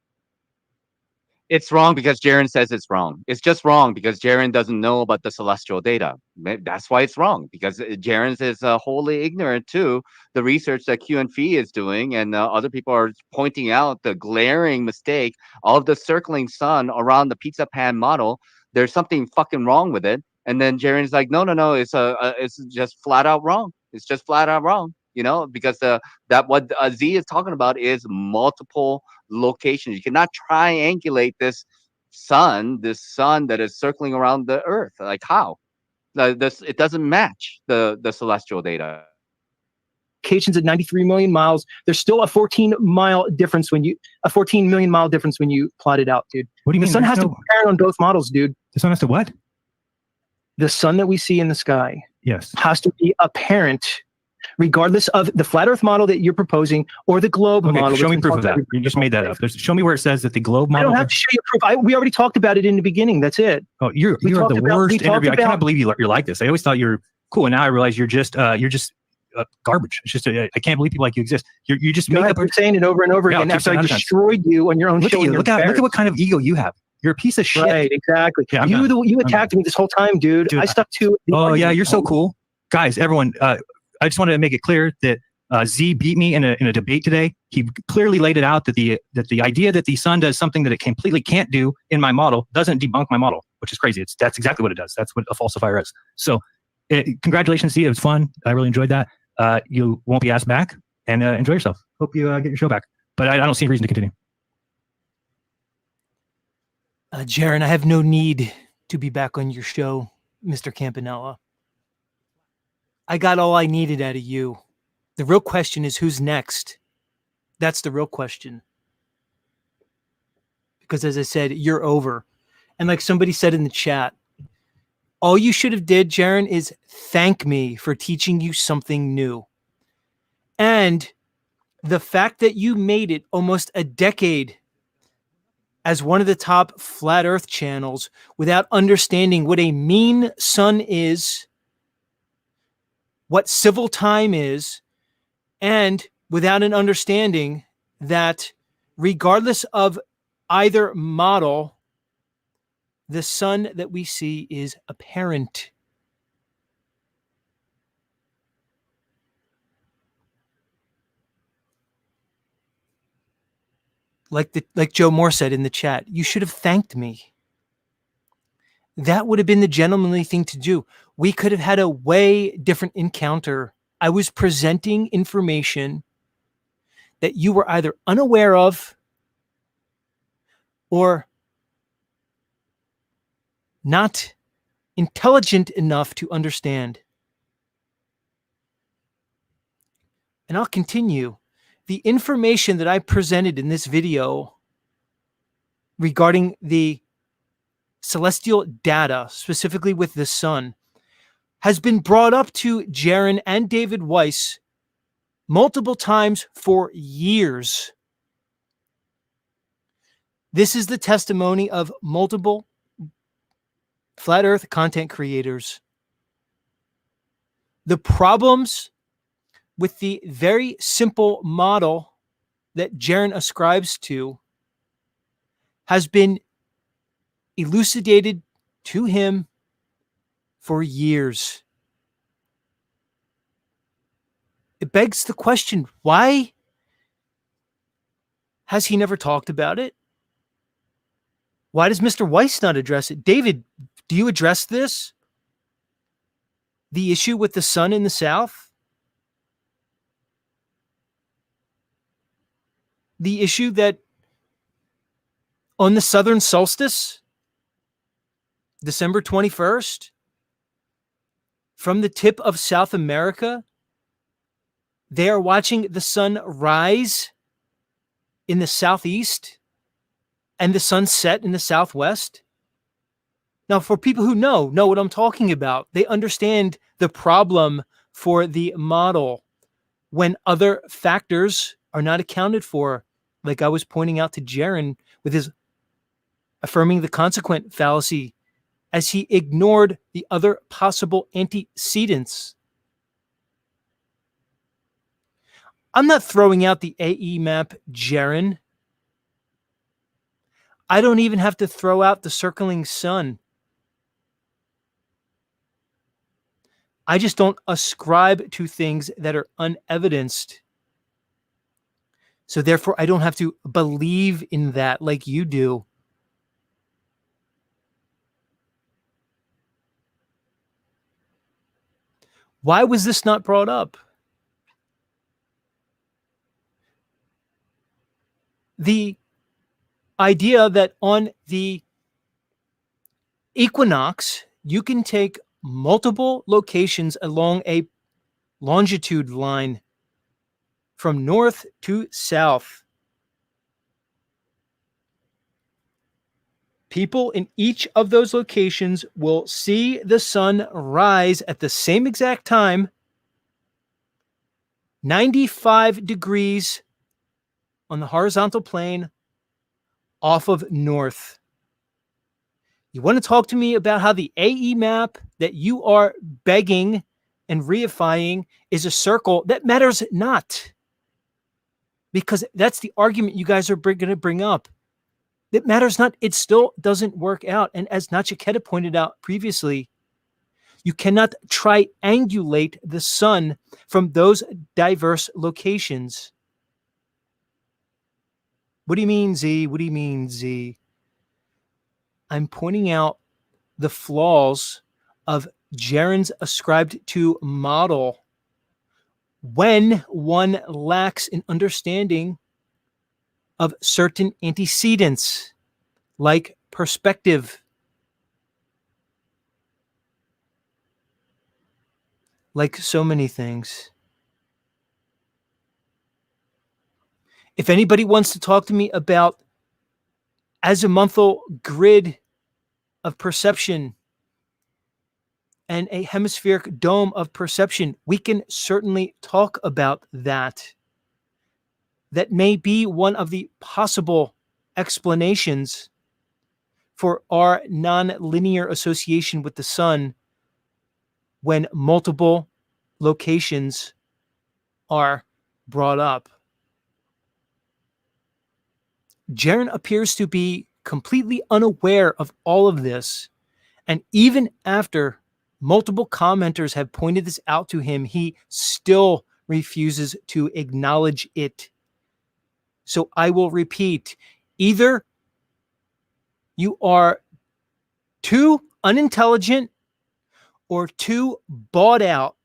It's wrong because Jeran says it's wrong. It's just wrong because Jeran doesn't know about the celestial data. That's why it's wrong, because Jeran is wholly ignorant to the research that QNFE is doing, and other people are pointing out the glaring mistake of the circling sun around the pizza pan model. There's something fucking wrong with it. And then Jeran's like, no, it's just flat out wrong. It's just flat out wrong. You know, because that what Z is talking about is multiple locations. You cannot triangulate this sun that is circling around the Earth. Like how? It doesn't match the celestial data. Locations at 93 million miles. There's still a 14 million mile difference when you plot it out, dude. What do you mean? The sun has to be apparent on both models, dude. The sun has to what? The sun that we see in the sky, yes, has to be apparent, regardless of the flat Earth model that you're proposing or the globe model. Show me proof of that. You just made that up. Show me where it says that the globe model. I don't have to show you proof. We already talked about it in the beginning. That's it. Oh, you're the worst interview. I cannot believe you're like this. I always thought you're cool, and now I realize you're just garbage. It's just I can't believe people like you exist. You just make up. You're saying it over and over again after I destroyed you on your own show. Look at what kind of ego you have. You're a piece of shit. Right, exactly. Yeah, you attacked me this whole time, dude. I stuck to it. Oh yeah, you're so cool, guys. Everyone, I just wanted to make it clear that Z beat me in a debate today. He clearly laid it out that the idea that the sun does something that it completely can't do in my model doesn't debunk my model, which is crazy. That's exactly what it does. That's what a falsifier is. So, congratulations, Z. It was fun. I really enjoyed that. You won't be asked back, and enjoy yourself. Hope you get your show back. But I don't see a reason to continue. Jeran, I have no need to be back on your show, Mr. Campanella. I got all I needed out of you. The real question is who's next? That's the real question. Because as I said, you're over. And like somebody said in the chat, all you should have did, Jeran, is thank me for teaching you something new. And the fact that you made it almost a decade as one of the top flat Earth channels without understanding what a mean sun is, what civil time is, and without an understanding that regardless of either model, the sun that we see is apparent. like Joe Moore said in the chat, you should have thanked me. That would have been the gentlemanly thing to do. We could have had a way different encounter. I was presenting information that you were either unaware of or not intelligent enough to understand. And I'll continue. The information that I presented in this video regarding the celestial data, specifically with the sun, has been brought up to Jeran and David Weiss multiple times for years. This is the testimony of multiple flat earth content creators. The problems with the very simple model that Jeran ascribes to has been elucidated to him for years. It begs the question, why has he never talked about it? Why does Mr. Weiss not address it? David, do you address this? The issue with the sun in the south? The issue that on the southern solstice, December 21st, from the tip of South America, they are watching the sun rise in the southeast and the sun set in the southwest. Now, for people who know what I'm talking about, they understand the problem for the model when other factors are not accounted for, like I was pointing out to Jeran with his affirming the consequent fallacy, as he ignored the other possible antecedents. I'm not throwing out the AE map, Jeran. I don't even have to throw out the circling sun. I just don't ascribe to things that are unevidenced. So therefore, I don't have to believe in that like you do. Why was this not brought up? The idea that on the equinox, you can take multiple locations along a longitude line from north to south. People in each of those locations will see the sun rise at the same exact time, 95 degrees on the horizontal plane off of north. You want to talk to me about how the AE map that you are begging and reifying is a circle that matters not. Because that's the argument you guys are going to bring up. It matters not. It still doesn't work out. And as Nachiketa pointed out previously, you cannot triangulate the sun from those diverse locations. What do you mean, Z? What do you mean, Z? I'm pointing out the flaws of Jeran's ascribed to model when one lacks an understanding of certain antecedents, like perspective, like so many things. If anybody wants to talk to me about azimuthal grid of perception and a hemispheric dome of perception, we can certainly talk about that. That may be one of the possible explanations for our non-linear association with the sun when multiple locations are brought up. Jeran appears to be completely unaware of all of this, and even after multiple commenters have pointed this out to him, he still refuses to acknowledge it. So I will repeat, either you are too unintelligent or too bought out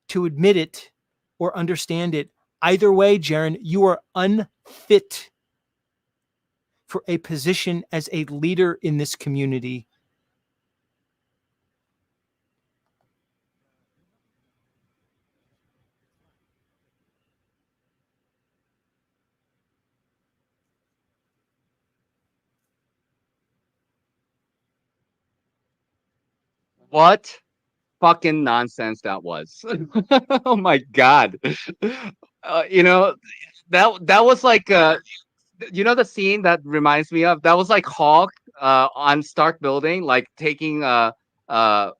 to admit it or understand it. Either way, Jeran, you are unfit for a position as a leader in this community. What fucking nonsense that was. Oh my god. You know, that was like you know the scene that reminds me of? That was like Hawk on Stark Building, like taking uh uh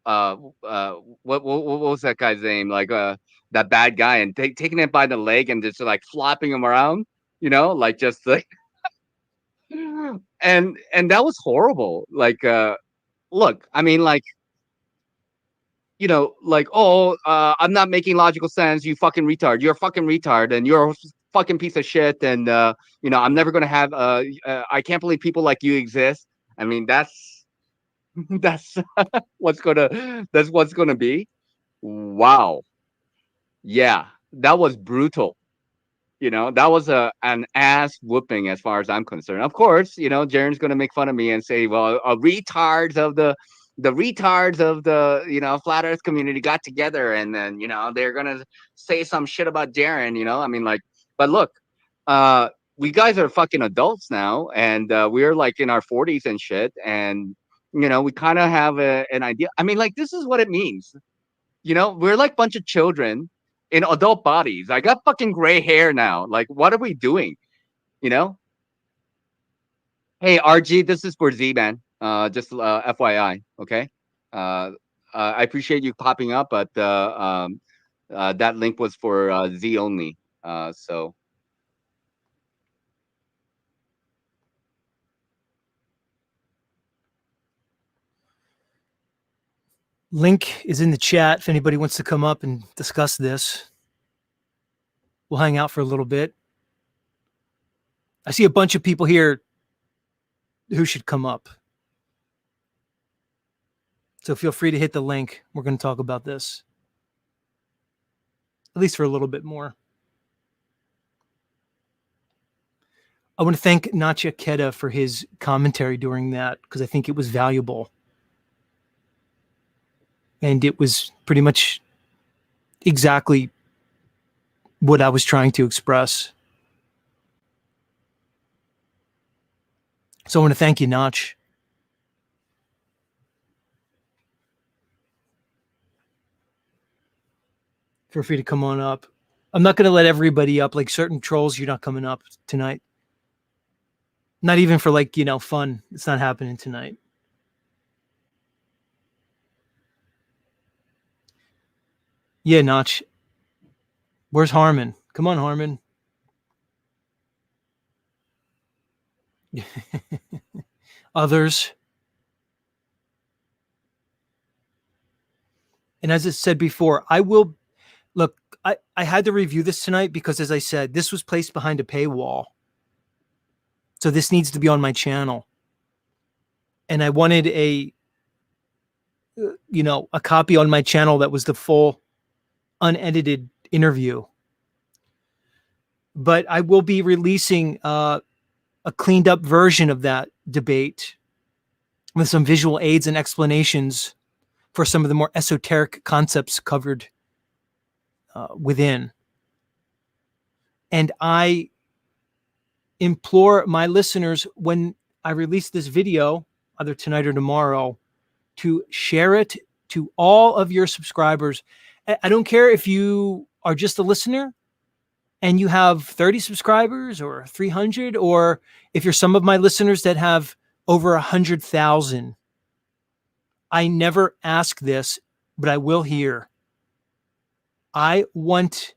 what was that guy's name? Like that bad guy and taking it by the leg and just like flopping him around, you know, like just like and that was horrible. Like look, I mean like you know, like, oh, I'm not making logical sense. You fucking retard. You're a fucking retard, and you're a fucking piece of shit. And you know, I'm never gonna have. I can't believe people like you exist. I mean, that's that's that's what's gonna be. Wow. Yeah, that was brutal. You know, that was an ass whooping as far as I'm concerned. Of course, you know, Jaren's gonna make fun of me and say, "Well, the retards of the flat Earth community got together, and then they're gonna say some shit about Jaren." You know, I mean, like, but look, uh, we guys are fucking adults now, and we're like in our 40s and shit, and we kind of have an idea. I mean, like, this is what it means. We're like a bunch of children in adult bodies. I got fucking gray hair now. Like, what are we doing? You know? Hey, RG, this is for Z, man. Just FYI, okay? I appreciate you popping up, but that link was for Z only. So Link is in the chat if anybody wants to come up and discuss this. We'll hang out for a little bit. I see a bunch of people here who should come up. So feel free to hit the link. We're going to talk about this, at least for a little bit more. I want to thank Natya Keda for his commentary during that, because I think it was valuable. And it was pretty much exactly what I was trying to express. So I want to thank you, Notch. Feel free to come on up. I'm not going to let everybody up. Like certain trolls, you're not coming up tonight. Not even for like, fun. It's not happening tonight. Yeah, Notch. Where's Harmon? Come on, Harmon. Others. And as I said before, I will look, I had to review this tonight because, as I said, this was placed behind a paywall. So this needs to be on my channel. And I wanted a copy on my channel that was the full unedited interview. But I will be releasing a cleaned up version of that debate with some visual aids and explanations for some of the more esoteric concepts covered within. And I implore my listeners, when I release this video, either tonight or tomorrow, to share it to all of your subscribers. I don't care if you are just a listener and you have 30 subscribers or 300, or if you're some of my listeners that have over 100,000. I never ask this, but I will here. I want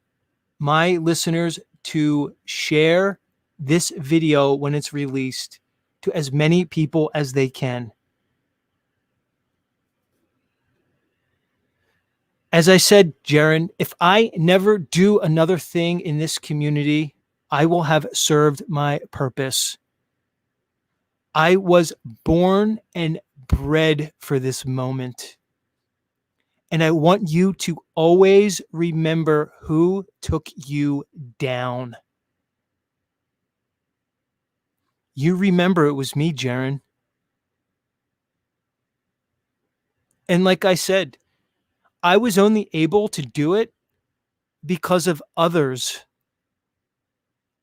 my listeners to share this video when it's released to as many people as they can. As I said, Jeran, if I never do another thing in this community, I will have served my purpose. I was born and bred for this moment. And I want you to always remember who took you down. You remember it was me, Jeran. And like I said, I was only able to do it because of others.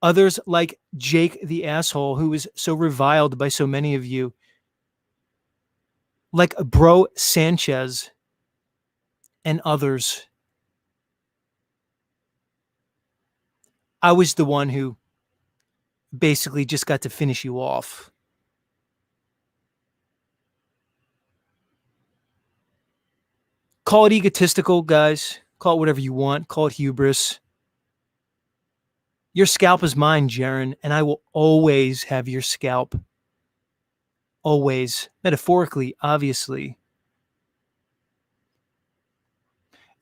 Others like Jake the asshole, who was so reviled by so many of you. Like Bro Sanchez and others. I was the one who basically just got to finish you off. Call it egotistical, guys. Call it whatever you want. Call it hubris. Your scalp is mine, Jeran, and I will always have your scalp. Always. Metaphorically, obviously.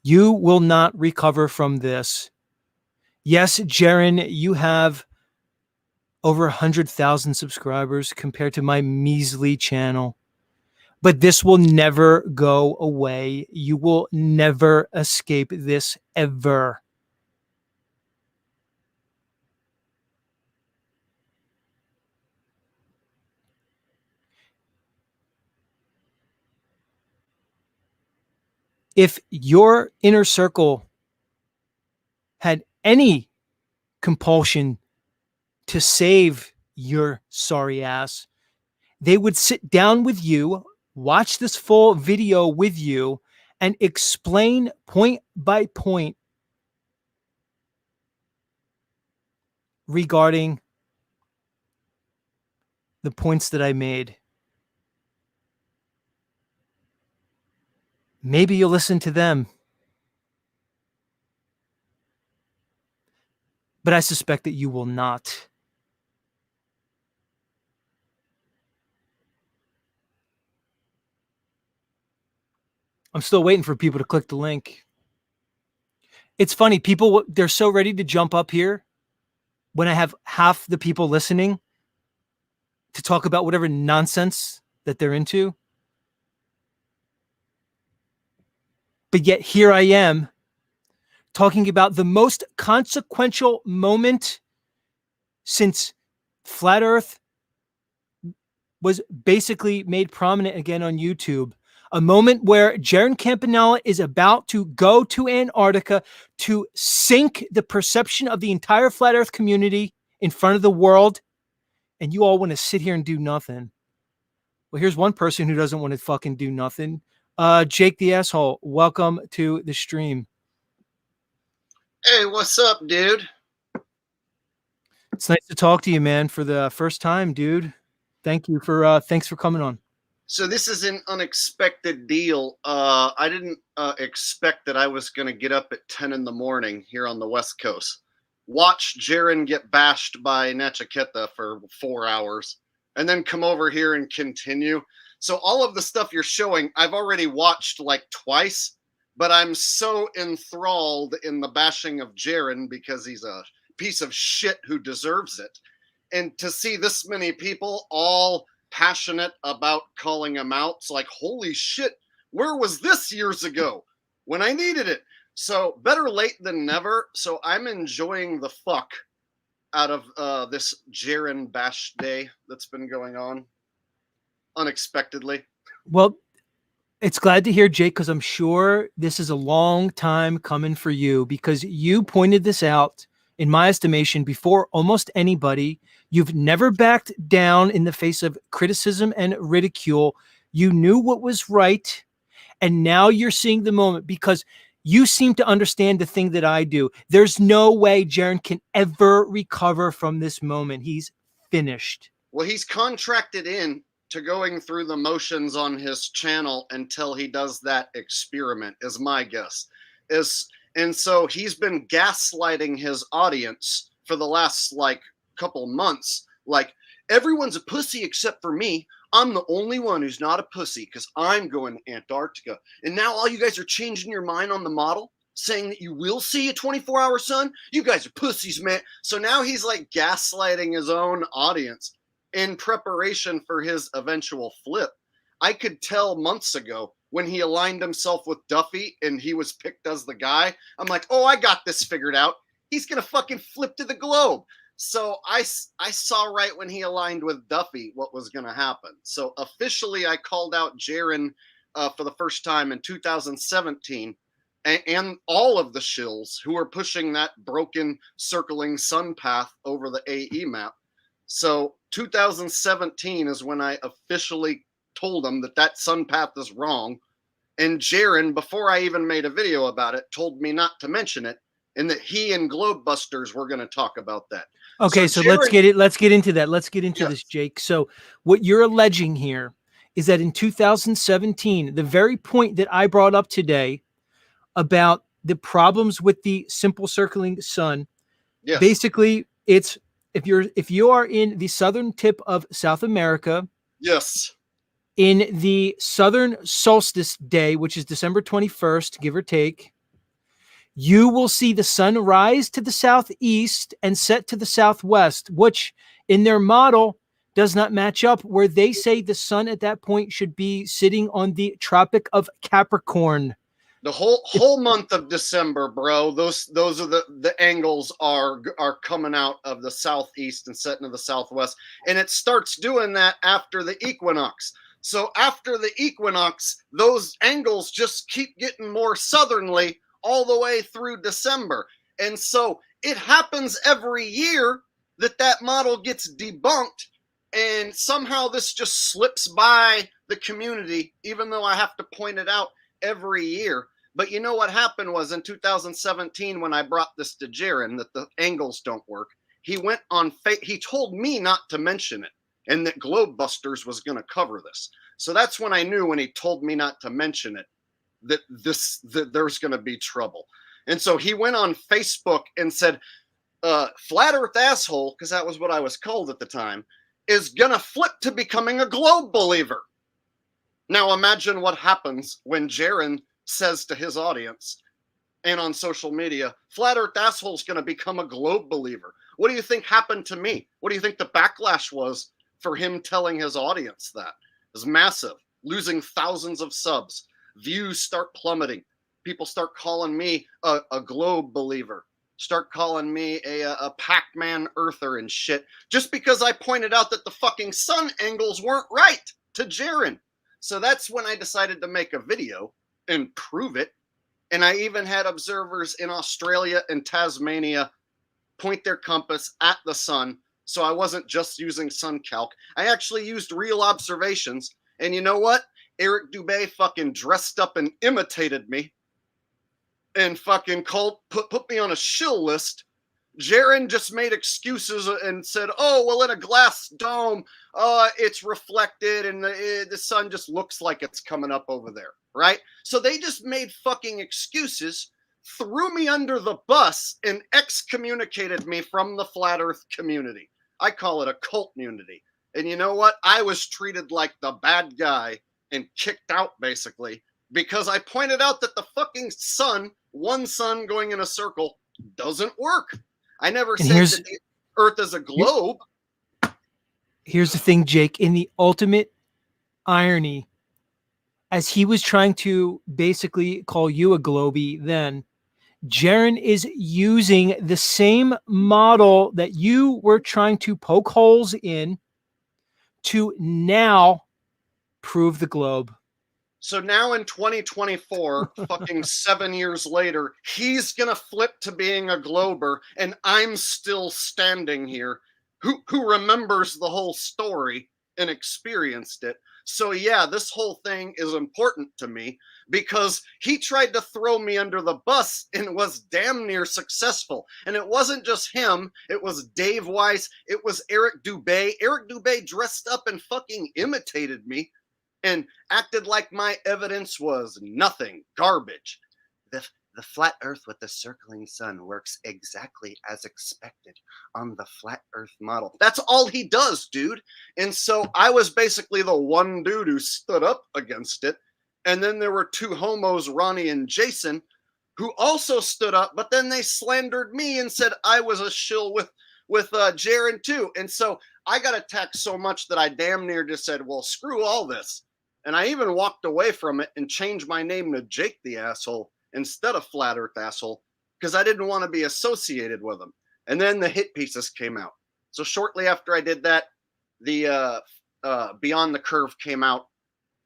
You will not recover from this. Yes, Jeran, you have over 100,000 subscribers compared to my measly channel. But this will never go away. You will never escape this ever. If your inner circle had any compulsion to save your sorry ass, they would sit down with you, watch this full video with you, and explain point by point regarding the points that I made. Maybe you'll listen to them. But I suspect that you will not. I'm still waiting for people to click the link. It's funny, people, they're so ready to jump up here when I have half the people listening to talk about whatever nonsense that they're into. But yet here I am talking about the most consequential moment since Flat Earth was basically made prominent again on YouTube. A moment where Jeran Campanella is about to go to Antarctica to sink the perception of the entire Flat Earth community in front of the world. And you all want to sit here and do nothing. Well, here's one person who doesn't want to fucking do nothing. Jake the asshole, welcome to the stream. Hey, what's up, dude? It's nice to talk to you, man, for the first time, dude. Thanks for coming on. So this is an unexpected deal. I didn't expect that I was going to get up at 10 in the morning here on the West Coast, watch Jeran get bashed by Nachiketa for 4 hours, and then come over here and continue. So all of the stuff you're showing, I've already watched like twice, but I'm so enthralled in the bashing of Jeran because he's a piece of shit who deserves it. And to see this many people all passionate about calling him out, it's like, holy shit, where was this years ago when I needed it? So better late than never. So I'm enjoying the fuck out of this Jeran bash day that's been going on unexpectedly. Well, it's glad to hear, Jake, because I'm sure this is a long time coming for you, because you pointed this out, in my estimation, before almost anybody. You've never backed down in the face of criticism and ridicule. You knew what was right, and now you're seeing the moment because you seem to understand the thing that I do. There's no way Jeran can ever recover from this moment. He's finished. Well, he's contracted in to going through the motions on his channel until he does that experiment, is my guess. And so he's been gaslighting his audience for the last like couple months. Like, everyone's a pussy except for me. I'm the only one who's not a pussy because I'm going to Antarctica. And now all you guys are changing your mind on the model. saying that you will see a 24-hour sun. You guys are pussies, man. So now he's like gaslighting his own audience in preparation for his eventual flip. I could tell months ago when he aligned himself with Duffy and he was picked as the guy. I'm like, oh, I got this figured out. He's going to fucking flip to the globe. So I saw right when he aligned with Duffy what was going to happen. So officially I called out Jeran for the first time in 2017 and all of the shills who are pushing that broken circling sun path over the AE map. So 2017 is when I officially told him that that sun path is wrong. And Jeran, before I even made a video about it, told me not to mention it and that he and Globebusters were going to talk about that. Okay, so let's get into that. Let's get into this, Jake. So what you're alleging here is that in 2017, the very point that I brought up today about the problems with the simple circling sun, basically it's if you are in the southern tip of South America, in the southern solstice day, which is December 21st, give or take, you will see the sun rise to the southeast and set to the southwest, which in their model does not match up, where they say the sun at that point should be sitting on the Tropic of Capricorn. The whole month of December, bro. Those are the angles are coming out of the southeast and setting to the southwest, and it starts doing that after the equinox. So after the equinox, those angles just keep getting more southerly all the way through December. And so it happens every year that model gets debunked, and somehow this just slips by the community, even though I have to point it out every year. But you know what happened was in 2017 when I brought this to Jeran that the angles don't work, he went on he told me not to mention it and that Globebusters was going to cover this. So that's when I knew, when he told me not to mention it, that there's going to be trouble. And so he went on Facebook and said, Flat Earth asshole, because that was what I was called at the time, is going to flip to becoming a globe believer. Now imagine what happens when Jeran says to his audience and on social media, Flat Earth asshole is going to become a globe believer. What do you think happened to me? What do you think the backlash was for him telling his audience that? It was massive, losing thousands of subs. Views start plummeting. People start calling me a globe believer. Start calling me a Pac-Man earther and shit, just because I pointed out that the fucking sun angles weren't right to Jeran. So that's when I decided to make a video and prove it. And I even had observers in Australia and Tasmania point their compass at the sun. So I wasn't just using sun calc. I actually used real observations. And you know what? Eric Dubé fucking dressed up and imitated me and fucking put me on a shill list. Jeran just made excuses and said, oh, well, in a glass dome, it's reflected and the sun just looks like it's coming up over there, right? So they just made fucking excuses, threw me under the bus, and excommunicated me from the Flat Earth community. I call it a cult community. And you know what? I was treated like the bad guy and kicked out, basically, because I pointed out that the fucking sun, one sun going in a circle, doesn't work. I never said that the Earth is a globe. Here's the thing, Jake. In the ultimate irony, as he was trying to basically call you a globie then, Jeran is using the same model that you were trying to poke holes in to now prove the globe. So now in 2024, fucking 7 years later, he's going to flip to being a glober, and I'm still standing here, who remembers the whole story and experienced it. So yeah, this whole thing is important to me because he tried to throw me under the bus and was damn near successful. And it wasn't just him. It was Dave Weiss. It was Eric Dubé. Eric Dubé dressed up and fucking imitated me and acted like my evidence was nothing, garbage. The flat Earth with the circling sun works exactly as expected on the flat Earth model. That's all he does, dude. And so I was basically the one dude who stood up against it. And then there were two homos, Ronnie and Jason, who also stood up, but then they slandered me and said I was a shill with Jeran too. And so I got attacked so much that I damn near just said, well, screw all this. And I even walked away from it and changed my name to Jake the Asshole instead of Flat Earth Asshole, because I didn't want to be associated with them. And then the hit pieces came out. So shortly after I did that, the Beyond the Curve came out.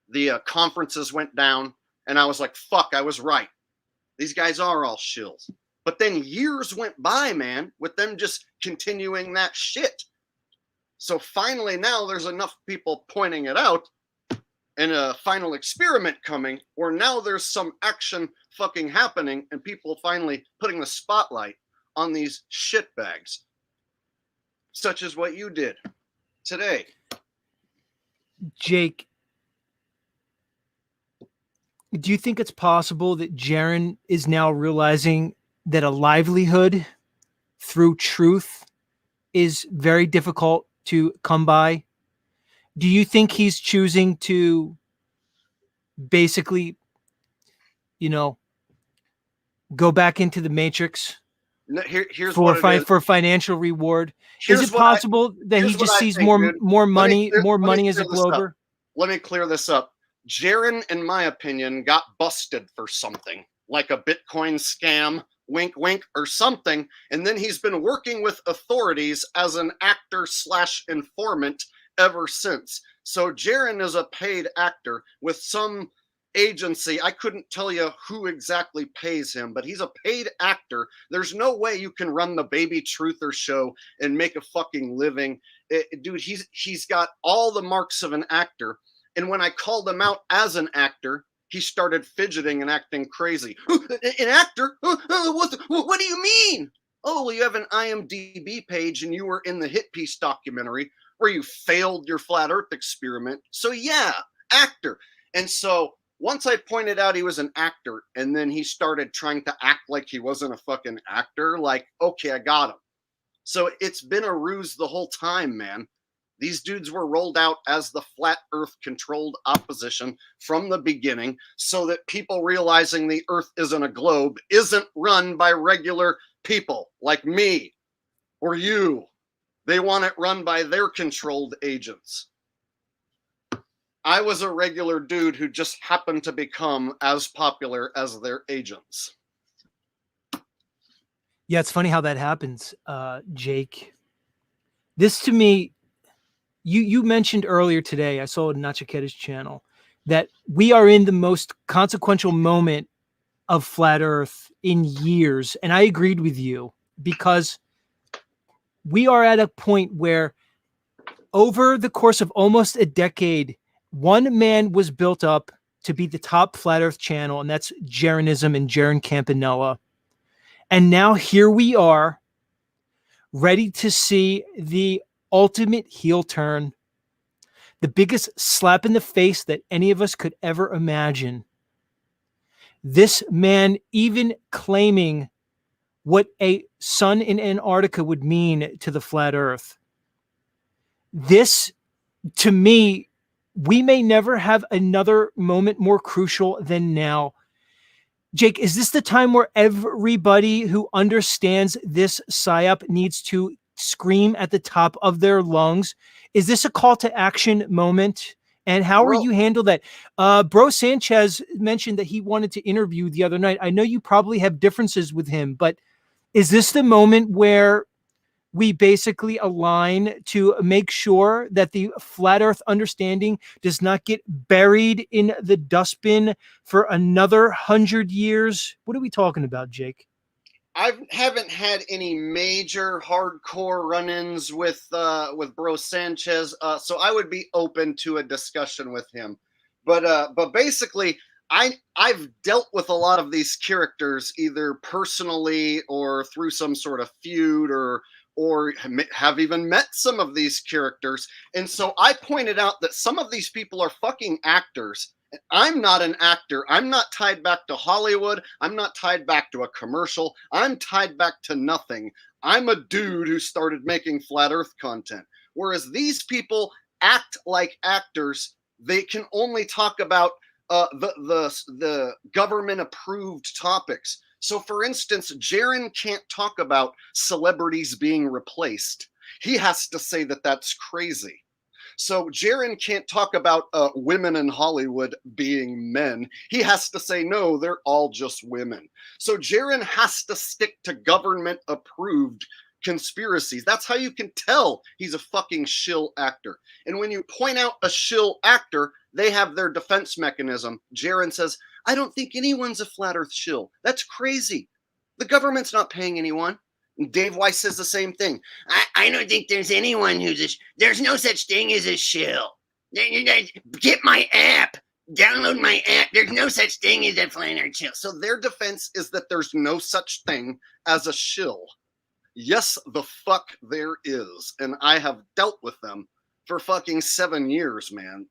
The conferences went down, and I was like, fuck, I was right. These guys are all shills. But then years went by, man, with them just continuing that shit. So finally now there's enough people pointing it out and a final experiment coming where now there's some action fucking happening and people finally putting the spotlight on these shitbags, such as what you did today. Jake, do you think it's possible that Jeran is now realizing that a livelihood through truth is very difficult to come by? Do you think he's choosing to basically, go back into the matrix No, here's for what it is. for financial reward? Here's Is it what I- possible that he here's what just I sees think, more dude. money Let me as a clear this up. Glober? Let me clear this up. Jeran, in my opinion, got busted for something, like a Bitcoin scam, wink, wink, or something. And then he's been working with authorities as an actor / informant ever since. So Jeran is a paid actor with some agency. I couldn't tell you who exactly pays him, but he's a paid actor. There's no way you can run the Baby Truther show and make a fucking living. Dude, he's got all the marks of an actor. And when I called him out as an actor, he started fidgeting and acting crazy. An actor? What do you mean? Oh, well, you have an IMDb page and you were in the hit piece documentary where you failed your flat earth experiment. So yeah, actor. And so once I pointed out he was an actor and then he started trying to act like he wasn't a fucking actor, like, okay, I got him. So it's been a ruse the whole time, man. These dudes were rolled out as the flat earth controlled opposition from the beginning so that people realizing the earth isn't a globe isn't run by regular people like me or you. They want it run by their controlled agents. I was a regular dude who just happened to become as popular as their agents. Yeah, it's funny how that happens, Jake. This to me, you mentioned earlier today, I saw on Nachiketta's channel, that we are in the most consequential moment of flat earth in years. And I agreed with you because we are at a point where over the course of almost a decade, one man was built up to be the top flat earth channel, and that's Jeranism and Jeran Campanella. And now here we are, ready to see the ultimate heel turn, the biggest slap in the face that any of us could ever imagine. This man even claiming what a sun in Antarctica would mean to the flat earth. This, to me, we may never have another moment more crucial than now. Jake, is this the time where everybody who understands this psyop needs to scream at the top of their lungs? Is this a call to action moment? And how are you handle that? Bro Sanchez mentioned that he wanted to interview the other night. I know you probably have differences with him, but is this the moment where we basically align to make sure that the flat earth understanding does not get buried in the dustbin for another 100 years? What are we talking about, Jake? I haven't had any major hardcore run-ins with Bro Sanchez, so I would be open to a discussion with him. But basically, I've dealt with a lot of these characters either personally or through some sort of feud or have even met some of these characters. And so I pointed out that some of these people are fucking actors. I'm not an actor. I'm not tied back to Hollywood. I'm not tied back to a commercial. I'm tied back to nothing. I'm a dude who started making flat earth content. Whereas these people act like actors. They can only talk about the government approved topics. So, for instance, Jeran can't talk about celebrities being replaced. He has to say that that's crazy. So Jeran can't talk about women in Hollywood being men. He has to say, no, they're all just women. So Jeran has to stick to government approved conspiracies. That's how you can tell he's a fucking shill actor. And when you point out a shill actor, they have their defense mechanism. Jeran says, I don't think anyone's a flat earth shill. That's crazy. The government's not paying anyone. And Dave Weiss says the same thing. I don't think there's anyone who's there's no such thing as a shill. Get my app. Download my app. There's no such thing as a flat earth shill. So their defense is that there's no such thing as a shill. Yes, the fuck there is. And I have dealt with them for fucking 7 years, man.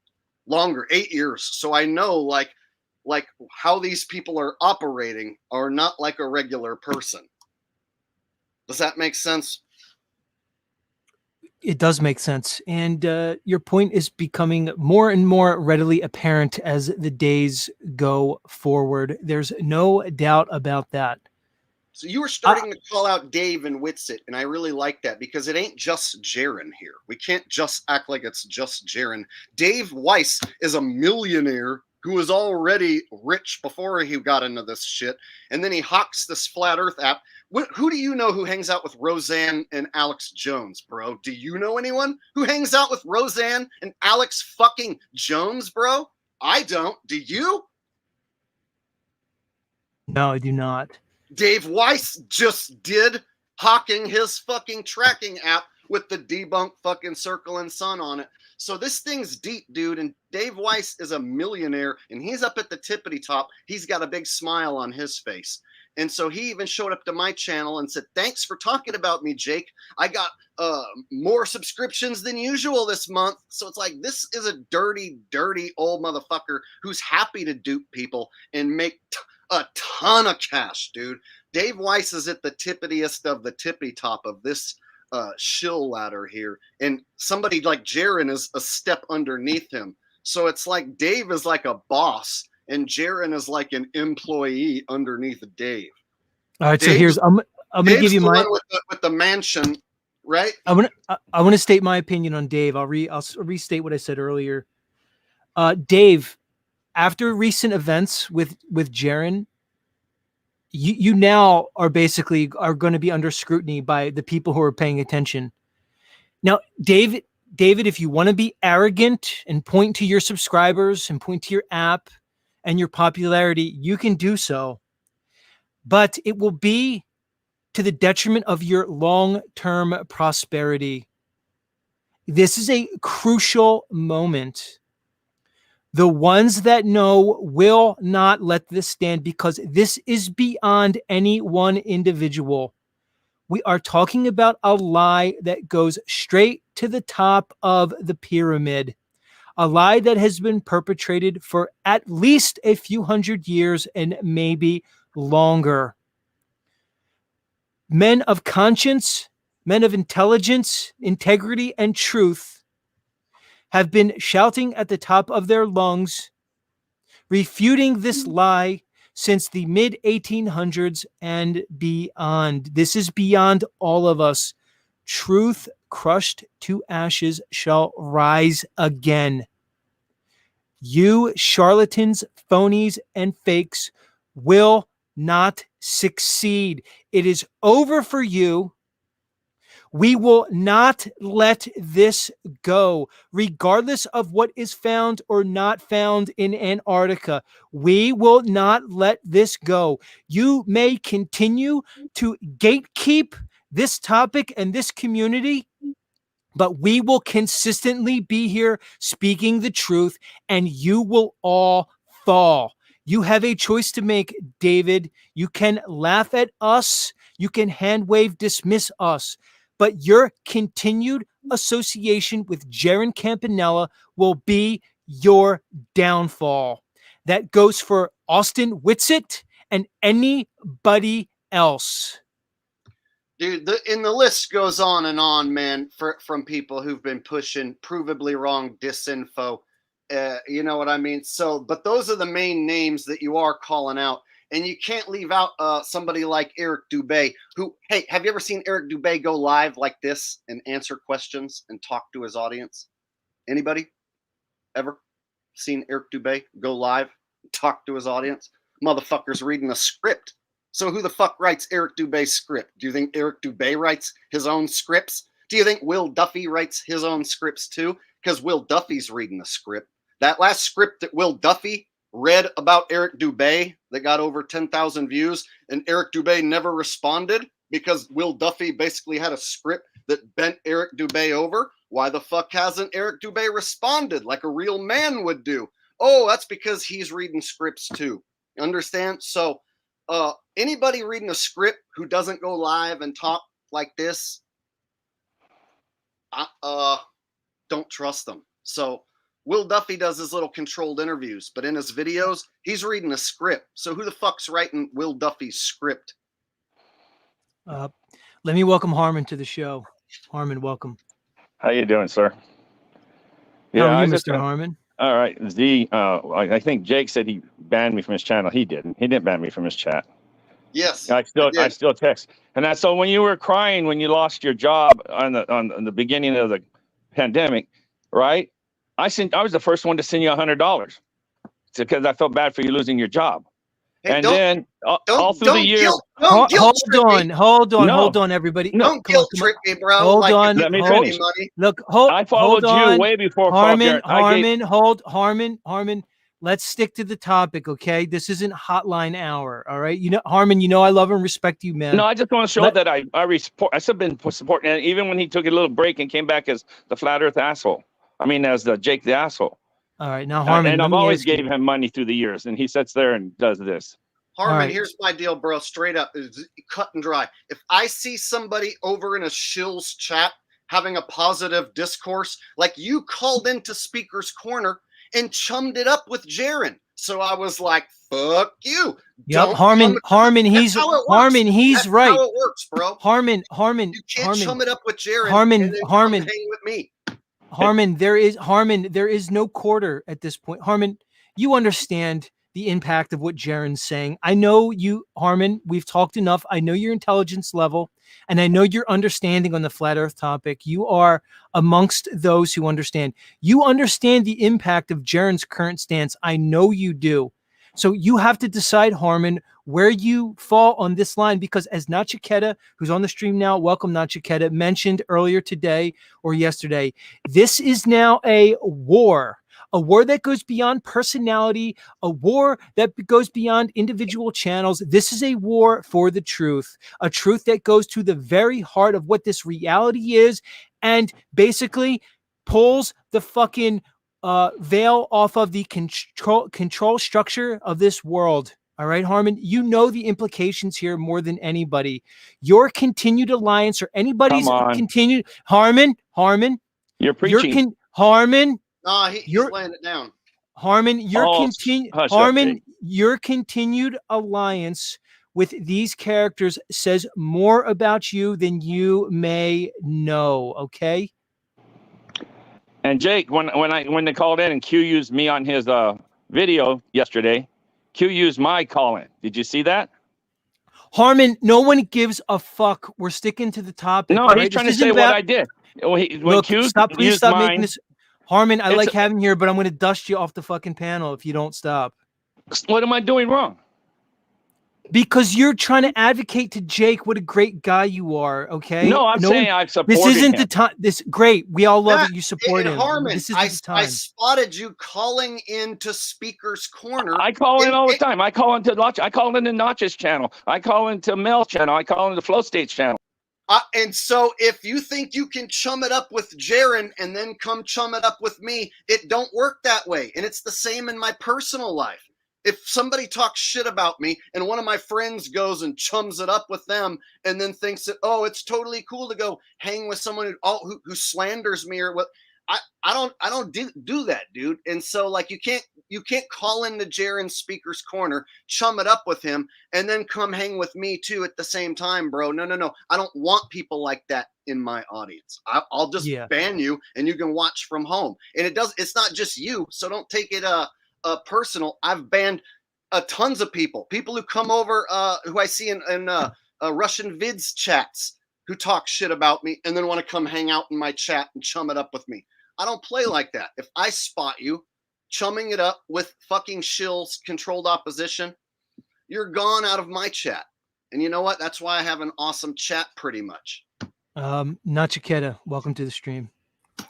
Longer, 8 years. So I know like how these people are operating are not like a regular person. Does that make sense? It does make sense. And your point is becoming more and more readily apparent as the days go forward. There's no doubt about that. So you were starting to call out Dave and Witsit, and I really like that because it ain't just Jeran here. We can't just act like it's just Jeran. Dave Weiss is a millionaire who was already rich before he got into this shit, and then he hawks this Flat Earth app. Who do you know who hangs out with Roseanne and Alex Jones, bro? Do you know anyone who hangs out with Roseanne and Alex fucking Jones, bro? I don't. Do you? No, I do not. Dave Weiss just did, hawking his fucking tracking app with the debunk fucking circle and sun on it. So this thing's deep, dude. And Dave Weiss is a millionaire and he's up at the tippity top. He's got a big smile on his face. And so he even showed up to my channel and said, thanks for talking about me, Jake. I got more subscriptions than usual this month. So it's like, this is a dirty, dirty old motherfucker who's happy to dupe people and make a ton of cash, dude. Dave Weiss is at the tippitiest of the tippy top of this shill ladder here. And somebody like Jeran is a step underneath him. So it's like Dave is like a boss and Jeran is like an employee underneath Dave. All right, so here's I'm going to give you my with the mansion, right? I want to state my opinion on Dave. I'll restate what I said earlier. Dave, after recent events with Jeran, you now are going to be under scrutiny by the people who are paying attention. Now, David, if you want to be arrogant and point to your subscribers and point to your app and your popularity, you can do so. But it will be to the detriment of your long-term prosperity. This is a crucial moment. The ones that know will not let this stand because this is beyond any one individual. We are talking about a lie that goes straight to the top of the pyramid. A lie that has been perpetrated for at least a few hundred years and maybe longer. Men of conscience, men of intelligence, integrity, and truth have been shouting at the top of their lungs, refuting this lie since the mid-1800s and beyond. This is beyond all of us. Truth crushed to ashes shall rise again. You charlatans, phonies, and fakes will not succeed. It is over for you. We will not let this go, regardless of what is found or not found in Antarctica. We will not let this go. You may continue to gatekeep this topic and this community, but we will consistently be here speaking the truth, and you will all fall. You have a choice to make, David. You can laugh at us. You can hand wave, dismiss us. But your continued association with Jeran Campanella will be your downfall. That goes for Austin Witsit and anybody else. Dude, and the list goes on and on, man, from people who've been pushing provably wrong disinfo. You know what I mean? So, but those are the main names that you are calling out. And you can't leave out somebody like Eric Dubé, who, hey, have you ever seen Eric Dubé go live like this and answer questions and talk to his audience? Anybody ever seen Eric Dubé go live and talk to his audience? Motherfucker's reading a script. So who the fuck writes Eric Dubé's script? Do you think Eric Dubé writes his own scripts? Do you think Will Duffy writes his own scripts too? Because Will Duffy's reading a script. That last script that Will Duffy read about Eric Dubé that got over 10,000 views, and Eric Dubé never responded because Will Duffy basically had a script that bent Eric Dubé over. Why the fuck hasn't Eric Dubé responded like a real man would do? Oh, that's because he's reading scripts too. Understand? So anybody reading a script who doesn't go live and talk like this, don't trust them. So Will Duffy does his little controlled interviews, but in his videos, he's reading a script. So who the fuck's writing Will Duffy's script? Let me welcome Harmon to the show. Harmon, welcome. How you doing, sir? How are I you, just Mr. Harmon? All right. I think Jake said he banned me from his channel. He didn't. He didn't ban me from his chat. Yes. I still text. And that's so when you were crying when you lost your job on the beginning of the pandemic, right? I was the first one to send you $100 because I felt bad for you losing your job. Hey, and then all through the year, hold on, everybody. No, don't guilt trip me, bro. Hold on. Let me finish. Look, I followed you way before Harmon. Harmon. Let's stick to the topic, okay? This isn't hotline hour, all right? You know, Harmon, you know I love and respect you, man. No, I just want to show that I still been supporting, and even when he took a little break and came back as the flat Earth asshole. I mean, as the Jake the asshole. All right, now Harmon, and I've always gave him money through the years, and he sits there and does this. Harmon, here's my deal, bro. Straight up, it's cut and dry. If I see somebody over in a shill's chat having a positive discourse, like you called into Speaker's Corner and chummed it up with Jeran, so I was like, "Fuck you." Yep, Harmon, he's right. That's how it works, bro. Harmon, you can't chum it up with Jeran. Harmon, hang with me. Harmon, there is no quarter at this point. Harmon, you understand the impact of what Jeran's saying. I know you, Harmon, we've talked enough. I know your intelligence level, and I know your understanding on the flat earth topic. You are amongst those who understand. You understand the impact of Jeran's current stance. I know you do. So you have to decide, Harmon, where you fall on this line, because as Nachiketa, who's on the stream now, welcome Nachiketa, mentioned earlier today or yesterday, this is now a war that goes beyond personality, a war that goes beyond individual channels. This is a war for the truth, a truth that goes to the very heart of what this reality is and basically pulls the fucking veil off of the control structure of this world. All right, Harmon, you know the implications here more than anybody. Your continued alliance or anybody's continued Harmon, you're preaching. Harmon, he's laying it down. Harmon, your continued alliance with these characters says more about you than you may know. Okay. And Jake, when they called in and Q used me on his video yesterday, Q used my call-in. Did you see that? Harmon, no one gives a fuck. We're sticking to the topic. No, he's trying to say what I did. Please stop making this. Harmon, I like having you here, but I'm going to dust you off the fucking panel if you don't stop. What am I doing wrong? Because you're trying to advocate to Jake what a great guy you are, okay? No, I'm saying I've supported him. This isn't the time. Great. We all love it. You support him. Harmon, this isn't the time. I spotted you calling into Speaker's Corner. I call in all the time. I call into Notch's channel. I call into Mel's channel. I call into Flow State's channel. And so if you think you can chum it up with Jeran and then come chum it up with me, it don't work that way. And it's the same in my personal life. If somebody talks shit about me and one of my friends goes and chums it up with them and then thinks that, oh, it's totally cool to go hang with someone who slanders me or what, I don't do that, dude. And so like you can't call into Jeran's Speaker's Corner, chum it up with him, and then come hang with me too at the same time, bro. No. I don't want people like that in my audience. I'll just ban you and you can watch from home. And it's not just you, so don't take it personal. I've banned tons of people who come over, who I see in Russian vids chats, who talk shit about me and then want to come hang out in my chat and chum it up with me. I don't play like that. If I spot you chumming it up with fucking shills, controlled opposition, you're gone out of my chat. And you know what? That's why I have an awesome chat pretty much. Nachiketa, welcome to the stream.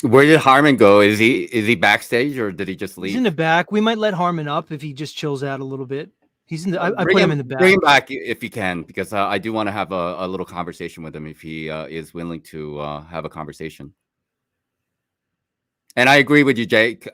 Where did Harmon go? Is he backstage or did he just leave? He's in the back. We might let Harmon up if he just chills out a little bit. He's in the. I put him in the back. Bring him back if you can, because I do want to have a little conversation with him if he is willing to have a conversation. And I agree with you, Jake.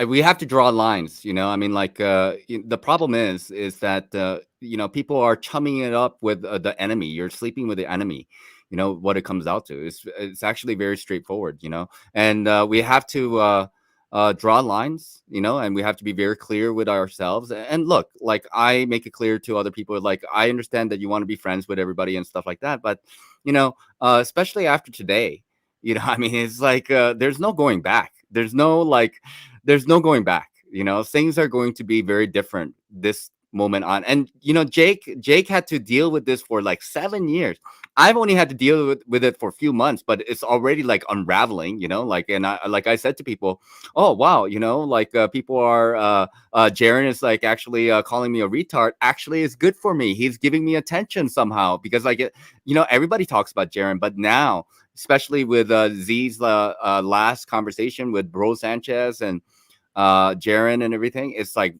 We have to draw lines. You know, I mean, like the problem is that you know, people are chumming it up with the enemy. You're sleeping with the enemy. You know what it comes out to. It's actually very straightforward. You know, and we have to draw lines. You know, and we have to be very clear with ourselves. And look, like I make it clear to other people. Like I understand that you want to be friends with everybody and stuff like that, but you know, especially after today. You know, I mean, it's like there's no going back. There's no going back. You know, things are going to be very different this moment on. And you know, Jake had to deal with this for like 7 years. I've only had to deal with it for a few months, but it's already like unraveling. You know, like I said to people, oh wow, you know, like people are Jeran is like actually calling me a retard. Actually, it's good for me. He's giving me attention somehow because I get, you know, everybody talks about Jeran, but now, especially with Z's last conversation with Bro Sanchez and Jeran and everything, it's like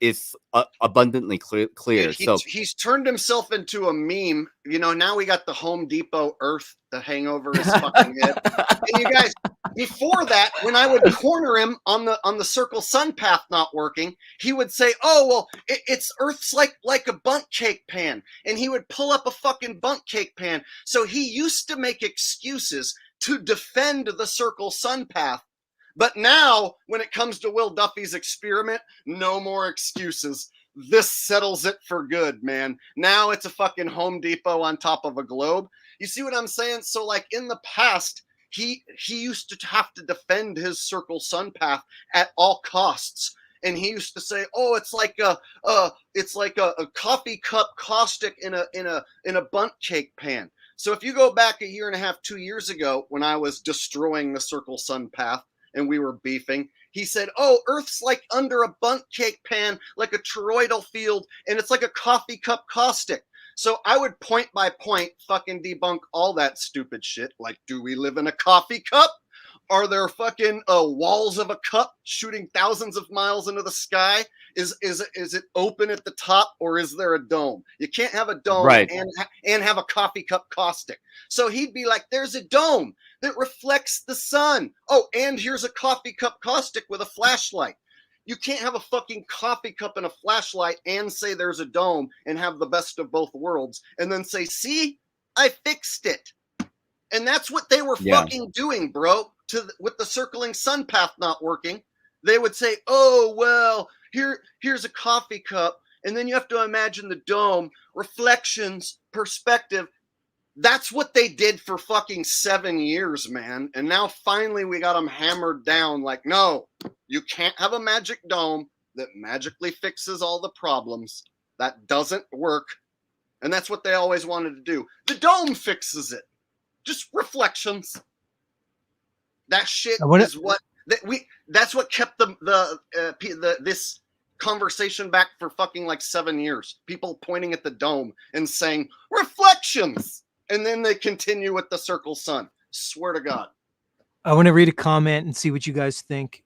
it's abundantly clear. He's turned himself into a meme. You know, now we got the Home Depot Earth to hang over his fucking head. And you guys, before that, when I would corner him on the circle sun path not working, he would say, "Oh well, it's Earth's like a bundt cake pan," and he would pull up a fucking bundt cake pan. So he used to make excuses to defend the circle sun path. But now, when it comes to Will Duffy's experiment, no more excuses. This settles it for good, man. Now it's a fucking Home Depot on top of a globe. You see what I'm saying? So, like, in the past, he used to have to defend his circle sun path at all costs. And he used to say, "Oh, it's like a coffee cup caustic in a bundt cake pan." So if you go back a year and a half, 2 years ago, when I was destroying the circle sun path, and we were beefing, he said, "Oh, Earth's like under a bundt cake pan, like a toroidal field, and it's like a coffee cup caustic." So I would point by point fucking debunk all that stupid shit. Like, do we live in a coffee cup? Are there fucking walls of a cup shooting thousands of miles into the sky? Is it open at the top, or is there a dome? You can't have a dome Right. and have a coffee cup caustic. So he'd be like, "There's a dome that reflects the sun. Oh, and here's a coffee cup caustic with a flashlight." You can't have a fucking coffee cup and a flashlight and say there's a dome and have the best of both worlds and then say, "See, I fixed it." And that's what they were fucking doing, bro. With the circling sun path not working, they would say, "Oh, well, here's a coffee cup." And then you have to imagine the dome, reflections, perspective. That's what they did for fucking 7 years, man. And now finally we got them hammered down. Like, no, you can't have a magic dome that magically fixes all the problems. That doesn't work. And that's what they always wanted to do. The dome fixes it. Just reflections. That shit is what that's what kept this conversation back for fucking like 7 years. People pointing at the dome and saying reflections, and then they continue with the circle sun. Swear to God. I want to read a comment and see what you guys think.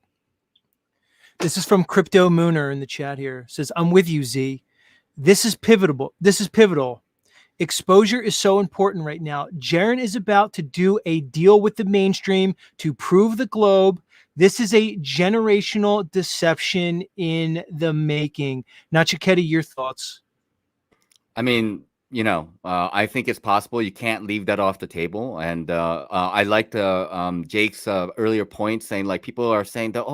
This is from Crypto Mooner in the chat here. It says, "I'm with you, Z. This is pivotal. Exposure is so important right now. Jeran is about to do a deal with the mainstream to prove the globe. This is a generational deception in the making." Nachiketa, your thoughts? I mean, I think it's possible. You can't leave that off the table. And I liked Jake's earlier point saying like people are saying that,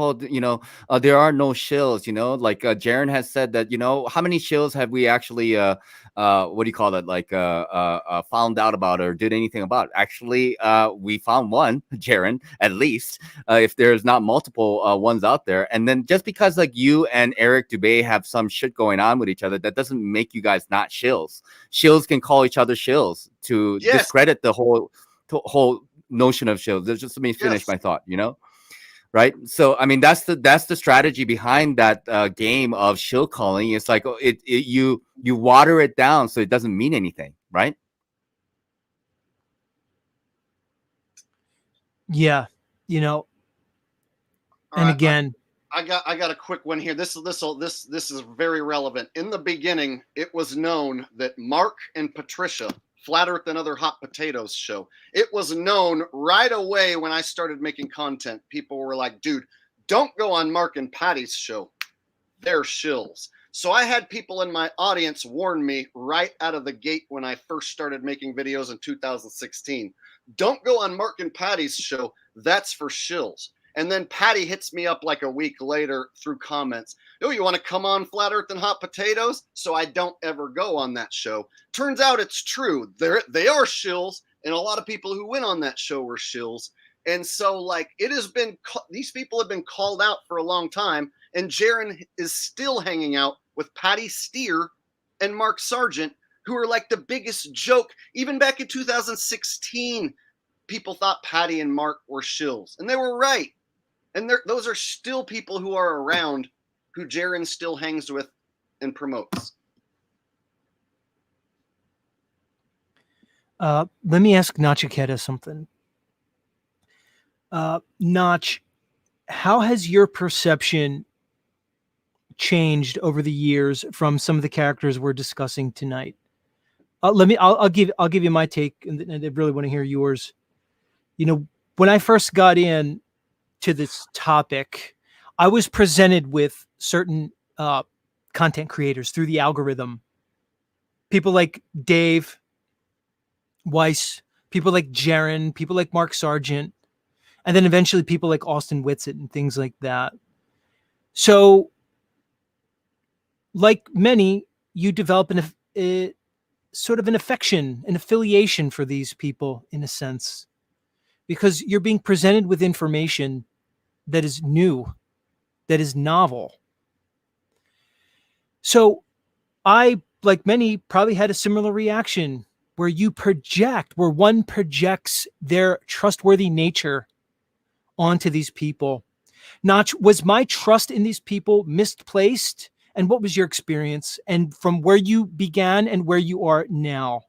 there are no shills, like Jeran has said that, how many shills have we actually, what do you call it? Like found out about or did anything about? Actually, we found one, Jeran, at least, if there's not multiple ones out there. And then just because like you and Eric Dubé have some shit going on with each other, that doesn't make you guys not shills. Shills can call each other shills to discredit the whole notion of shills. Just let me finish my thought, right? So I mean that's the strategy behind that game of shill calling. It's like you water it down so it doesn't mean anything, right? Yeah, and again, I got a quick one here. This is very relevant. In the beginning, it was known that Mark and Patricia, Flat Earth and Other Hot Potatoes show, it was known right away when I started making content. People were like, dude, don't go on Mark and Patty's show. They're shills. So I had people in my audience warn me right out of the gate when I first started making videos in 2016. Don't go on Mark and Patty's show. That's for shills. And then Patty hits me up like a week later through comments. Oh, you want to come on Flat Earth and Hot Potatoes? So I don't ever go on that show. Turns out it's true. They are shills, and a lot of people who went on that show were shills. And so, like, these people have been called out for a long time, and Jeran is still hanging out with Patty Steer and Mark Sargent, who are like the biggest joke. Even back in 2016, people thought Patty and Mark were shills, and they were right. And those are still people who are around, who Jeran still hangs with and promotes. Let me ask Nachiketa something. Nach, how has your perception changed over the years from some of the characters we're discussing tonight? I'll give you my take, and I really want to hear yours. When I first got in to this topic, I was presented with certain content creators through the algorithm. People like Dave Weiss, people like Jeran, people like Mark Sargent, and then eventually people like Austin Whitsitt and things like that. So, like many, you develop a sort of an affection, an affiliation for these people in a sense, because you're being presented with information that is new, that is novel. So I, like many, probably had a similar reaction where one projects their trustworthy nature onto these people. Nach, was my trust in these people misplaced? And what was your experience? And from where you began and where you are now?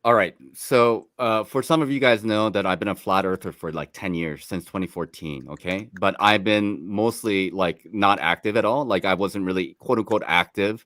All right. So for some of you guys know that I've been a flat earther for like 10 years, since 2014. Okay. But I've been mostly like not active at all. Like I wasn't really quote unquote active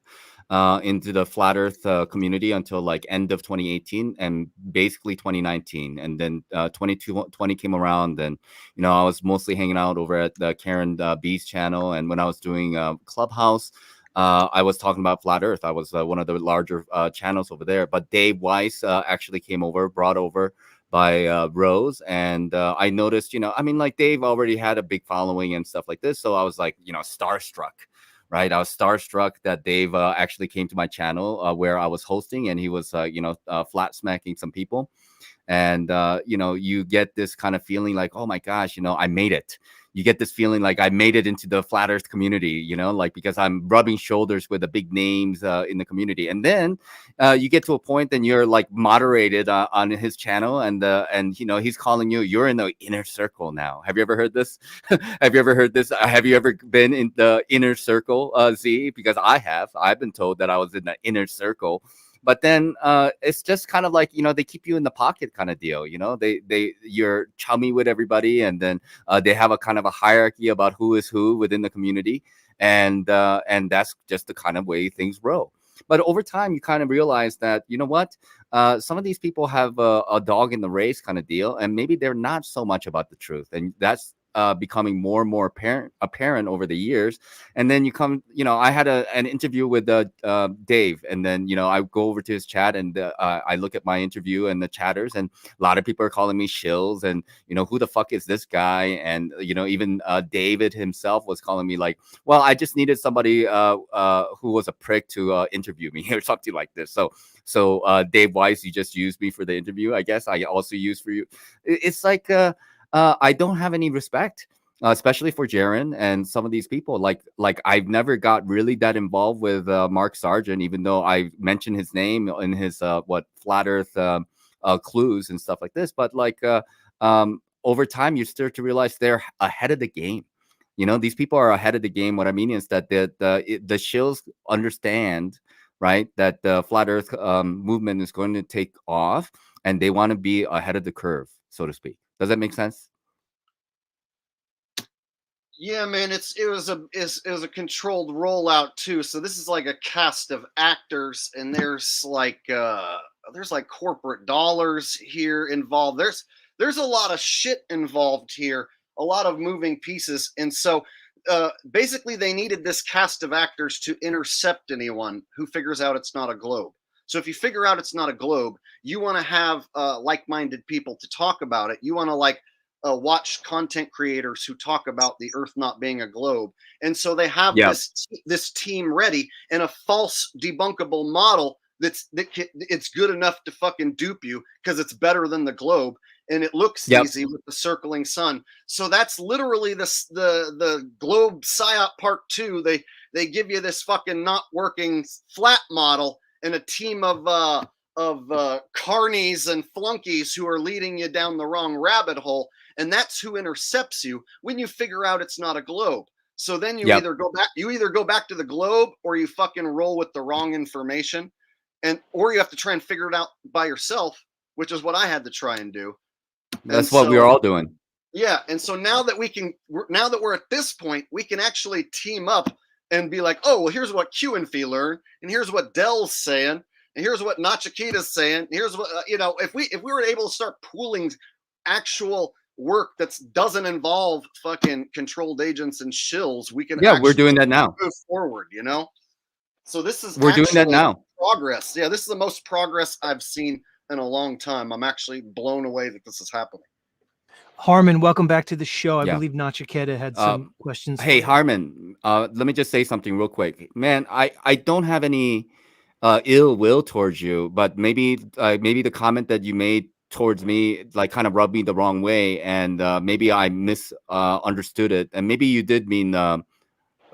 into the flat earth community until like end of 2018 and basically 2019. And then 2020 came around, and, I was mostly hanging out over at the Karen B's channel. And when I was doing Clubhouse, I was talking about flat earth. I was one of the larger channels over there, but Dave Weiss actually brought over by Rose. And I noticed, like Dave already had a big following and stuff like this. So I was like, starstruck, right? I was starstruck that Dave actually came to my channel where I was hosting, and he was, flat smacking some people. And, you get this kind of feeling like, oh my gosh, I made it. You get this feeling like I made it into the flat earth community, like because I'm rubbing shoulders with the big names in the community. And then you get to a point and you're like moderated on his channel, and he's calling you're in the inner circle now. Have you ever heard this? Have you ever heard this? Have you ever been in the inner circle, Z? Because I've been told that I was in the inner circle. But then it's just kind of like, they keep you in the pocket kind of deal. You're chummy with everybody, and then they have a kind of a hierarchy about who is who within the community. And that's just the kind of way things roll. But over time, you kind of realize that, some of these people have a dog in the race kind of deal, and maybe they're not so much about the truth. And that's becoming more and more apparent over the years. And then I had an interview with Dave, and then I go over to his chat, and I look at my interview and the chatters, and a lot of people are calling me shills, and who the fuck is this guy? And even David himself was calling me like, well, I just needed somebody who was a prick to interview me or something like this. So Dave Weiss, you just used me for the interview. I guess I also used for you. It's like I don't have any respect, especially for Jeran and some of these people. Like I've never got really that involved with Mark Sargent, even though I mentioned his name in his flat Earth clues and stuff like this. But over time, you start to realize they're ahead of the game. These people are ahead of the game. What I mean is that the shills understand, right, that the flat Earth movement is going to take off, and they want to be ahead of the curve, so to speak. Does that make sense? Yeah, man, it was a controlled rollout too. So this is like a cast of actors, and there's like corporate dollars here involved. There's a lot of shit involved here, a lot of moving pieces, and so basically they needed this cast of actors to intercept anyone who figures out it's not a globe. So if you figure out it's not a globe, you want to have like-minded people to talk about it. You want to watch content creators who talk about the Earth not being a globe. And so they have this team ready, and a false debunkable model it's good enough to fucking dupe you because it's better than the globe, and it looks easy with the circling sun. So that's literally the globe psyop part 2. They give you this fucking not working flat model and a team of carnies and flunkies who are leading you down the wrong rabbit hole, and that's who intercepts you when you figure out it's not a globe. So then you either go back to the globe, or you fucking roll with the wrong information, or you have to try and figure it out by yourself, which is what I had to try and do. That's what we're all doing. Yeah, and so now that we're at this point, we can actually team up and be like, oh, well, here's what Q and Fee learned, and here's what Dell's saying, and here's what Nachikita's saying. And here's what if we were able to start pooling actual work that doesn't involve fucking controlled agents and shills, we can we're doing that now. Move forward, So we're doing that now. Progress. Yeah, this is the most progress I've seen in a long time. I'm actually blown away that this is happening. Harmon, welcome back to the show. I believe Nachiketa had some questions. Hey, Harmon, let me just say something real quick. Man, I don't have any ill will towards you, but maybe the comment that you made towards me kind of rubbed me the wrong way, and maybe I misunderstood it, and maybe you did mean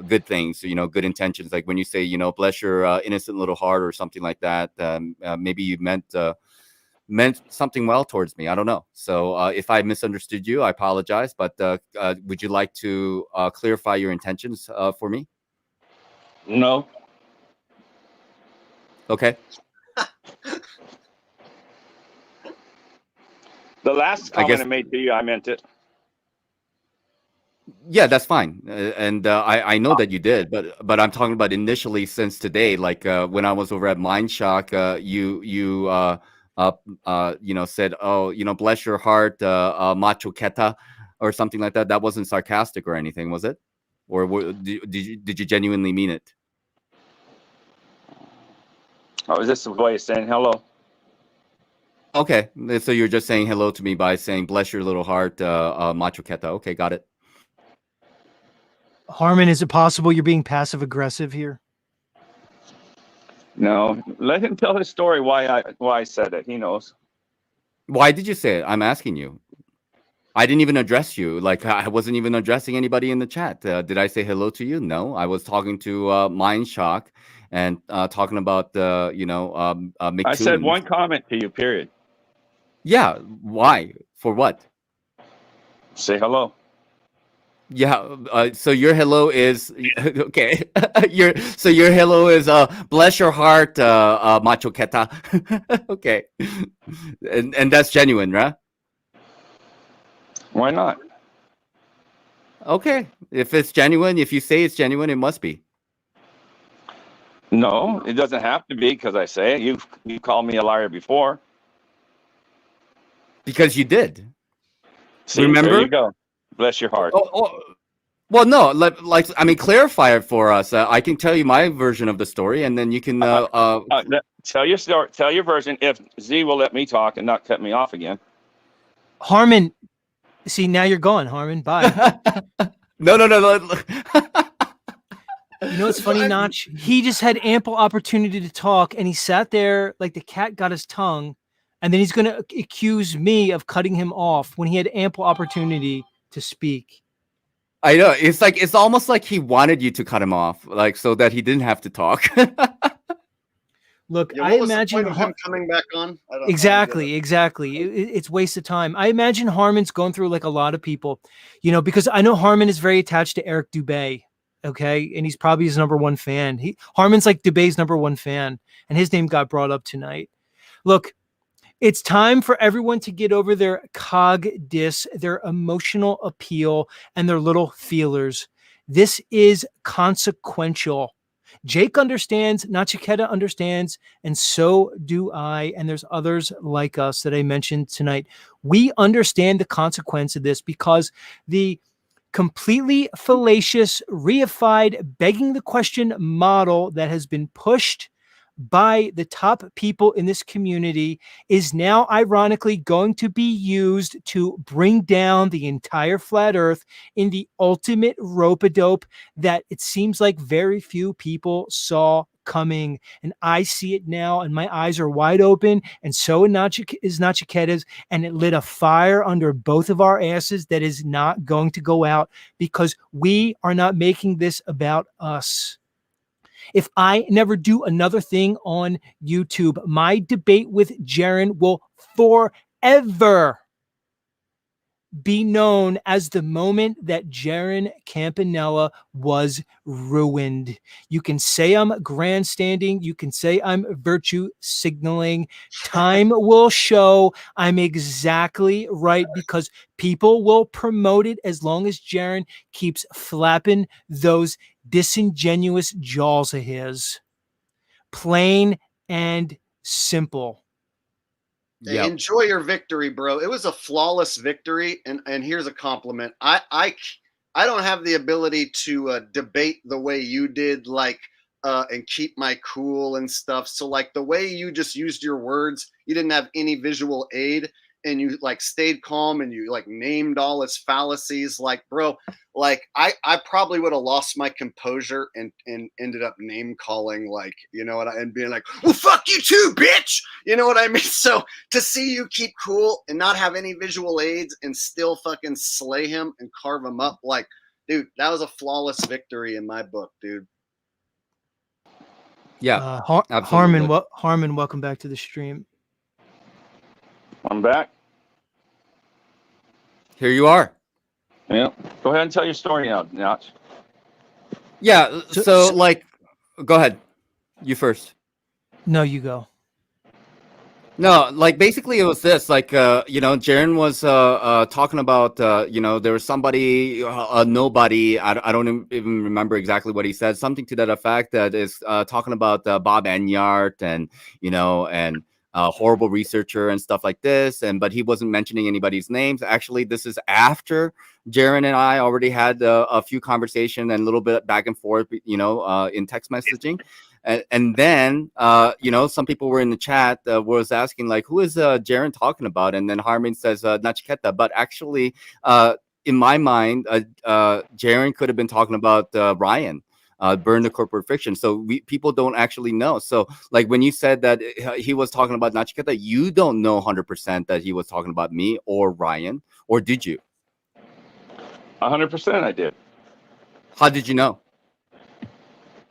good things, good intentions, like when you say, bless your innocent little heart or something like that. Maybe you meant something well towards me. I don't know. So if I misunderstood you, I apologize. But would you like to clarify your intentions for me? No. Okay. The last comment I made to you, I meant it. Yeah, that's fine, and I know that you did, but I'm talking about initially since today. Like when I was over at Mindshock, you said, oh, bless your heart, macho keta, or something like that. That wasn't sarcastic or anything, was it? Or did you genuinely mean it? Oh, is this a way of saying hello? Okay, so you're just saying hello to me by saying bless your little heart, macho keta. Okay, got it. Harmon, is it possible you're being passive aggressive here? No, let him tell his story. Why I said it. He knows. Why did you say it? I'm asking you. I didn't even address you. Like I wasn't even addressing anybody in the chat. Did I say hello to you? No, I was talking to Mindshock and talking about McToons. I said one comment to you. Period. Yeah. Why? For what? Say hello. Yeah. So your hello is okay. your hello is bless your heart, macho keta. Okay. And that's genuine, right? Why not? Okay. If it's genuine, if you say it's genuine, it must be. No, it doesn't have to be because I say it. You called me a liar before. Because you did. See, remember? There you go. Bless your heart. Well, no, like I mean, clarify it for us. I can tell you my version of the story, and then you can Tell your story. Tell your version. If Z will let me talk and not cut me off again. Harmon, see, now you're gone, Harmon. Bye. No. You know what's funny, Notch? He just had ample opportunity to talk, and he sat there like the cat got his tongue, and then he's going to accuse me of cutting him off when he had ample opportunity to speak. I know. It's almost like he wanted you to cut him off, like so that he didn't have to talk. Look, Yeah, I what was the imagine point of him coming back on. Exactly. It's waste of time. I imagine Harmon's going through like a lot of people, because I know Harmon is very attached to Eric Dubé. Okay. And he's probably his number one fan. Harmon's like Dubé's number one fan, and his name got brought up tonight. Look, it's time for everyone to get over their cog dis, their emotional appeal, and their little feelers. This is consequential. Jake understands, Nachiketa understands, and so do I. And there's others like us that I mentioned tonight. We understand the consequence of this because the completely fallacious, reified, begging the question model that has been pushed by the top people in this community is now ironically going to be used to bring down the entire flat earth in the ultimate rope-a-dope that it seems like very few people saw coming. And I see it now, and my eyes are wide open, and so is Nachiketa's, and it lit a fire under both of our asses that is not going to go out because we are not making this about us. If I never do another thing on YouTube, my debate with Jeran will forever be known as the moment that Jeran Campanella was ruined. You can say I'm grandstanding. You can say I'm virtue signaling. Time will show I'm exactly right because people will promote it as long as Jeran keeps flapping those disingenuous jaws of his. Plain and simple. Yeah. Enjoy your victory, bro. It was a flawless victory, and here's a compliment. I don't have the ability to debate the way you did, like and keep my cool and stuff. So like the way you just used your words, you didn't have any visual aid, and you like stayed calm and you like named all his fallacies. Like, bro, like I probably would have lost my composure and ended up name calling, like, and being like, well, fuck you too, bitch. You know what I mean? So to see you keep cool and not have any visual aids and still fucking slay him and carve him up, like, dude, that was a flawless victory in my book, dude. Yeah. Harmon, welcome back to the stream. I'm back. Here you are. Yeah. Go ahead and tell your story now, Notch. Yeah. So like, go ahead. You first. No, you go. No, like basically it was this, like, Jeran was talking about, there was somebody, nobody, I don't even remember exactly what he said, something to that effect that is talking about Bob Enyart and, and horrible researcher and stuff like this. But he wasn't mentioning anybody's names. Actually, this is after Jeran and I already had a few conversations and a little bit back and forth, in text messaging. And then, some people were in the chat was asking, like, who is Jeran talking about? And then Harmon says, Nachiketa. But actually, in my mind, Jeran could have been talking about Ryan, Burn the Corporate Fiction. So people don't actually know. So, like, when you said that he was talking about Nachiketa, you don't know 100% that he was talking about me or Ryan, or did you? 100% I did. How did you know?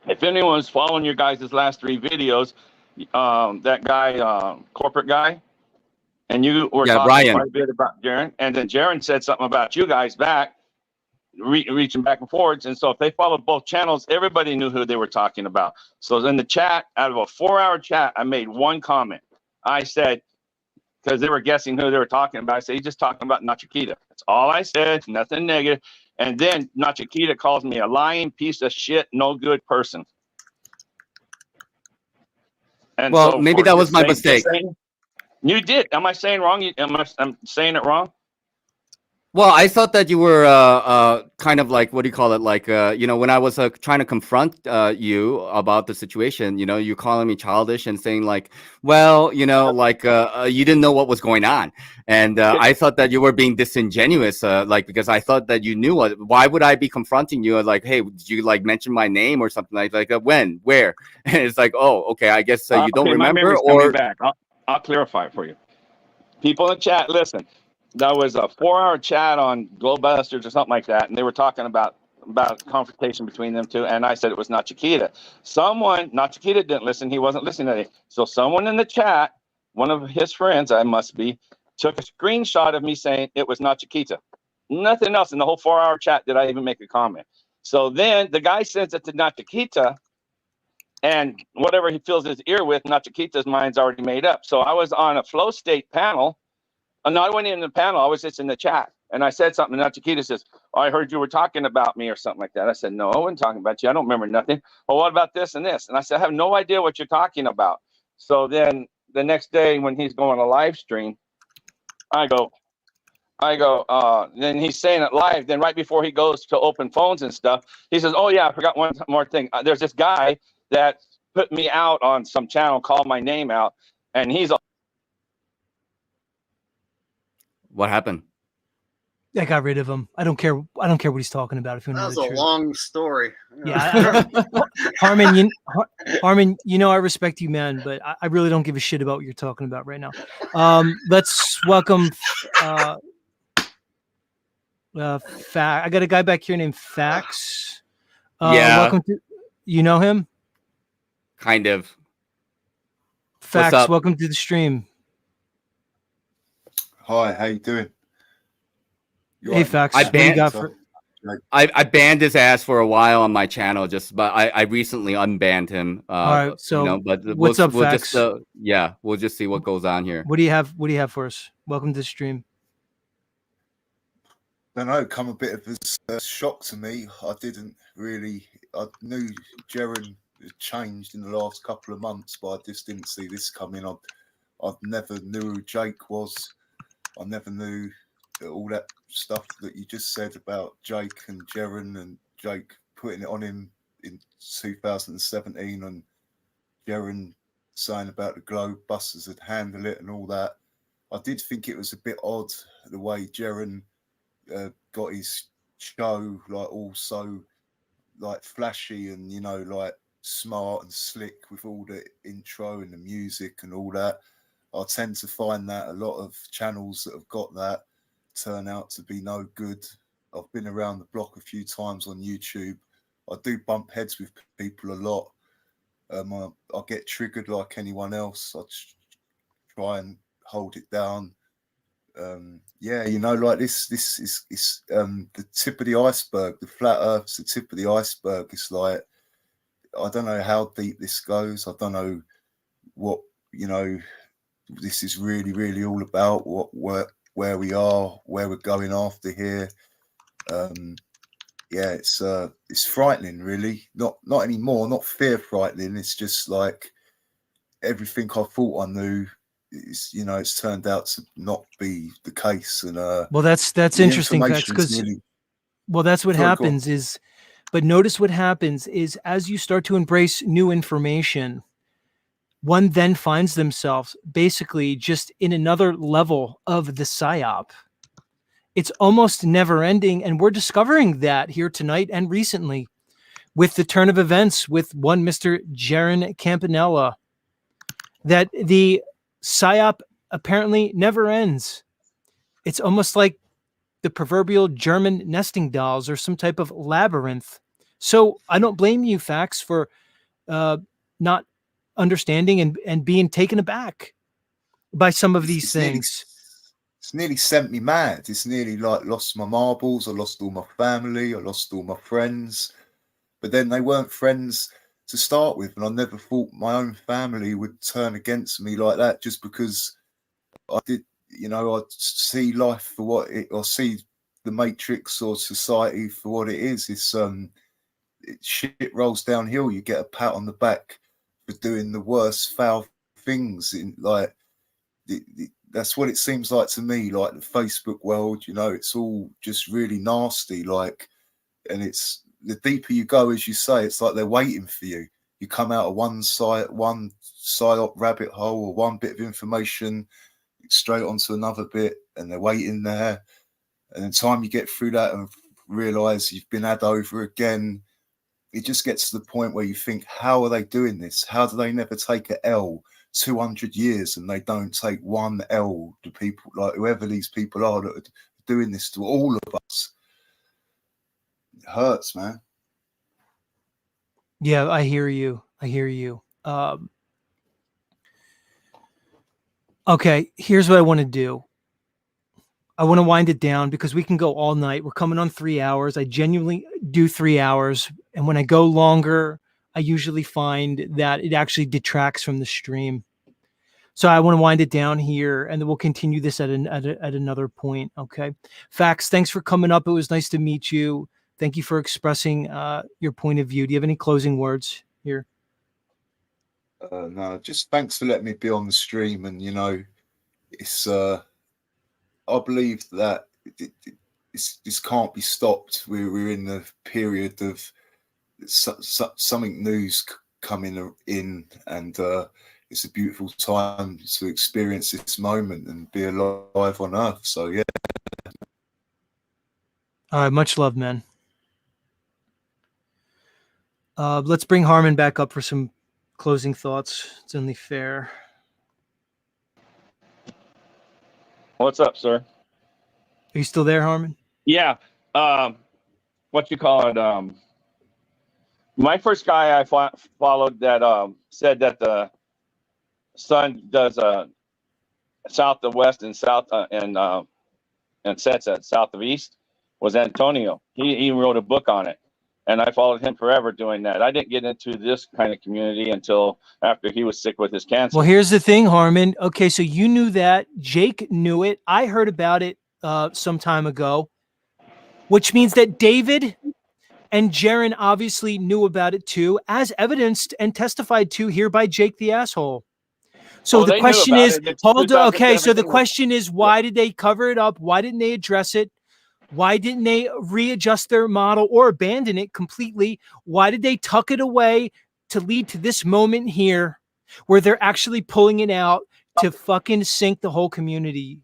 If anyone's following your guys' last 3 videos, that guy, corporate guy, and you were talking Ryan. quite a bit about Jeran, and then Jeran said something about you guys back, reaching back and forwards. And so if they followed both channels, everybody knew who they were talking about. So in the chat, out of a 4-hour chat, I made one comment. I said, because they were guessing who they were talking about, I said, he's just talking about Nachiketa. That's all I said, nothing negative. And then Nachiketa calls me a lying piece of shit, no good person. And well, so maybe that was my mistake. You did. Am I saying wrong? I'm saying it wrong? Well, I thought that you were kind of like, what do you call it? Like, when I was trying to confront you about the situation, you calling me childish and saying like, well, like you didn't know what was going on. And I thought that you were being disingenuous, like, because I thought that you knew why would I be confronting you? Like, hey, did you like mention my name or something like when, where? And it's like, oh, okay, I guess you don't Okay, my remember, memory's coming or back. I'll clarify it for you. People in the chat, listen. That was a 4-hour chat on Globusters or something like that, and they were talking about confrontation between them two. And I said it was not Chiquita. Not Chiquita didn't listen. He wasn't listening to it. So someone in the chat, one of his friends, I must be, took a screenshot of me saying it was not Chiquita. Nothing else in the whole 4-hour chat did I even make a comment. So then the guy sends it to not Chiquita, and whatever he fills his ear with, not Chiquita's mind's already made up. So I was on a flow state panel. No, I wasn't in the panel. I was just in the chat. And I said something. And Chiquita says, oh, I heard you were talking about me or something like that. I said, no, I wasn't talking about you. I don't remember nothing. Well, what about this and this? And I said, I have no idea what you're talking about. So then the next day when he's going to live stream, I go, then he's saying it live. Then right before he goes to open phones and stuff, he says, oh, yeah, I forgot one more thing. There's this guy that put me out on some channel, called my name out. And he's what happened? I got rid of him. I don't care. I don't care what he's talking about. If you That know was the a truth. long story. Yeah, Harmon, Harmon, I respect you, man, but I really don't give a shit about what you're talking about right now. Let's welcome. I got a guy back here named Fax. Yeah. Welcome to. You know him? Kind of. Fax. up? Welcome to the stream. Hi, how you doing? Hey, Fax. I What do you banned- got for? I banned his ass for a while on my channel, but I recently unbanned him. All right, so but what's up, we'll Fax? just we'll just see what goes on here. What do you have? What do you have for us? Welcome to the stream. don't know, come a bit of a shock to me. I knew Jeran had changed in the last couple of months, but I just didn't see this coming. I never knew who Jake was. I never knew all that stuff that you just said about Jake and Jeran, and Jake putting it on him in 2017, and Jeran saying about the Globe buses had handled it and all that. I did think it was a bit odd the way Jeran got his show like all so like flashy and like smart and slick with all the intro and the music and all that. I tend to find that a lot of channels that have got that turn out to be no good. I've been around the block a few times on YouTube. I do bump heads with people a lot. I get triggered like anyone else. I try and hold it down. Like this is the tip of the iceberg. The flat Earth's the tip of the iceberg. It's like, I don't know how deep this goes. I don't know what this is really all about. Where we are, where we're going after here. It's frightening, really. Not anymore. Not fear frightening. It's just like everything I thought I knew. It's turned out to not be the case. And well, that's interesting, because that's what happens is. But notice what happens is, as you start to embrace new information, one then finds themselves basically just in another level of the psyop. It's almost never ending. And we're discovering that here tonight and recently with the turn of events with one Mr. Jeran Campanella, that the psyop apparently never ends. It's almost like the proverbial German nesting dolls or some type of labyrinth. So I don't blame you, Fax, for not understanding and being taken aback by some of these things. It's nearly sent me mad. It's nearly like lost my marbles. I lost all my family. I lost all my friends. But then they weren't friends to start with. And I never thought my own family would turn against me like that just because I did, I'd see life for what it, or see the Matrix or society for what it is. It's shit rolls downhill. You get a pat on the back for doing the worst foul things in like that's what it seems like to me. Like the Facebook world, you know, it's all just really nasty. Like, and it's the deeper you go, as you say, it's like they're waiting for you. You come out of one psyop rabbit hole or one bit of information, straight onto another bit, and they're waiting there. And the time you get through that and realize you've been had over again, it just gets to the point where you think, how are they doing this? How do they never take a L 200 years and they don't take one L to people like whoever these people are that are doing this to all of us? It hurts, man. Yeah, I hear you. I hear you. Okay, here's what I want to do. I want to wind it down because we can go all night. We're coming on 3 hours. I genuinely do 3 hours. And when I go longer, I usually find that it actually detracts from the stream. So I want to wind it down here, and then we'll continue this at another point. Okay. Fax, thanks for coming up. It was nice to meet you. Thank you for expressing your point of view. Do you have any closing words here? No, just thanks for letting me be on the stream. And, you know, it's, I believe that this can't be stopped. We're in the period of something new's coming in, and it's a beautiful time to experience this moment and be alive on Earth. So, yeah. All right. Much love, man. Let's bring Harmon back up for some closing thoughts. It's only fair. What's up, sir? Are you still there, Harmon? Yeah. What you call it? My first guy I followed that said that the sun does south to west and south and sets at south of east was Antonio. He wrote a book on it, and I followed him forever doing that. I didn't get into this kind of community until after he was sick with his cancer. Well, here's the thing, Harmon. Okay, so you knew that. Jake knew it. I heard about it some time ago, which means that David and Jeran obviously knew about it too, as evidenced and testified to here by Jake the asshole. So the question is, okay, so the question is, why did they cover it up? Why didn't they address it? Why didn't they readjust their model or abandon it completely? Why did they tuck it away to lead to this moment here where they're actually pulling it out to fucking sink the whole community?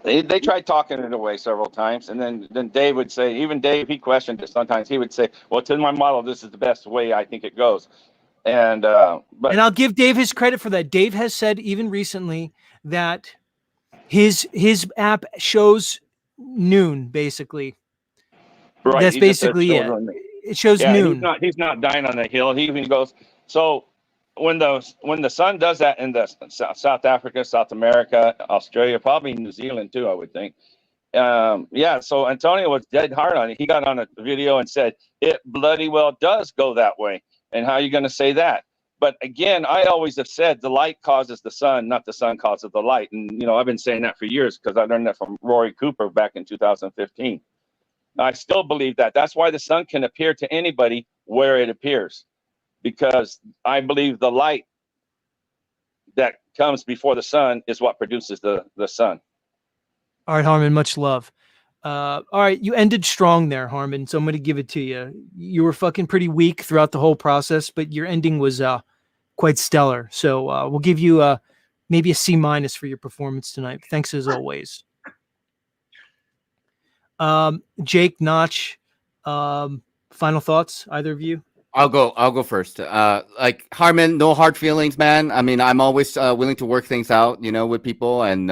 They tried talking it away several times, and then Dave would say, even Dave, he questioned it sometimes. He would say, well, to my model, this is the best way I think it goes. And I'll give Dave his credit for that. Dave has said even recently that his app shows noon, basically. Right. That's basically it. It shows noon. He's not dying on the hill. He even goes, so when the sun does that in the South Africa, South America, Australia, probably New Zealand too, I would think. So Antonio was dead hard on it. He got on a video and said it bloody well does go that way. And how are you going to say that? But again, I always have said the light causes the sun, not the sun causes the light. And, I've been saying that for years because I learned that from Rory Cooper back in 2015. I still believe that. That's why the sun can appear to anybody where it appears, because I believe the light that comes before the sun is what produces the sun. All right, Harmon, much love. All right, you ended strong there, Harmon, so I'm going to give it to you. You were fucking pretty weak throughout the whole process, but your ending was quite stellar. So we'll give you maybe a C- for your performance tonight. Thanks as always. Jake, Notch, final thoughts, either of you? I'll go first. Like Harmon, no hard feelings, man. I mean, I'm always willing to work things out, with people. And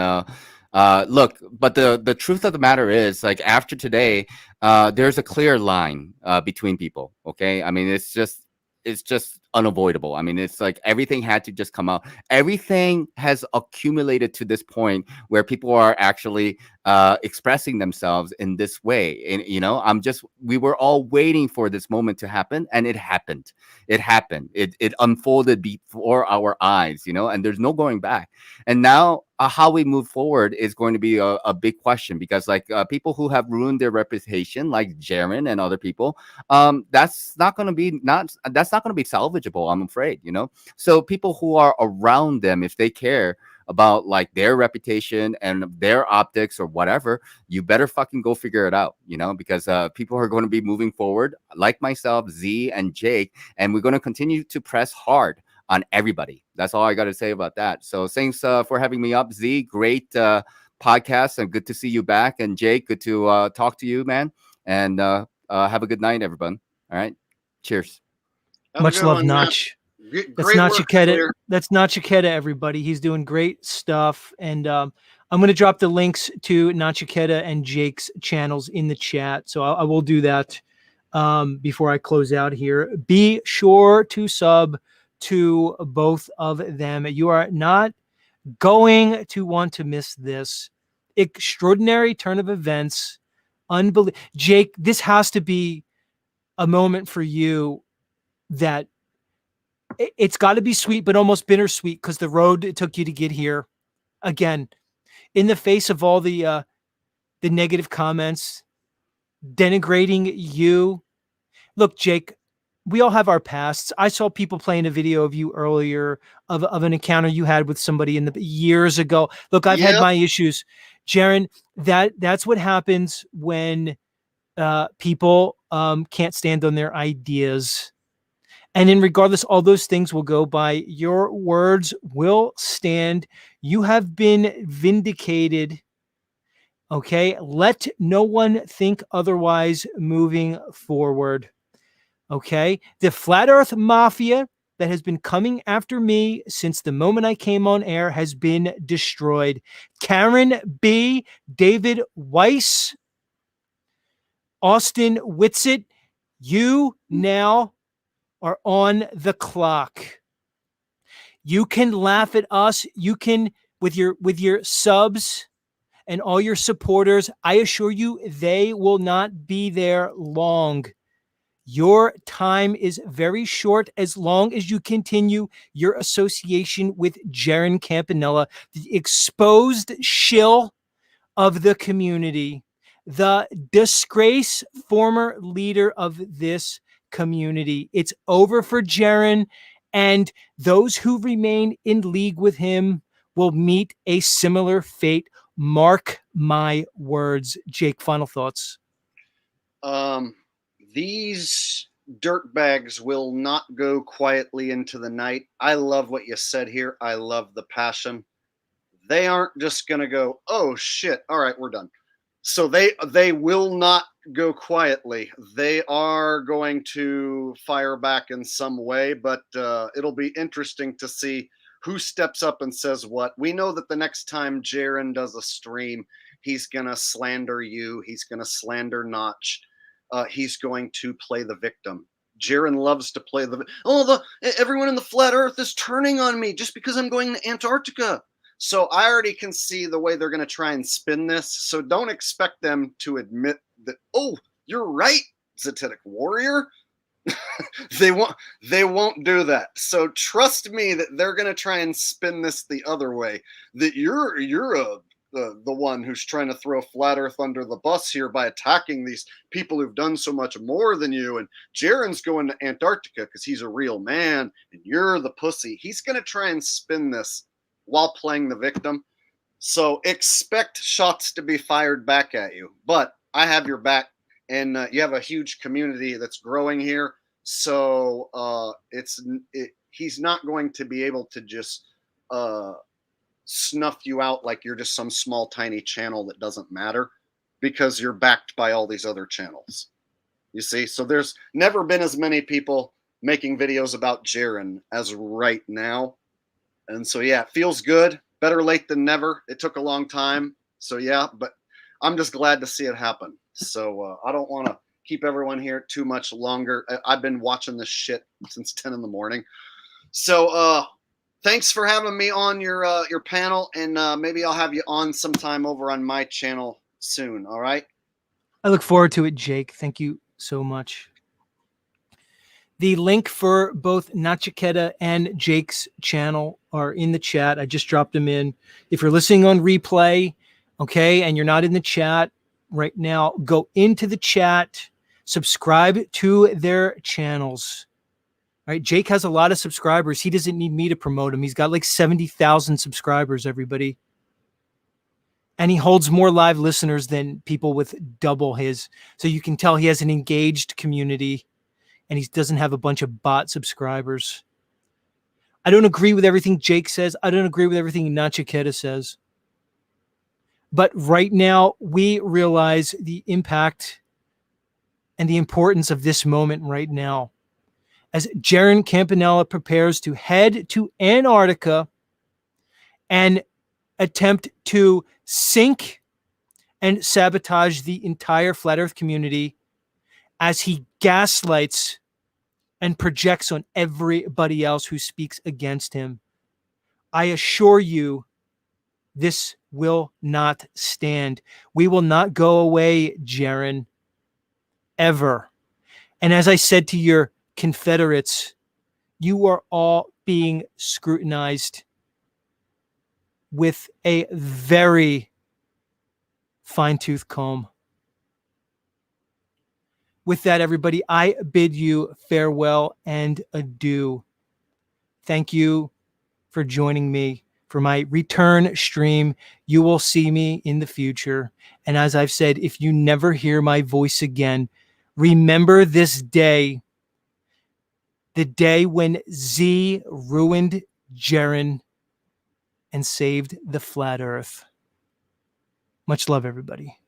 look, but the truth of the matter is, like, after today, there's a clear line between people. Okay, I mean, it's just unavoidable. I mean, it's like everything had to just come out. Everything has accumulated to this point where people are actually expressing themselves in this way. And we were all waiting for this moment to happen, and it happened. It unfolded before our eyes, and there's no going back. And now how we move forward is going to be a big question, because people who have ruined their reputation, like Jeran and other people, that's not going to be salvageable, I'm afraid. So people who are around them, if they care, about like their reputation and their optics or whatever, you better fucking go figure it out, you know, because people are going to be moving forward, like myself, Z, and Jake, and we're going to continue to press hard on everybody. That's all I got to say about that. So thanks for having me up, Z. Great podcast, and good to see you back. And Jake, good to talk to you, man. And have a good night, everyone. All right. Cheers. Have a Much good love, one, man. Notch. Great work, Clear. That's Nachiketa, everybody. He's doing great stuff. And I'm going to drop the links to Nachiketa and Jake's channels in the chat. So I will do that before I close out here. Be sure to sub to both of them. You are not going to want to miss this extraordinary turn of events. Unbelievable. Jake, this has to be a moment for you that it's got to be sweet, but almost bittersweet, because the road it took you to get here. Again, in the face of all the negative comments, denigrating you. Look, Jake, we all have our pasts. I saw people playing a video of you earlier of an encounter you had with somebody in the years ago. Look, I've had my issues, Jeran. That's what happens when people can't stand on their ideas. And in regardless, all those things will go by. Your words will stand. You have been vindicated. Okay. Let no one think otherwise moving forward. Okay. The Flat Earth Mafia that has been coming after me since the moment I came on air has been destroyed. Karen B., David Weiss, Austin Whitsitt, you now are on the clock. You can laugh at us. You can, with your subs and all your supporters, I assure you they will not be there long. Your time is very short as long as you continue your association with Jeran Campanella, the exposed shill of the community, the disgrace former leader of this community. It's over for Jeran, and those who remain in league with him will meet a similar fate. Mark my words. Jake, final thoughts. These dirtbags will not go quietly into the night. I love what you said here. I love the passion. They aren't just going to go, oh shit, all right, we're done. So they will not go quietly. They are going to fire back in some way, but it'll be interesting to see who steps up and says what. We know that the next time Jeran does a stream, he's going to slander you. He's going to slander Notch. He's going to play the victim. Jeran loves to play everyone in the flat earth is turning on me just because I'm going to Antarctica. So I already can see the way they're going to try and spin this. So don't expect them to admit that, oh, you're right, Zetetic Warrior. They won't do that. So trust me that they're going to try and spin this the other way, that you're the one who's trying to throw Flat Earth under the bus here by attacking these people who've done so much more than you. And Jeran's going to Antarctica because he's a real man and you're the pussy. He's going to try and spin this while playing the victim. So expect shots to be fired back at you. But I have your back, and you have a huge community that's growing here. So he's not going to be able to just snuff you out like you're just some small tiny channel that doesn't matter, because you're backed by all these other channels. You see? So there's never been as many people making videos about Jeran as right now. And so, yeah, it feels good. Better late than never. It took a long time. So, yeah, but I'm just glad to see it happen. So I don't want to keep everyone here too much longer. I've been watching this shit since 10 in the morning. So thanks for having me on your panel, and maybe I'll have you on sometime over on my channel soon. All right? I look forward to it, Jake. Thank you so much. The link for both Nachiketa and Jake's channel are in the chat. I just dropped them in. If you're listening on replay, okay, and you're not in the chat right now, go into the chat, subscribe to their channels. Right? Jake has a lot of subscribers. He doesn't need me to promote him. He's got like 70,000 subscribers, everybody. And he holds more live listeners than people with double his. So you can tell he has an engaged community and he doesn't have a bunch of bot subscribers. I don't agree with everything Jake says. I don't agree with everything Nachiketa says. But right now, we realize the impact and the importance of this moment right now. As Jeran Campanella prepares to head to Antarctica and attempt to sink and sabotage the entire flat earth community as he gaslights and projects on everybody else who speaks against him. I assure you, this will not stand. We will not go away, Jeran, ever. And as I said to your Confederates, you are all being scrutinized with a very fine-tooth comb. With that, everybody, I bid you farewell and adieu. Thank you for joining me for my return stream. You will see me in the future. And as I've said, if you never hear my voice again, remember this day, the day when Z ruined Jeran and saved the flat earth. Much love, everybody.